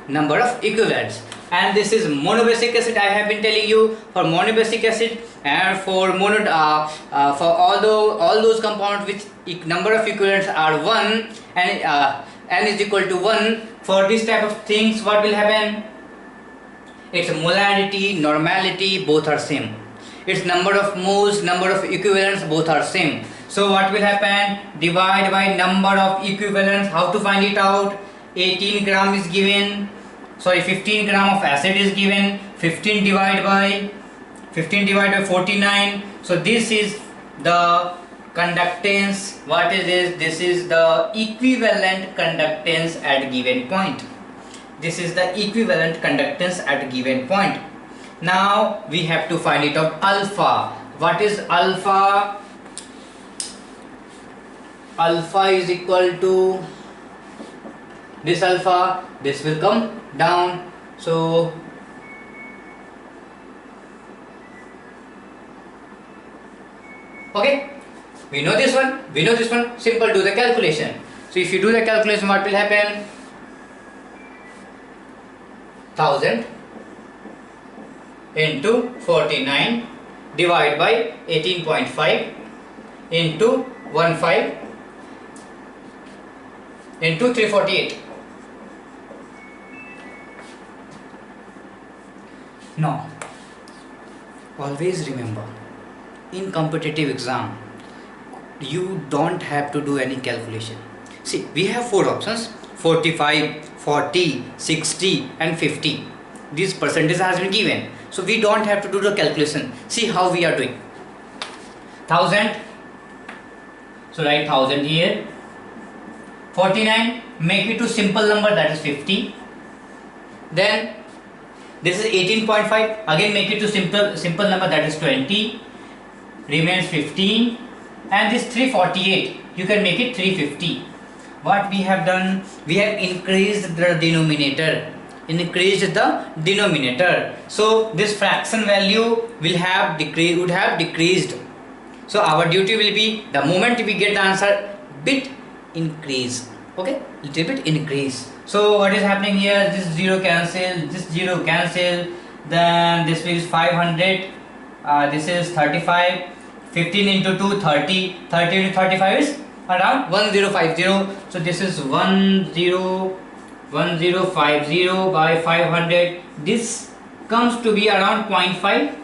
Number of equivalents. And this is monobasic acid. I have been telling you, for monobasic acid and for for all those compounds which number of equivalents are 1 and n is equal to 1, for this type of things what will happen? Its molarity, normality both are same. Its number of moles, number of equivalents both are same. So what will happen? Divide by number of equivalents. How to find it out? 18 gram is given. Sorry, 15 gram of acid is given. 15 divided by 49. So this is the conductance. What is this? This is the equivalent conductance at given point. This is the equivalent conductance at given point. Now we have to find it out alpha. What is alpha? Alpha is equal to this alpha. This will come down. So okay, we know this one. We know this one. Simple, do the calculation. So if you do the calculation, what will happen? 1000 into 49 divided by 18.5 into 15 into 348. Now, always remember, in competitive exam, you don't have to do any calculation. See, we have 4 options: 45, 40, 60 and 50. This percentage has been given. So we don't have to do the calculation. See how we are doing. 1000. So write 1000 here. 49, make it to simple number, that is 50. Then this is 18.5. Again make it to simple number, that is 20. Remains 15. And this 348, you can make it 350. What we have done? We have increased the denominator. So this fraction value would have decreased. So our duty will be, the moment we get the answer, bit increase. Okay, little bit increase. So what is happening here? This 0 cancel, this 0 cancel, then this is 500, this is 35, 15 into 2 30, 30 into 35 is around 1050. So this is 1050 by 500. This comes to be around 0.5,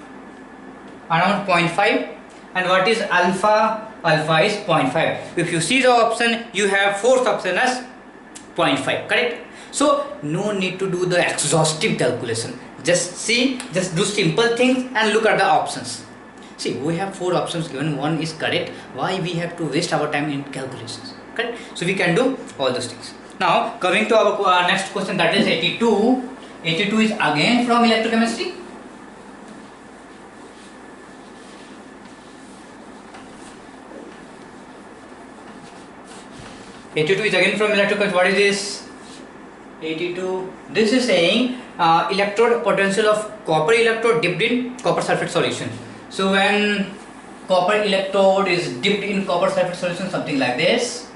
around 0.5. And what is alpha? Alpha is 0.5. If you see the option, you have fourth option as 0.5, correct? So no need to do the exhaustive calculation. Just see, just do simple things and look at the options. See, we have 4 options given, one is correct. Why we have to waste our time in calculations, correct? So we can do all those things. Now coming to our next question, that is 82. 82 is again from electrochemistry. Is again from electrochemistry. What is this? 82. This is saying electrode potential of copper electrode dipped in copper sulfate solution. So when copper electrode is dipped in copper sulfate solution, something like this.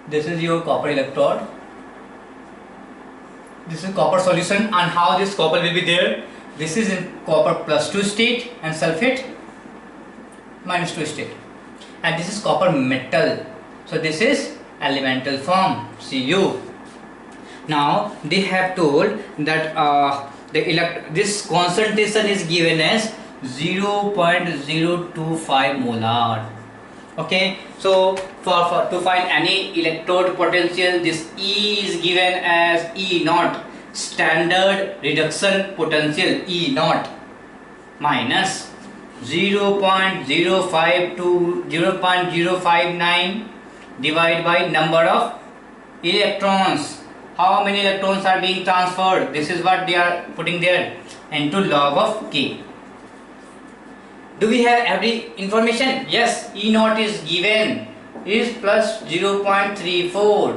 This is your copper electrode. This is copper solution, and how this copper will be there? This is in copper +2 state and sulfate -2 state. And this is copper metal, so this is elemental form, Cu. Now they have told that this concentration is given as 0.025 molar. Okay, so to find any electrode potential, this E is given as E0, standard reduction potential E0, minus 0.05 to 0.059 divided by number of electrons. How many electrons are being transferred? This is what they are putting there, into log of K. Do we have every information? Yes, E0 is given, is plus 0.34.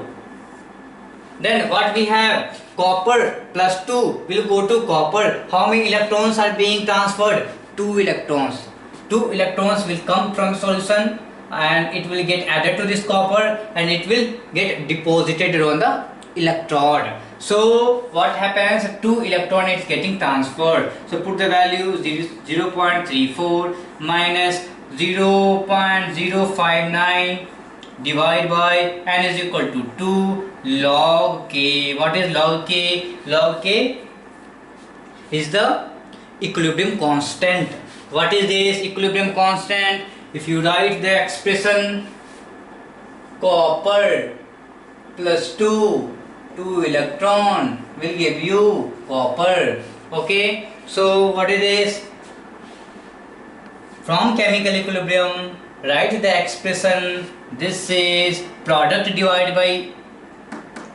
Then what we have? Copper +2 will go to copper. How many electrons are being transferred? 2 electrons. 2 electrons will come from solution and it will get added to this copper and it will get deposited on the electrode. So what happens? 2 electron is getting transferred. So put the value 0.34 minus 0.059 divided by n is equal to 2 log K. What is log K? Log K is the equilibrium constant. What is this equilibrium constant? If you write the expression copper +2 electron will give you copper. Okay, so what is this? From chemical equilibrium, write the expression. This is product divided by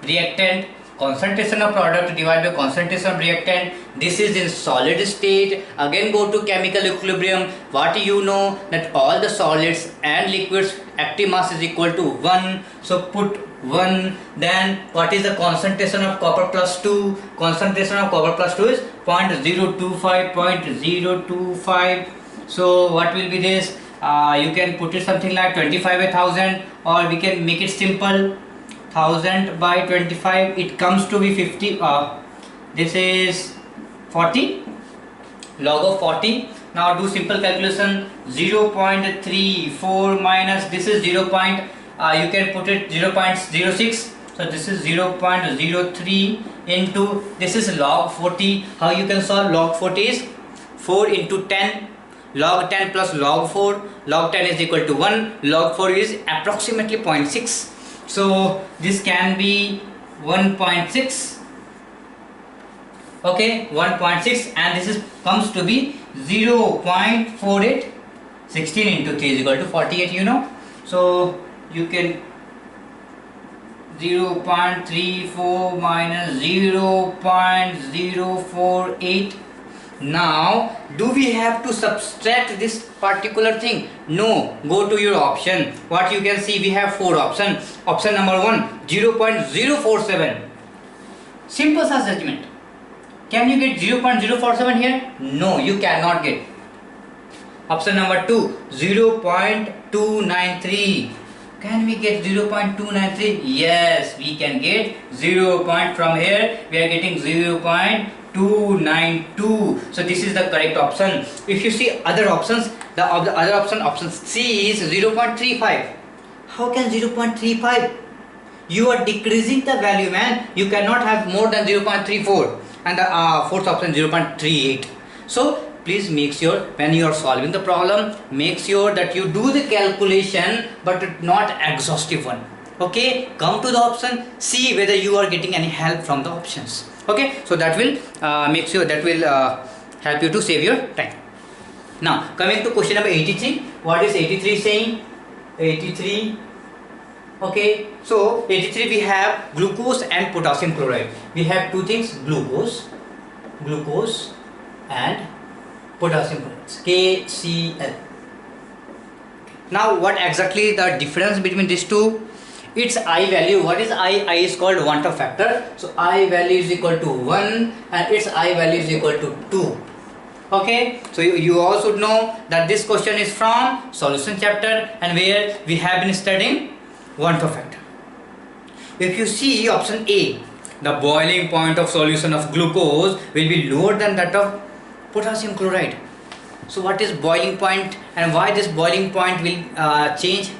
reactant, concentration of product divided by concentration of reactant. This is in solid state. Again go to chemical equilibrium. What you know that all the solids and liquids active mass is equal to 1. So put 1. Then what is the concentration of copper +2? Concentration of copper +2 is 0.025. So what will be this? You can put it something like 25/1000, or we can make it simple, 1000 by 25. It comes to be 50. This is 40, log of 40. Now do simple calculation. 0.34 minus this is 0. You can put it 0.06. So this is 0.03 into this is log 40. How you can solve? Log 40 is 4 into 10. Log 10 plus log 4. Log 10 is equal to 1. Log 4 is approximately 0.6. So this can be 1.6. Okay, 1.6, and this is comes to be 0.48. 16 into 3 is equal to 48. You know, so you can 0.34 minus 0.048. Now do we have to subtract this particular thing? No. Go to your option. What you can see, we have 4 options. Option number 1, 0.047. Simple assessment. Can you get 0.047 here? No, you cannot get. Option number 2, 0.293. Can we get 0.293? Yes, we can get 0. From here we are getting 0.292. So this is the correct option. If you see other options, the other option C is 0.35. How can 0.35? You are decreasing the value, man. You cannot have more than 0.34. And the fourth option 0.38. So please make sure when you are solving the problem, make sure that you do the calculation but not exhaustive one. Okay, come to the option, see whether you are getting any help from the options. Okay, so that will make sure, that will help you to save your time. Now coming to question number 83. What is 83 saying? 83. Okay, so 83 we have glucose and potassium chloride. We have two things, glucose and potassium chloride, KCl. Now what exactly the difference between these two? Its I value. What is I? I is called want of factor. So I value is equal to 1 and its I value is equal to 2. Okay, so you all should know that this question is from solution chapter and where we have been studying want of factor. If you see option A, the boiling point of solution of glucose will be lower than that of potassium chloride. So what is boiling point and why this boiling point will change?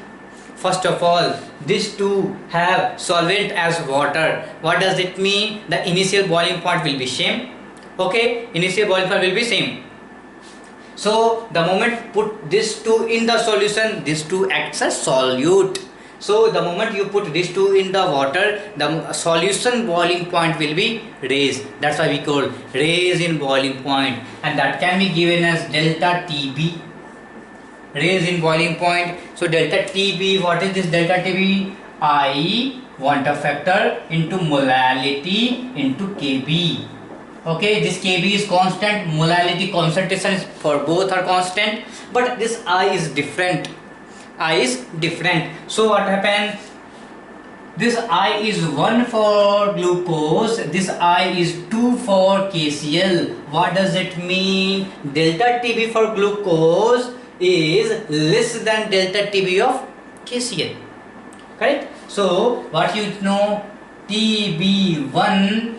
First of all, these two have solvent as water. What does it mean? The initial boiling point will be same. Okay, initial boiling point will be same. So the moment put these two in the solution, these two acts as solute. So the moment you put these two in the water, the solution boiling point will be raised. That's why we call raise in boiling point, and that can be given as delta TB. Raise in boiling point. So delta TB, what is this delta TB? I want a factor into molality into Kb. Okay, this Kb is constant, molality concentration is for both are constant, but this I is different. I is different. So what happened? This I is 1 for glucose, this I is 2 for KCl. What does it mean? Delta TB for glucose is less than delta TB of KCl. Correct? So what you know, TB1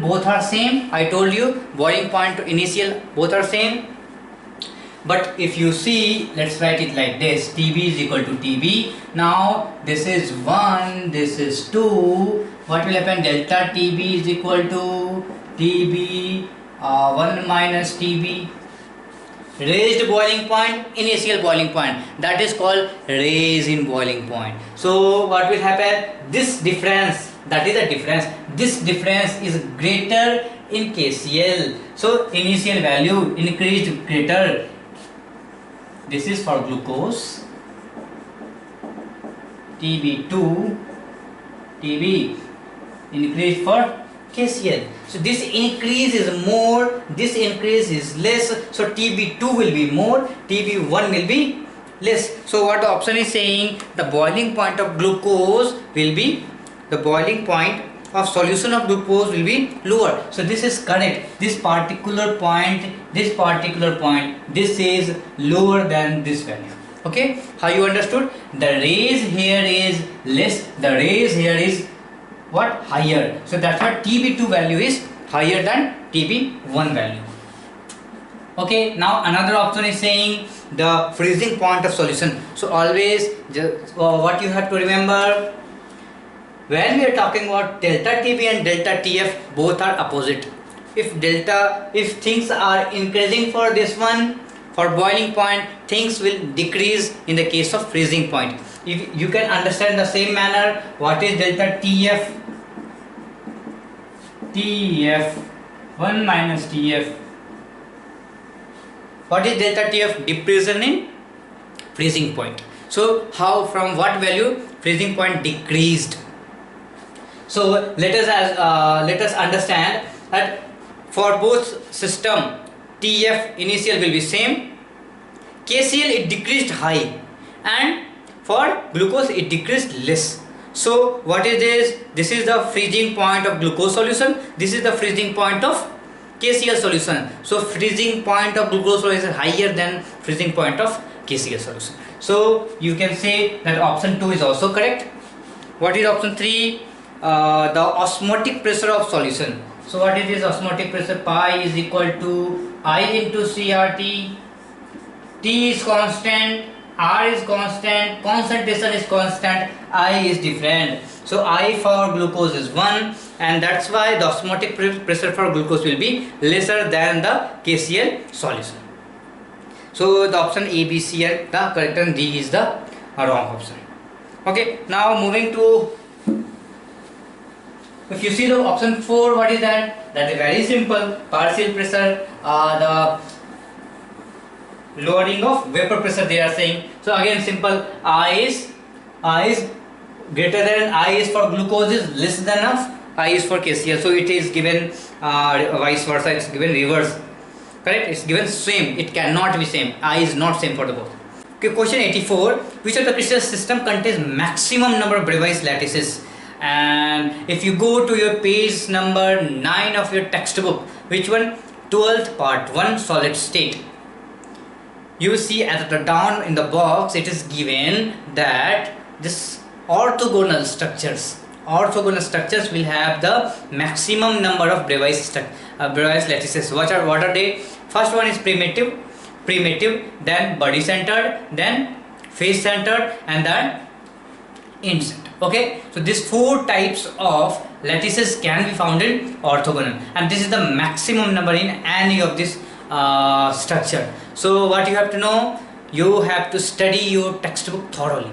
both are same. I told you boiling point to initial both are same. But if you see, let's write it like this, TB is equal to TB. Now this is 1, this is 2. What will happen? Delta TB is equal to TB 1 minus TB. Raised boiling point, initial boiling point, that is called raise in boiling point. So what will happen? This difference, that is the difference, this difference is greater in KCl. So initial value increased greater. This is for glucose, TB2, TB increased for KCl. So this increase is more, this increase is less. So TB2 will be more, TB1 will be less. So what the option is saying, the boiling point of glucose will be, the boiling point of solution of glucose will be lower. So this is correct. This particular point, this is lower than this value. Okay, how you understood? The raise here is less, the raise here is what? Higher. So that's why TB2 value is higher than TB1 value. Okay, now another option is saying the freezing point of solution. So always what you have to remember, when we are talking about delta TB and delta TF, both are opposite. If things are increasing for this one, for boiling point, things will decrease in the case of freezing point. If you can understand the same manner, what is delta TF? TF 1 minus TF. What is delta TF? Depression in freezing point. So how, from what value freezing point decreased? So let us understand that for both system, TF initial will be same, KCl it decreased high, and for glucose it decreased less. So what is this? This is the freezing point of glucose solution, this is the freezing point of KCl solution. So freezing point of glucose solution is higher than freezing point of KCl solution. So you can say that option 2 is also correct. What is option 3? The osmotic pressure of solution. So what is this osmotic pressure? Pi is equal to I into CRT. T is constant, R is constant, concentration is constant, I is different. So I for glucose is 1, and that's why the osmotic pressure for glucose will be lesser than the KCl solution. So the option A, B, C are the correct and D is the wrong option. Okay, now moving to, if you see the option 4, what is that? That is very simple. Partial pressure, the lowering of vapor pressure they are saying. So again simple, I is greater than, I is for glucose is less than of I is for KCl. So it is given vice versa, it's given reverse. Correct? It's given same. It cannot be same. I is not same for the both. Okay, question 84. Which of the crystal system contains maximum number of Bravais lattices? And if you go to your page number 9 of your textbook, which one? 12th part 1, solid state. You see at the down in the box it is given that this orthogonal structures will have the maximum number of Bravais lattices. What are they? First one is primitive, then body centered, then face centered, and then end centered. Okay, so these 4 types of lattices can be found in orthogonal, and this is the maximum number in any of this structure. So what you have to know, you have to study your textbook thoroughly.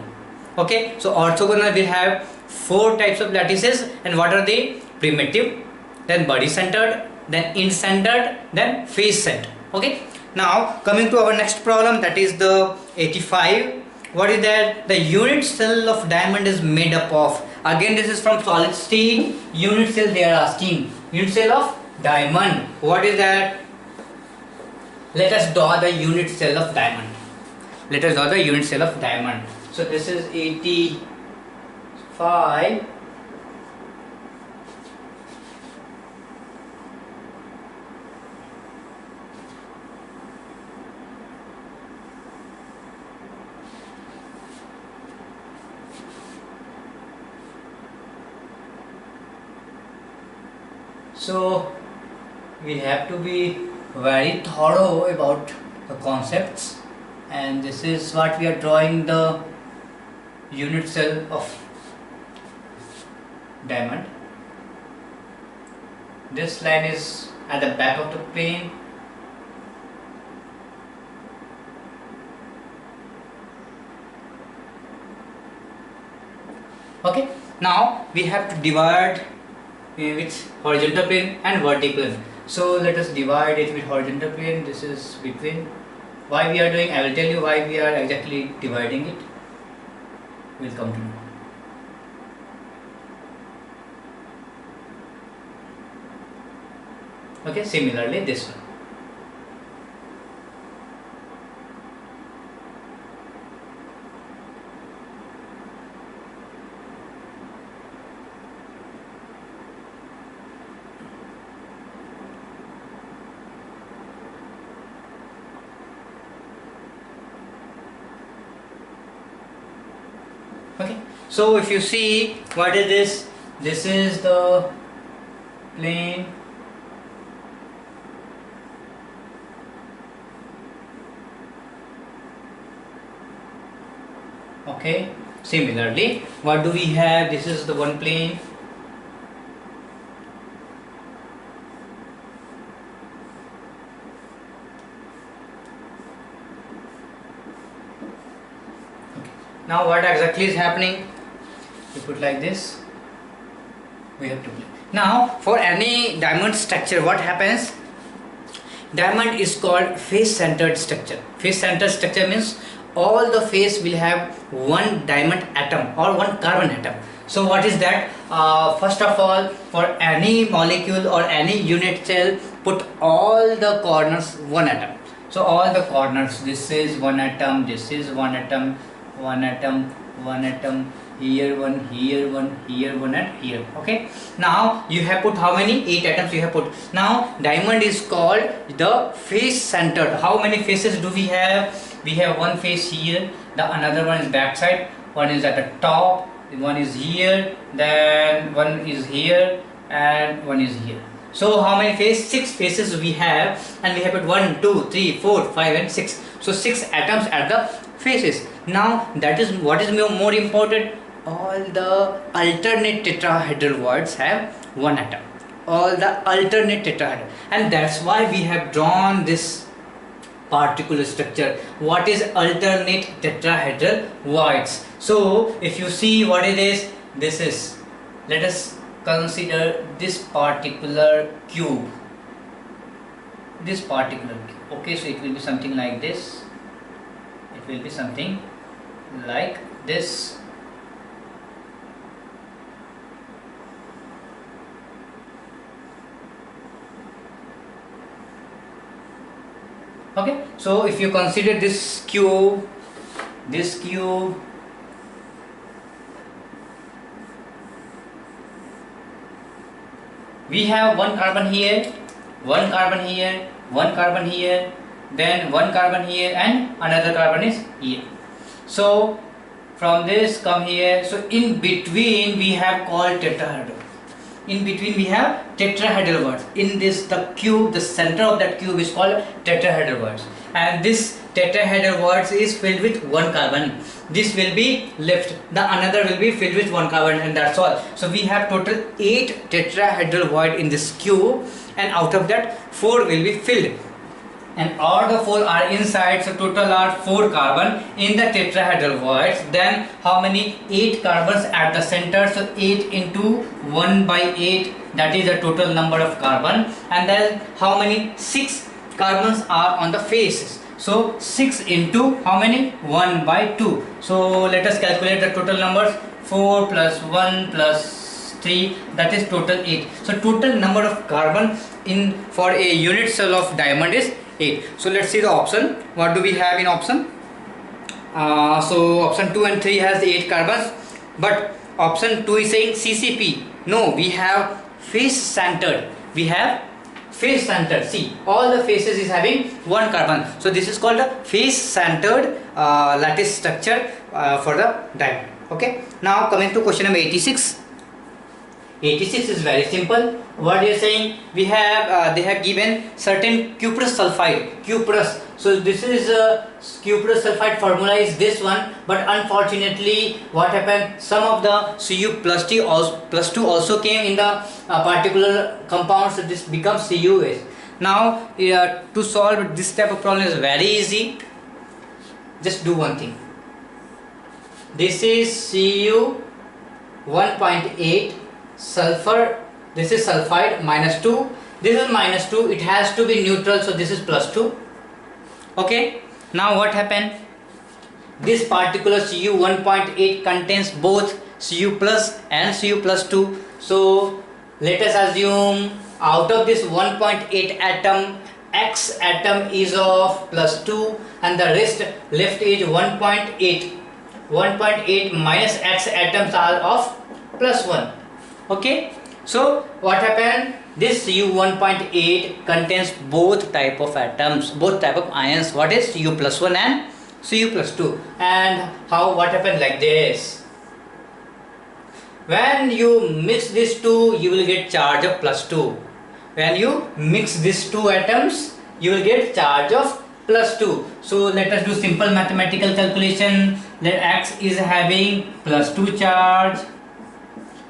Okay, so orthogonal will have 4 types of lattices, and what are they? Primitive, then body centered, then end centered, then face centered. Okay, now coming to our next problem, that is the 85. What is that? The unit cell of diamond is made up of. Again, this is from solid state. Unit cell they are asking. Unit cell of diamond. What is that? Let us draw the unit cell of diamond. So this is 85. So we have to be very thorough about the concepts, and this is what we are drawing, the unit cell of diamond. This line is at the back of the plane. Okay, now we have to divide with horizontal plane and vertical plane. So let us divide it with horizontal plane. This is between. Why we are doing, I will tell you why we are exactly dividing it. We'll come to know. Okay, similarly this one. Okay, so if you see, what is this? This is the plane. Okay, similarly, what do we have? This is the one plane. Now what exactly is happening? You put like this. We have to play. Now for any diamond structure, what happens? Diamond is called face-centered structure. Face-centered structure means all the face will have one diamond atom or one carbon atom. So what is that? First of all, for any molecule or any unit cell, put all the corners one atom. So all the corners, this is one atom, this is one atom, one atom, one atom, here one, here one, here one, and here. Okay. Now you have put how many? 8 atoms you have put. Now diamond is called the face centered. How many faces do we have? We have one face here. The another one is back side. One is at the top. One is here. Then one is here, and one is here. So how many faces? 6 faces we have, and we have put 1, 2, 3, 4, 5, and 6. So 6 atoms at the faces. Now that is what is more important. All the alternate tetrahedral words have 1 atom. All the alternate tetrahedral, and that's why we have drawn this particular structure. What is alternate tetrahedral voids? So if you see what it is, this is, let us consider this particular cube. This particular cube. Okay, so it will be something like this. It will be something like this. Okay, so if you consider this cube, we have 1 carbon here, 1 carbon here, 1 carbon here, then 1 carbon here, and another carbon is here. So from this come here, so in between we have called tetrahedral. In between we have tetrahedral words. In this, the cube, the center of that cube is called tetrahedral words, and this tetrahedral words is filled with 1 carbon. This will be left, the another will be filled with 1 carbon, and that's all. So we have total 8 tetrahedral void in this cube, and out of that 4 will be filled, and all the 4 are inside. So total are 4 carbon in the tetrahedral voids. Then how many? 8 carbons at the center. So 8 into 1 by 8, that is the total number of carbon. And then how many? 6 carbons are on the faces. So 6 into how many? 1 by 2. So let us calculate the total numbers. 4 plus 1 plus 3, that is total 8. So total number of carbon in for a unit cell of diamond is 8. So let's see the option. What do we have in option? So option 2 and 3 has 8 carbons, but option 2 is saying CCP. No, we have face centered. We have face centered. See, all the faces is having 1 carbon. So this is called a face centered lattice structure for the diamond. Okay. Now coming to question number 86. 86 is very simple. What they are saying, we have they have given certain cuprous sulfide, cuprous. So this is cuprous sulfide formula is this one, but unfortunately what happened, some of the Cu plus 2 also came in the particular compound, so this becomes CuS. Now to solve this type of problem is very easy. Just do one thing. This is Cu 1.8 sulfur, this is sulfide minus 2, this is minus 2, it has to be neutral, so this is plus 2. Okay, now what happened, this particular Cu 1.8 contains both Cu plus and Cu plus 2. So let us assume out of this 1.8 atom, X atom is of plus 2 and the rest left is 1.8. 1.8 minus X atoms are of plus 1. Okay, so what happened, this Cu 1.8 contains both type of atoms, both type of ions. What is Cu plus 1 and Cu plus 2. And what happened like this, when you mix these two, you will get charge of plus 2. When you mix these two atoms, you will get charge of plus 2. So let us do simple mathematical calculation. Let X is having plus 2 charge,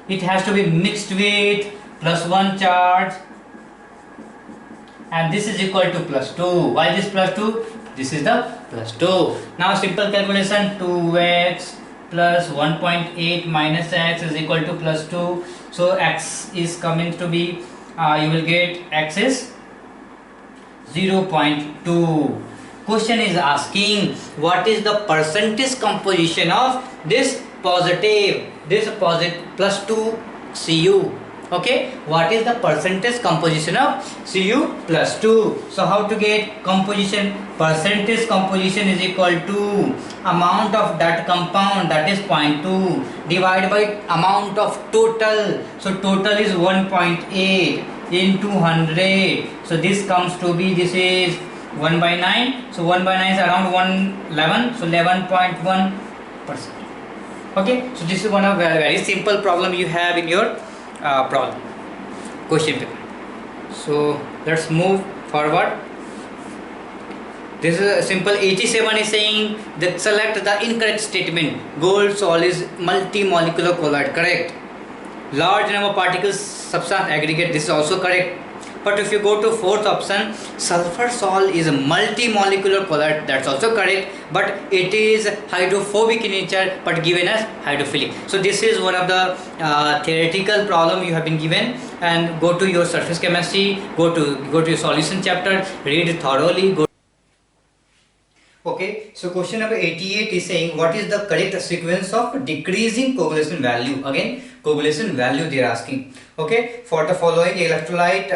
it has to be mixed with plus 1 charge, and this is equal to plus 2. Why this plus 2? This is the plus 2. Now simple calculation, 2x plus 1.8 minus x is equal to plus 2. So x is coming to be, you will get x is 0.2. Question is asking what is the percentage composition of this positive plus 2 Cu. Okay, what is the percentage composition of Cu plus 2? So how to get composition? Percentage composition is equal to amount of that compound, that is 0.2, divided by amount of total. So total is 1.8 into 100. So this comes to be, this is 1 by 9. So 1 by 9 is around 111. So 11.1%. Okay, so this is one of very simple problem you have in your problem question paper. So let's move forward. This is a simple 87 is saying that select the incorrect statement. Gold sol is multi-molecular colloid. Correct. Large number of particles substance aggregate. This is also correct. But if you go to fourth option, sulfur sol is a multi-molecular colloid, that's also correct, but it is hydrophobic in nature but given as hydrophilic. So this is one of the theoretical problem you have been given, and go to your surface chemistry, go to your solution chapter, read it thoroughly. Okay, so question number 88 is saying what is the correct sequence of decreasing coagulation value? Again, coagulation value they are asking. Okay, for the following electrolyte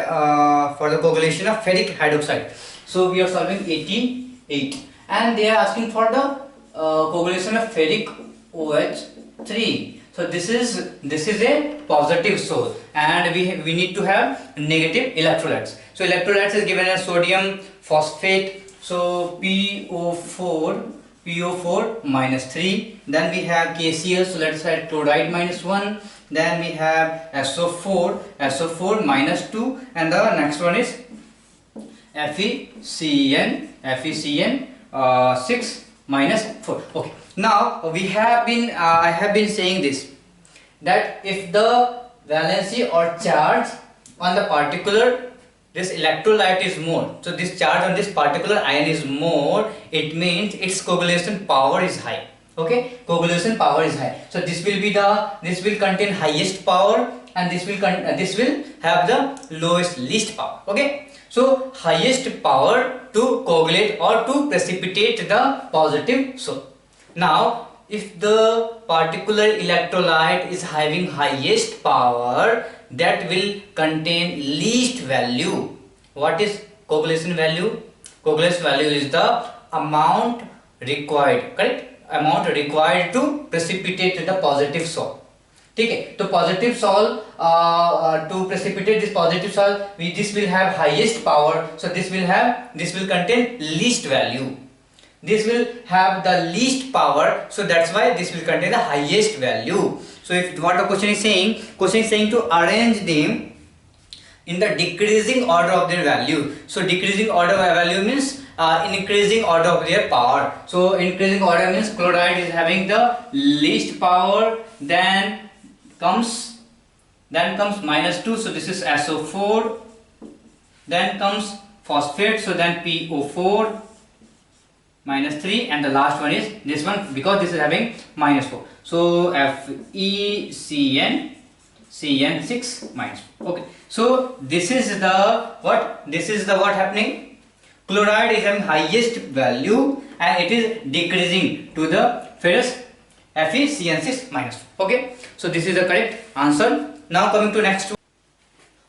for the coagulation of ferric hydroxide. So we are solving 88 and they are asking for the coagulation of ferric OH3. So this is a positive source and we need to have negative electrolytes. So electrolytes is given as sodium phosphate. So PO4 minus 3, then we have KCl, so let's say chloride minus 1, then we have SO4 minus 2, and the next one is FeCN 6 minus 4. Okay, now we have been I have been saying this, that if the valency or charge on the particular this electrolyte is more, so this charge on this particular ion is more, it means its coagulation power is high. Okay, coagulation power is high. So this will contain highest power and this will have the least power. Okay, so highest power to coagulate or to precipitate the positive source. Now if the particular electrolyte is having highest power, that will contain least value. What is coagulation value? Coagulation value is the amount required, correct? Amount required to precipitate the positive sol. Okay, so positive sol to precipitate this positive sol, this will have highest power. So this will contain least value. This will have the least power, so that's why this will contain the highest value. So if what the question is saying to arrange them in the decreasing order of their value. So decreasing order of value means increasing order of their power. So increasing order means chloride is having the least power, then comes minus 2, so this is SO4, then comes phosphate, so then PO4 minus 3, and the last one is this one because this is having minus 4. So FeCN 6 minus 4. Okay, so this is the what? This is the what happening? Chloride is having highest value and it is decreasing to the ferrous FeCN 6 minus 4. Okay, so this is the correct answer. Now coming to next one.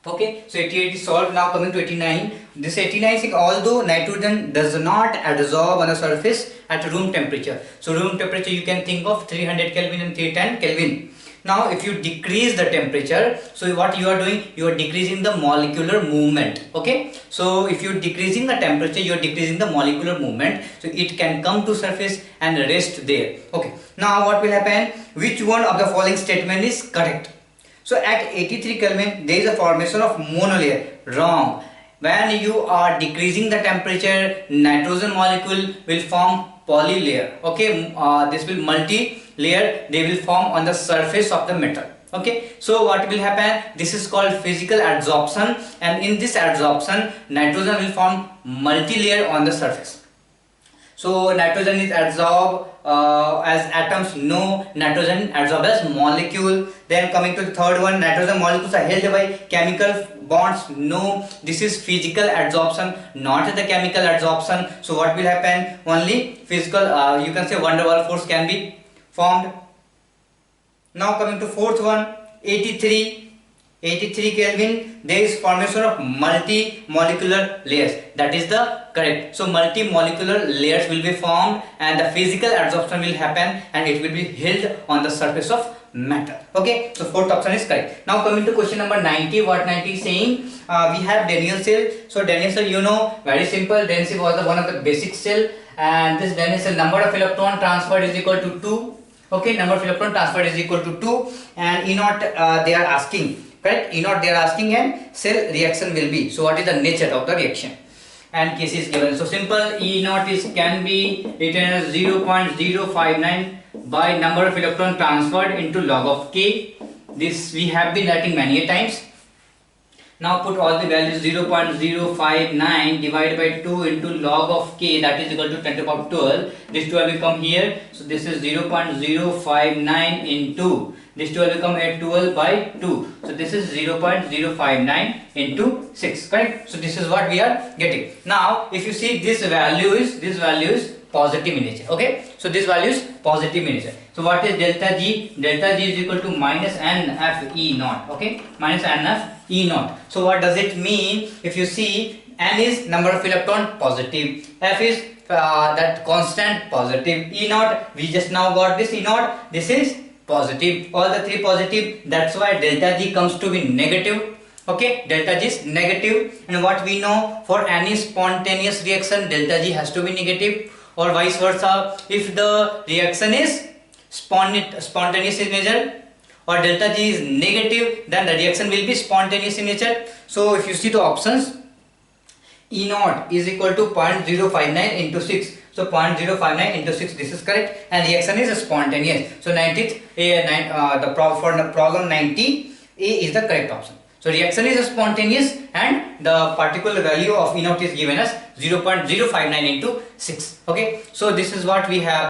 Okay, so 88 is solved. Now coming to 89. This 89 is although nitrogen does not adsorb on the surface at room temperature. So room temperature you can think of 300 Kelvin and 310 Kelvin. Now if you decrease the temperature, so what you are doing, you are decreasing the molecular movement. Okay, so if you are decreasing the temperature, you are decreasing the molecular movement, so it can come to surface and rest there. Okay, now what will happen? Which one of the following statement is correct? So at 83 Kelvin there is a formation of monolayer. Wrong. When you are decreasing the temperature, nitrogen molecule will form polylayer. Okay, this will multi-layer, they will form on the surface of the metal. Okay, so what will happen? This is called physical adsorption, and in this adsorption nitrogen will form multi-layer on the surface. So nitrogen is adsorbed as atoms? No, nitrogen adsorbed as molecule. Then coming to the third one, nitrogen molecules are held by chemical bonds? No, this is physical adsorption, not the chemical adsorption. So what will happen? Only physical, you can say van der Waals force can be formed. Now coming to fourth one, 83. 83 Kelvin, there is formation of multi-molecular layers. That is the correct. So multi-molecular layers will be formed and the physical adsorption will happen and it will be held on the surface of matter. Okay, so fourth option is correct. Now coming to question number 90, what 90 is saying, we have Daniell cell. So Daniell cell, you know, very simple. Daniell cell was one of the basic cell, and this Daniell cell number of electron transferred is equal to 2. Okay, number of electron transferred is equal to 2, and E naught they are asking, correct? E naught they are asking, and cell reaction will be. So what is the nature of the reaction? And case is given. So simple, E naught is can be written as 0.059 by number of electron transferred into log of K. This we have been writing many times. Now put all the values. 0.059 divided by 2 into log of K, that is equal to 10 to the power 12. This 12 will come here. So this is 0.059 into this 12 will come at 12 by 2. So this is 0.059 into 6, correct? So this is what we are getting. Now if you see this value is positive in nature. Okay, so this value is positive in nature. So what is delta G? Delta G is equal to minus NF E naught. Okay, minus NF E naught. So what does it mean? If you see, N is number of electron positive, F is that constant positive, E naught we just now got this E naught, this is positive, all the three positive. That's why delta G comes to be negative. Okay, delta G is negative, and what we know, for any spontaneous reaction delta G has to be negative, or vice versa. If the reaction is spontaneous in nature or delta G is negative, then the reaction will be spontaneous in nature. So if you see the options, E naught is equal to 0.059 into 6. So 0.059 into 6, this is correct, and reaction is spontaneous. So 90th, for the problem 90, A is the correct option. So reaction is spontaneous and the particular value of E naught is given as 0.059 into 6. Okay, so this is what we have.